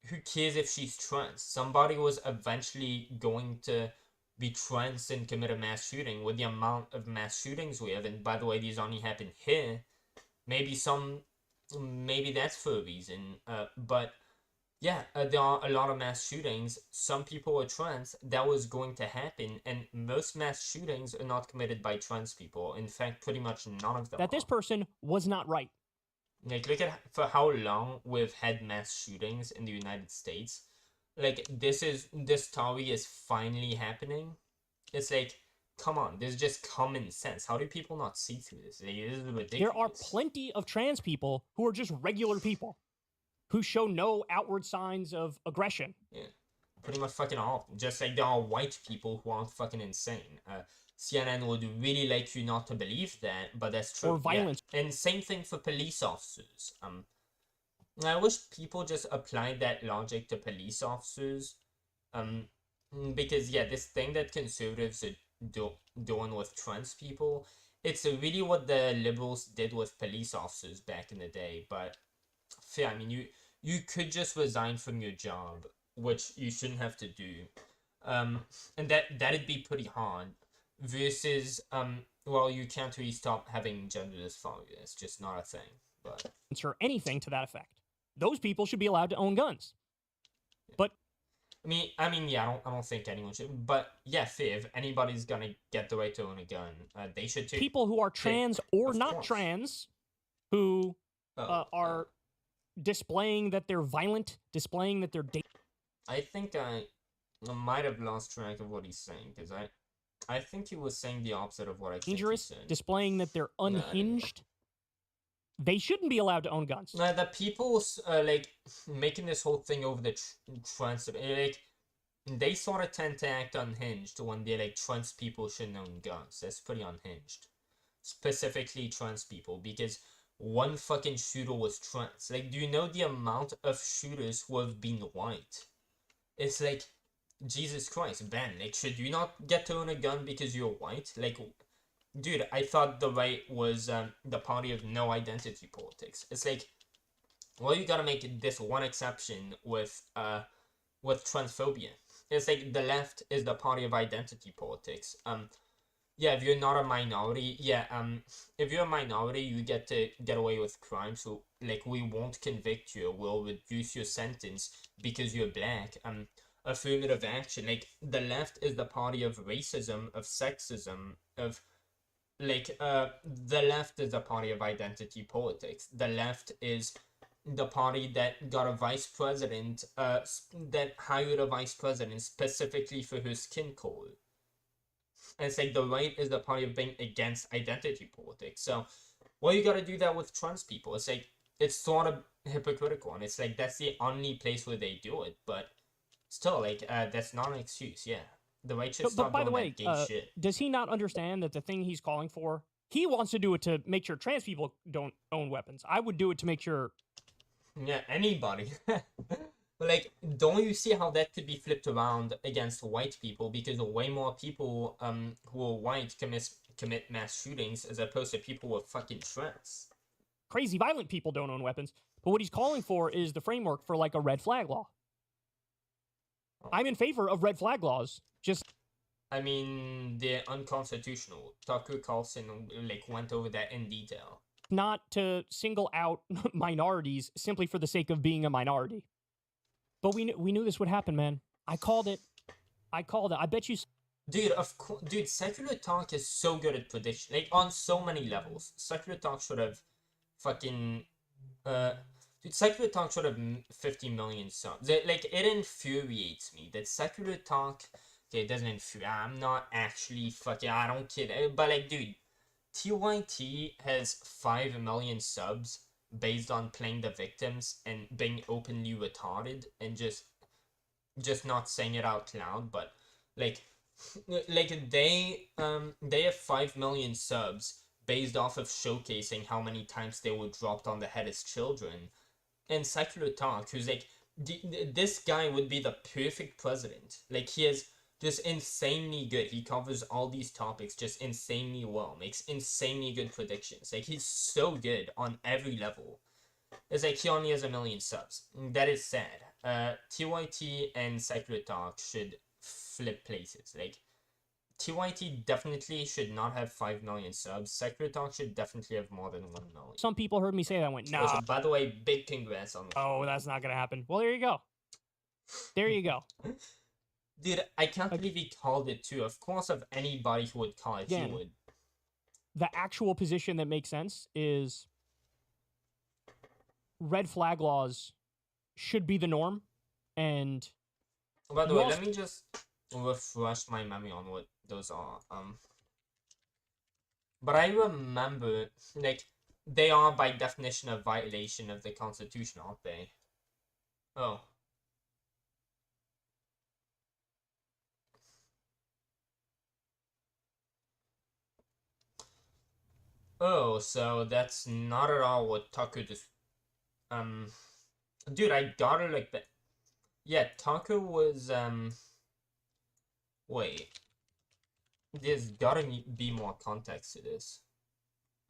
who cares if she's trans? Somebody was eventually going to be trans and commit a mass shooting. With the amount of mass shootings we have, and by the way, these only happen here, maybe that's for a reason, but yeah, there are a lot of mass shootings. Some people are trans. That was going to happen, and most mass shootings are not committed by trans people. In fact, pretty much none of them. That this person was not right. Like, look at for how long we've had mass shootings in the United States. Like, this story is finally happening. It's like, come on, there's just common sense. How do people not see through this? Like, this is ridiculous. There are plenty of trans people who are just regular people, who show no outward signs of aggression. Yeah, pretty much fucking all of them. Just like there are white people who aren't fucking insane. CNN would really like you not to believe that, but that's true. Or violence. Yeah. And same thing for police officers. I wish people just applied that logic to police officers. Because yeah, this thing that conservatives are doing with trans people, it's really what the liberals did with police officers back in the day. But fair, I mean, you could just resign from your job, which you shouldn't have to do. And that'd be pretty hard. Versus, well, you can't really stop having gender dysphoria. It's just not a thing. But or anything to that effect. Those people should be allowed to own guns. Yeah. But I mean, yeah, I don't think anyone should. But yeah, fair, if anybody's gonna get the right to own a gun, they should too. People who are trans or not trans, who are displaying that they're violent, displaying that they're I think I might have lost track of what he's saying, because I think he was saying the opposite of what I dangerous, think he said. displaying that they're unhinged. They shouldn't be allowed to own guns. The people like making this whole thing over the trans, like, they sort of tend to act unhinged when they're like, trans people shouldn't own guns. That's pretty unhinged. Specifically trans people, because one fucking shooter was trans. Like, do you know the amount of shooters who have been white? It's like, Jesus Christ, Ben, like, should you not get to own a gun because you're white? Like, dude, I thought the right was the party of no identity politics. It's like, well, you gotta make this one exception with transphobia. It's like the left is the party of identity politics. yeah, if you're not a minority, yeah, if you're a minority, you get to get away with crime. So like, we won't convict you. We'll reduce your sentence because you're black. Affirmative action. Like, the left is the party of racism, of sexism, of like the left is the party of identity politics. The left is the party that got a vice president, that hired a vice president specifically for her skin color. And it's like the right is the party of being against identity politics. So, well, you gotta do that with trans people. It's like, it's sort of hypocritical, and it's like, that's the only place where they do it. But still, like, that's not an excuse. Yeah, the right should stop But by the doing way, that gay shit. does he not understand that the thing he's calling for, he wants to do it to make sure trans people don't own weapons? I would do it to make sure. Yeah, anybody. But like, don't you see how that could be flipped around against white people? Because way more people who are white commit mass shootings as opposed to people who are fucking trans. Crazy violent people don't own weapons. But what he's calling for is the framework for like a red flag law. I'm in favor of red flag laws. Just, I mean, they're unconstitutional. Tucker Carlson like went over that in detail. not to single out minorities simply for the sake of being a minority. But we knew this would happen, man. I called it. I bet you. Dude, of course, dude. Secular Talk is so good at prediction, like on so many levels. Secular Talk should have, fucking, dude. Secular Talk should have 50 million subs. Like, it infuriates me that Secular Talk. Okay, it doesn't infuriate. I'm not actually fucking. I don't kid. But like, dude, TYT has 5 million subs based on playing the victims and being openly retarded and just not saying it out loud, but like they have 5 million subs based off of showcasing how many times they were dropped on the head as children. And Secular Talk, who's like, this guy would be the perfect president. Like, he is just insanely good. He covers all these topics just insanely well, makes insanely good predictions. Like, he's so good on every level. It's like he only has 1 million subs. That is sad. TYT and Secular Talk should flip places. Like, TYT definitely should not have 5 million subs. Secular Talk should definitely have more than 1 million. Some people heard me say that and went, nah. Also, by the way, big congrats on the Oh, that's not gonna happen. Well, there you go. There you go. Dude, I can't believe he called it too. Of course, of anybody who would call it, he would. The actual position that makes sense is red flag laws should be the norm. And by the way, let me just refresh my memory on what those are. But I remember, like, they are by definition a violation of the Constitution, aren't they? Oh. Oh, so that's not at all what Tucker just... Dude, I got it like that. Yeah, Tucker was, wait. There's gotta be more context to this.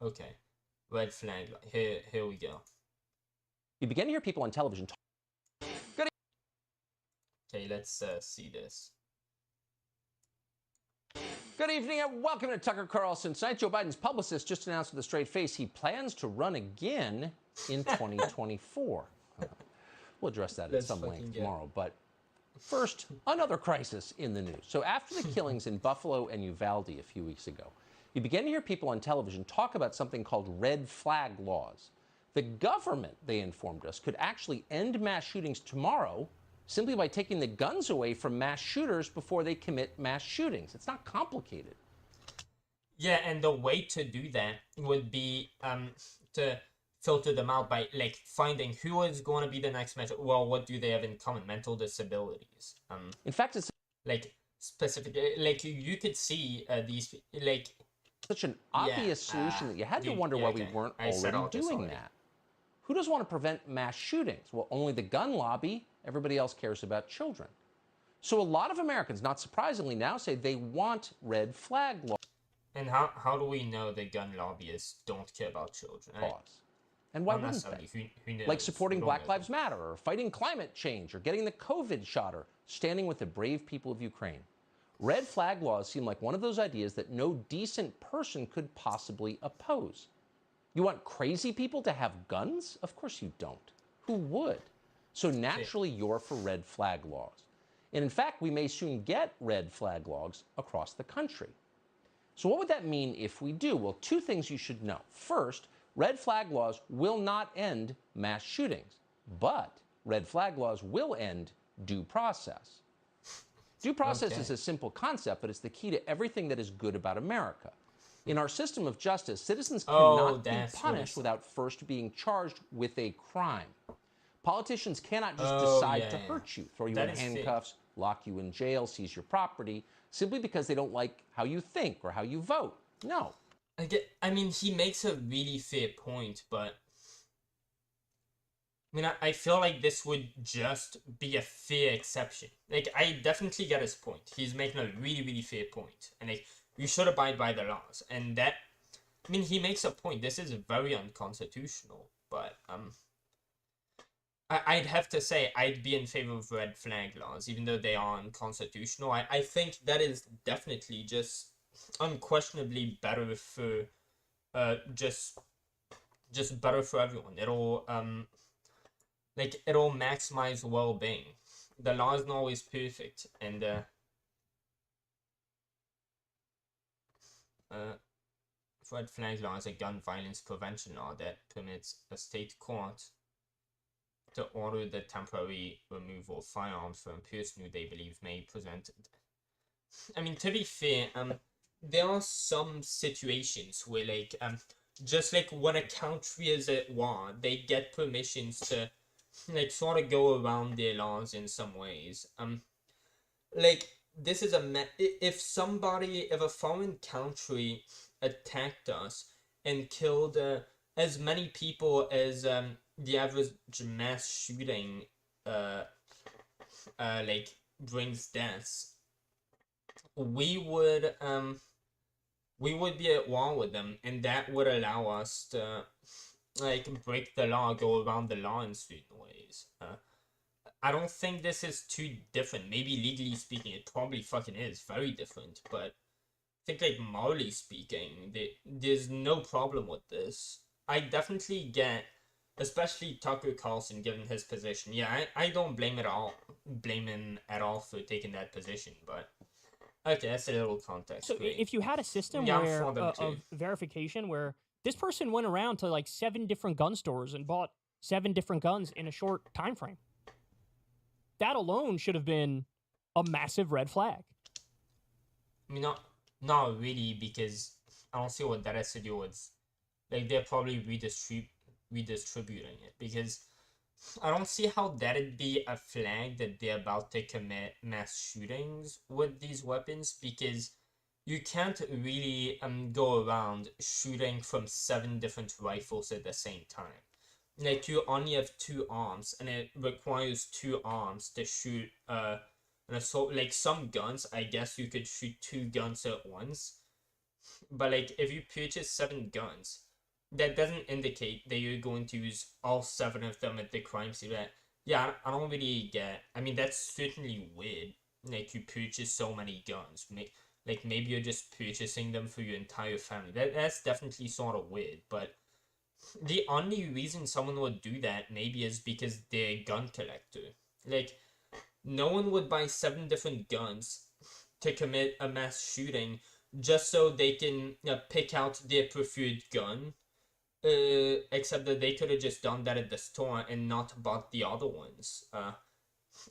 Okay. Red flag. Here we go. You begin to hear people on television talk. Okay, let's see this. Good evening and welcome to Tucker Carlson. Tonight, Joe Biden's publicist just announced with a straight face he plans to run again in 2024. We'll address that at some length tomorrow. But first, another crisis in the news. So after the killings in Buffalo and Uvalde a few weeks ago, you began to hear people on television talk about something called red flag laws. The government, they informed us, could actually end mass shootings tomorrow simply by taking the guns away from mass shooters before they commit mass shootings. It's not complicated. Yeah, and the way to do that would be to filter them out by, like, finding who is going to be the next mental. Well, what do they have in common? Mental disabilities. In fact, it's like specific. Like, you could see these, like, such an obvious solution that you had to wonder why we weren't already doing that. Who does want to prevent mass shootings? Well, only the gun lobby. Everybody else cares about children. So a lot of Americans, not surprisingly, now say they want red flag laws. And how do we know the gun lobbyists don't care about children? And why wouldn't they? Who knows? Like supporting Black Lives Matter, or fighting climate change, or getting the COVID shot, or standing with the brave people of Ukraine. Red flag laws seem like one of those ideas that no decent person could possibly oppose. You want crazy people to have guns? Of course you don't. Who would? So naturally, you're for red flag laws. And in fact, we may soon get red flag laws across the country. So what would that mean if we do? Well, two things you should know. First, red flag laws will not end mass shootings, but red flag laws will end due process. Due process is a simple concept, but it's the key to everything that is good about America. In our system of justice, citizens cannot be punished without first being charged with a crime. Politicians cannot just decide to hurt you, throw you in handcuffs, lock you in jail, seize your property, simply because they don't like how you think or how you vote. No. I mean, he makes a really fair point, but I mean, I feel like this would just be a fair exception. Like, I definitely get his point. He's making a really, really fair point. And, like, you should abide by the laws. And that, I mean, he makes a point. This is very unconstitutional. But, I'd have to say I'd be in favor of red flag laws, even though they are unconstitutional. I think that is definitely just unquestionably better for, just better for everyone. It'll maximize well-being. The law isn't always perfect, and red flag law is a gun violence prevention law that permits a state court to order the temporary removal of firearms from a person who they believe may present. I mean, to be fair, there are some situations where, like, just like when a country is at war, they get permissions to, like, sort of go around their laws in some ways. Like, this is if a foreign country attacked us and killed as many people as the average mass shooting like brings deaths, we would be at war with them, and that would allow us to, like, break the law, go around the law in certain ways. I don't think this is too different. Maybe legally speaking, it probably fucking is very different, but I think, like, morally speaking, there's no problem with this. I definitely get, especially Tucker Carlson, given his position. Yeah, I don't blame him at all for taking that position, but okay, that's a little context. So if you had a system where of verification where this person went around to like 7 different gun stores and bought 7 different guns in a short time frame, that alone should have been a massive red flag. I mean, not really, because I don't see what that has to do with, like, they're probably redistributing it, because I don't see how that'd be a flag that they're about to commit mass shootings with these weapons, because you can't really go around shooting from 7 different rifles at the same time. Like, you only have 2 arms, and it requires 2 arms to shoot an assault. Like, some guns, I guess you could shoot 2 guns at once, but, like, if you purchase 7 guns, that doesn't indicate that you're going to use all 7 of them at the crime scene. Yeah, I don't really get. I mean, that's certainly weird. Like, you purchase so many guns. Like, maybe you're just purchasing them for your entire family. That's definitely sort of weird, but the only reason someone would do that maybe is because they're a gun collector. Like, no one would buy 7 different guns to commit a mass shooting just so they can pick out their preferred gun. Except that they could have just done that at the store and not bought the other ones.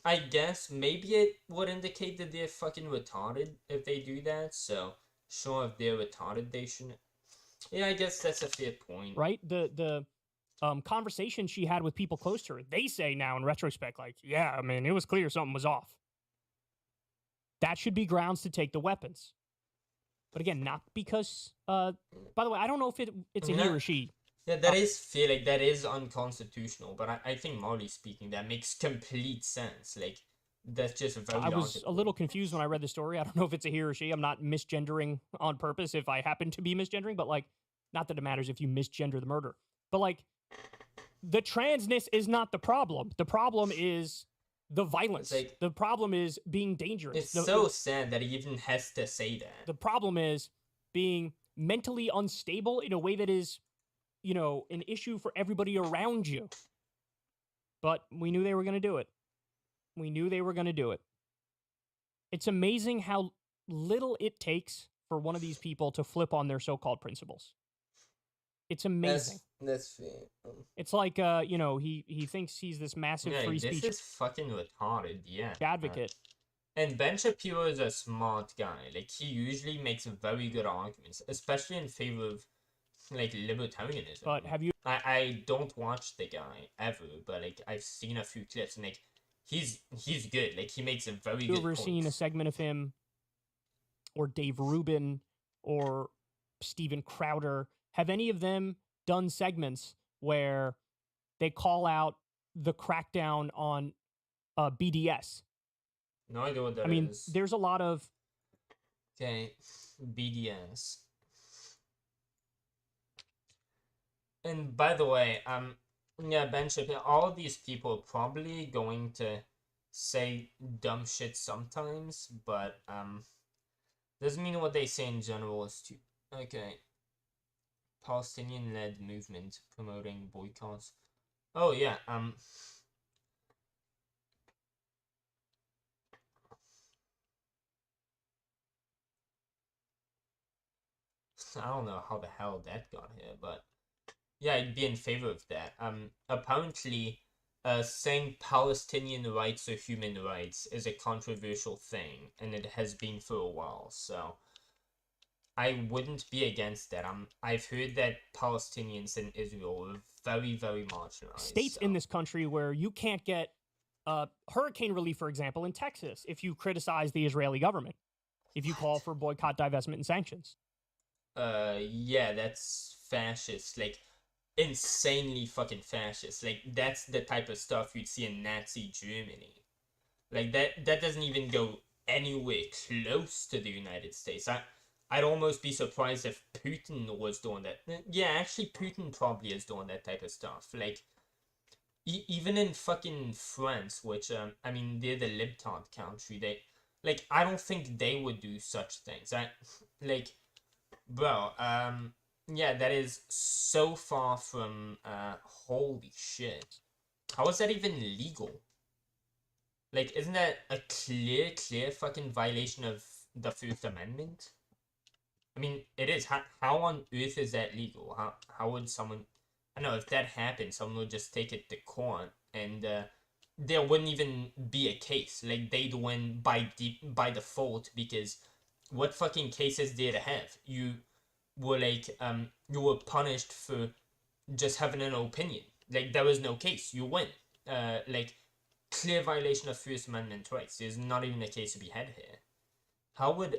I guess maybe it would indicate that they're fucking retarded if they do that. So, sure, if they're retarded, they shouldn't. Yeah, I guess that's a fair point. Right? The conversation she had with people close to her, they say now in retrospect, like, yeah, I mean, it was clear something was off. That should be grounds to take the weapons. But again, not because, by the way, I don't know if it's a he or she. Yeah, that is fair, like, that is unconstitutional, but I think morally speaking, that makes complete sense. Like, that's just very I was a little confused when I read the story. I don't know if it's a he or she. I'm not misgendering on purpose if I happen to be misgendering, but, like, not that it matters if you misgender the murder. But, like, the transness is not the problem. The problem is the violence. It's like, the problem is being dangerous. It's so sad that he even has to say that. The problem is being mentally unstable in a way that is, you know, an issue for everybody around you. But we knew they were going to do it. We knew they were going to do it. It's amazing how little it takes for one of these people to flip on their so-called principles. It's amazing. That's fair. It's like, you know, he thinks he's this massive free speech This is fucking retarded, yeah. advocate. And Ben Shapiro is a smart guy. Like, he usually makes very good arguments, especially in favor of, like, libertarianism. But have you... I don't watch the guy ever, but, like, I've seen a few clips, and, like, he's good. Like, he makes a very good point. You ever seen a segment of him, or Dave Rubin, or Steven Crowder? Have any of them done segments where they call out the crackdown on BDS? No idea what that is. I mean, there's a lot of... Okay, BDS. And by the way, yeah, Ben Shapiro, all of these people are probably going to say dumb shit sometimes, but, doesn't mean what they say in general is too... Okay. Palestinian-led movement promoting boycotts. Oh, yeah, I don't know how the hell that got here, but yeah, I'd be in favor of that. Apparently, saying Palestinian rights or human rights is a controversial thing, and it has been for a while, so I wouldn't be against that. I've heard that Palestinians in Israel are very, very marginalized. States in this country where you can't get hurricane relief, for example, in Texas, if you criticize the Israeli government, if you call for boycott, divestment, and sanctions. Yeah, that's fascist. Like, insanely fucking fascist. Like, that's the type of stuff you'd see in Nazi Germany. Like, that doesn't even go anywhere close to the United States. I'd almost be surprised if Putin was doing that. Yeah, actually, Putin probably is doing that type of stuff. Like, even in fucking France, which, I mean, they're the libtard country, like, I don't think they would do such things. Like, bro, yeah, that is so far from, holy shit. How is that even legal? Like, isn't that a clear fucking violation of the First Amendment? I mean, it is. How on earth is that legal? How would someone... I don't know, if that happened, someone would just take it to court, and there wouldn't even be a case. Like, they'd win by default, because what fucking case is there to have? You were, like, you were punished for just having an opinion. Like, there was no case. You win. Like, clear violation of First Amendment rights. There's not even a case to be had here. How would...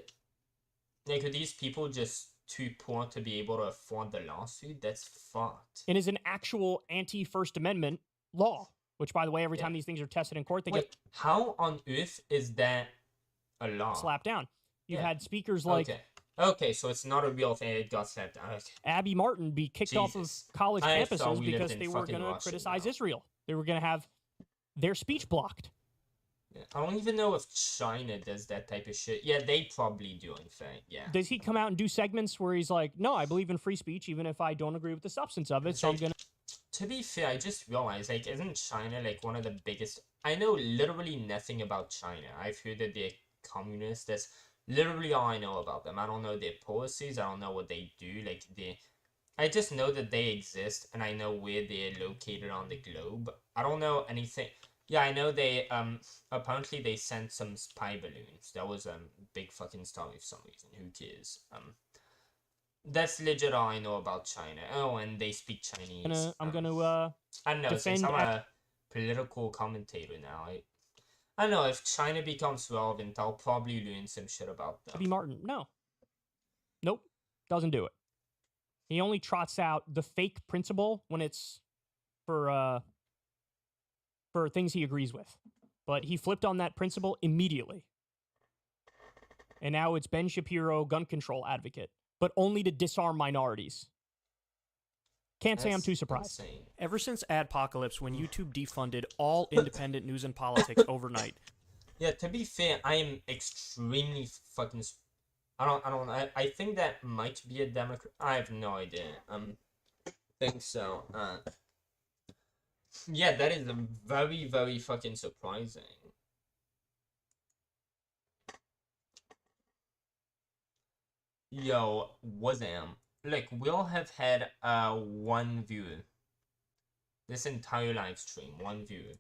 Like, are these people just too poor to be able to afford the lawsuit? That's fucked. It is an actual anti-First Amendment law, which, by the way, every time these things are tested in court, they get... How on earth is that a law? Slapped down. You've had speakers like... Okay, so it's not a real thing. It got slapped down. Okay. Abby Martin be kicked off of college campuses because they were going to criticize Israel. They were going to have their speech blocked. Yeah, I don't even know if China does that type of shit. Yeah, they probably do, in fact, yeah. Does he come out and do segments where he's like, no, I believe in free speech, even if I don't agree with the substance of it, so I'm gonna... To be fair, I just realized, like, isn't China, like, one of the biggest... I know literally nothing about China. I've heard that they're communist. That's literally all I know about them. I don't know their policies. I don't know what they do. Like, I just know that they exist, and I know where they're located on the globe. I don't know anything... Yeah, I know they, apparently they sent some spy balloons. That was, big fucking story for some reason. Who cares? That's legit all I know about China. Oh, and they speak Chinese. I'm gonna, I don't know, since I'm a political commentator now, I don't know, if China becomes relevant, I'll probably learn some shit about them. Abby Martin, no. Nope, doesn't do it. He only trots out the fake principle when it's for things he agrees with. But he flipped on that principle immediately. And now it's Ben Shapiro, gun control advocate, but only to disarm minorities. Can't say I'm That's too surprised. insane. Ever since Adpocalypse, when YouTube defunded all independent news and politics overnight. Yeah, to be fair, I am extremely fucking. I think that might be a Democrat. I have no idea. Think so. Yeah, that is very, very fucking surprising. Yo, Wazam. Like, we'll have had one viewer. This entire live stream, one viewer.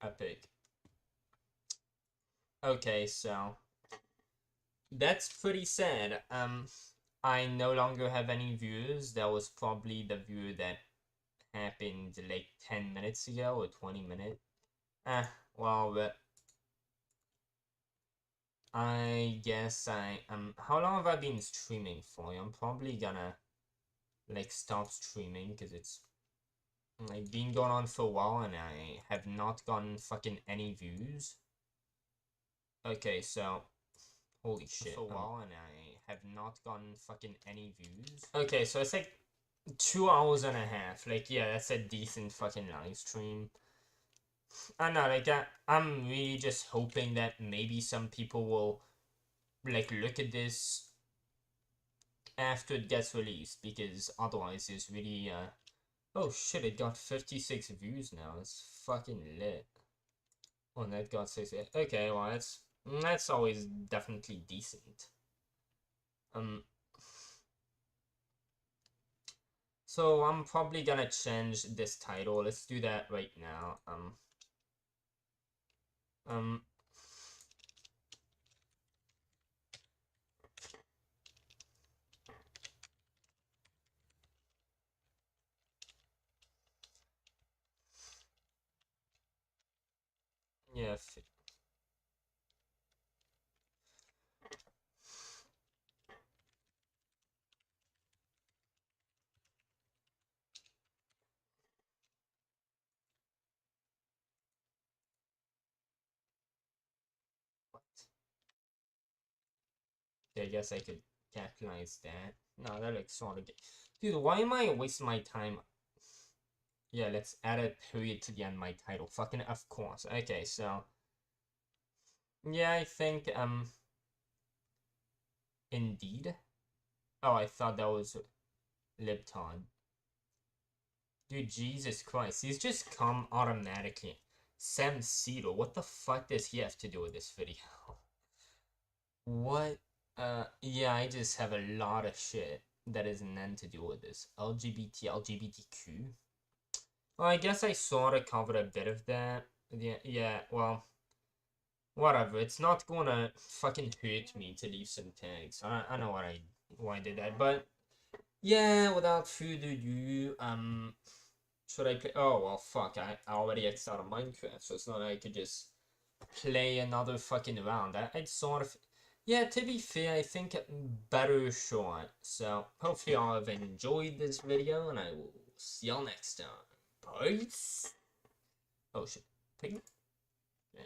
Epic. Okay, so that's pretty sad. I no longer have any views. That was probably the view that happened like 10 minutes ago or 20 minutes. Well, but I guess how long have I been streaming for? I'm probably gonna like stop streaming because it's like been going on for a while and I have not gotten fucking any views. Okay, so holy shit. For a while and I have not gotten fucking any views. Okay, so it's like 2 hours and a half. Like, yeah, that's a decent fucking live stream. I know, like that. I'm really just hoping that maybe some people will like look at this after it gets released, because otherwise it's really oh shit, it got 56 views now. It's fucking lit. Oh, that got 6. Okay, well that's always definitely decent. So I'm probably gonna change this title. Let's do that right now. Yeah. I guess I could capitalize that. No, that looks sort of good. Dude, why am I wasting my time? Yeah, let's add a period to the end of my title. Fucking of course. Okay, so yeah, I think indeed. Oh, I thought that was Libton. Dude, Jesus Christ, he's just come automatically. Sam Cedar, what the fuck does he have to do with this video? What? Yeah, I just have a lot of shit that is none to do with this. LGBT, LGBTQ. Well, I guess I sort of covered a bit of that. Yeah, well, whatever. It's not gonna fucking hurt me to leave some tags. I know why I did that, but yeah, without further ado, should I play? Oh, well, fuck, I already X'd out of Minecraft, so it's not like I could just play another fucking round. I'd sort of... Yeah, to be fair, I think better short. So, hopefully y'all have enjoyed this video, and I will see y'all next time. Peace! Oh, shit. Pig? Okay.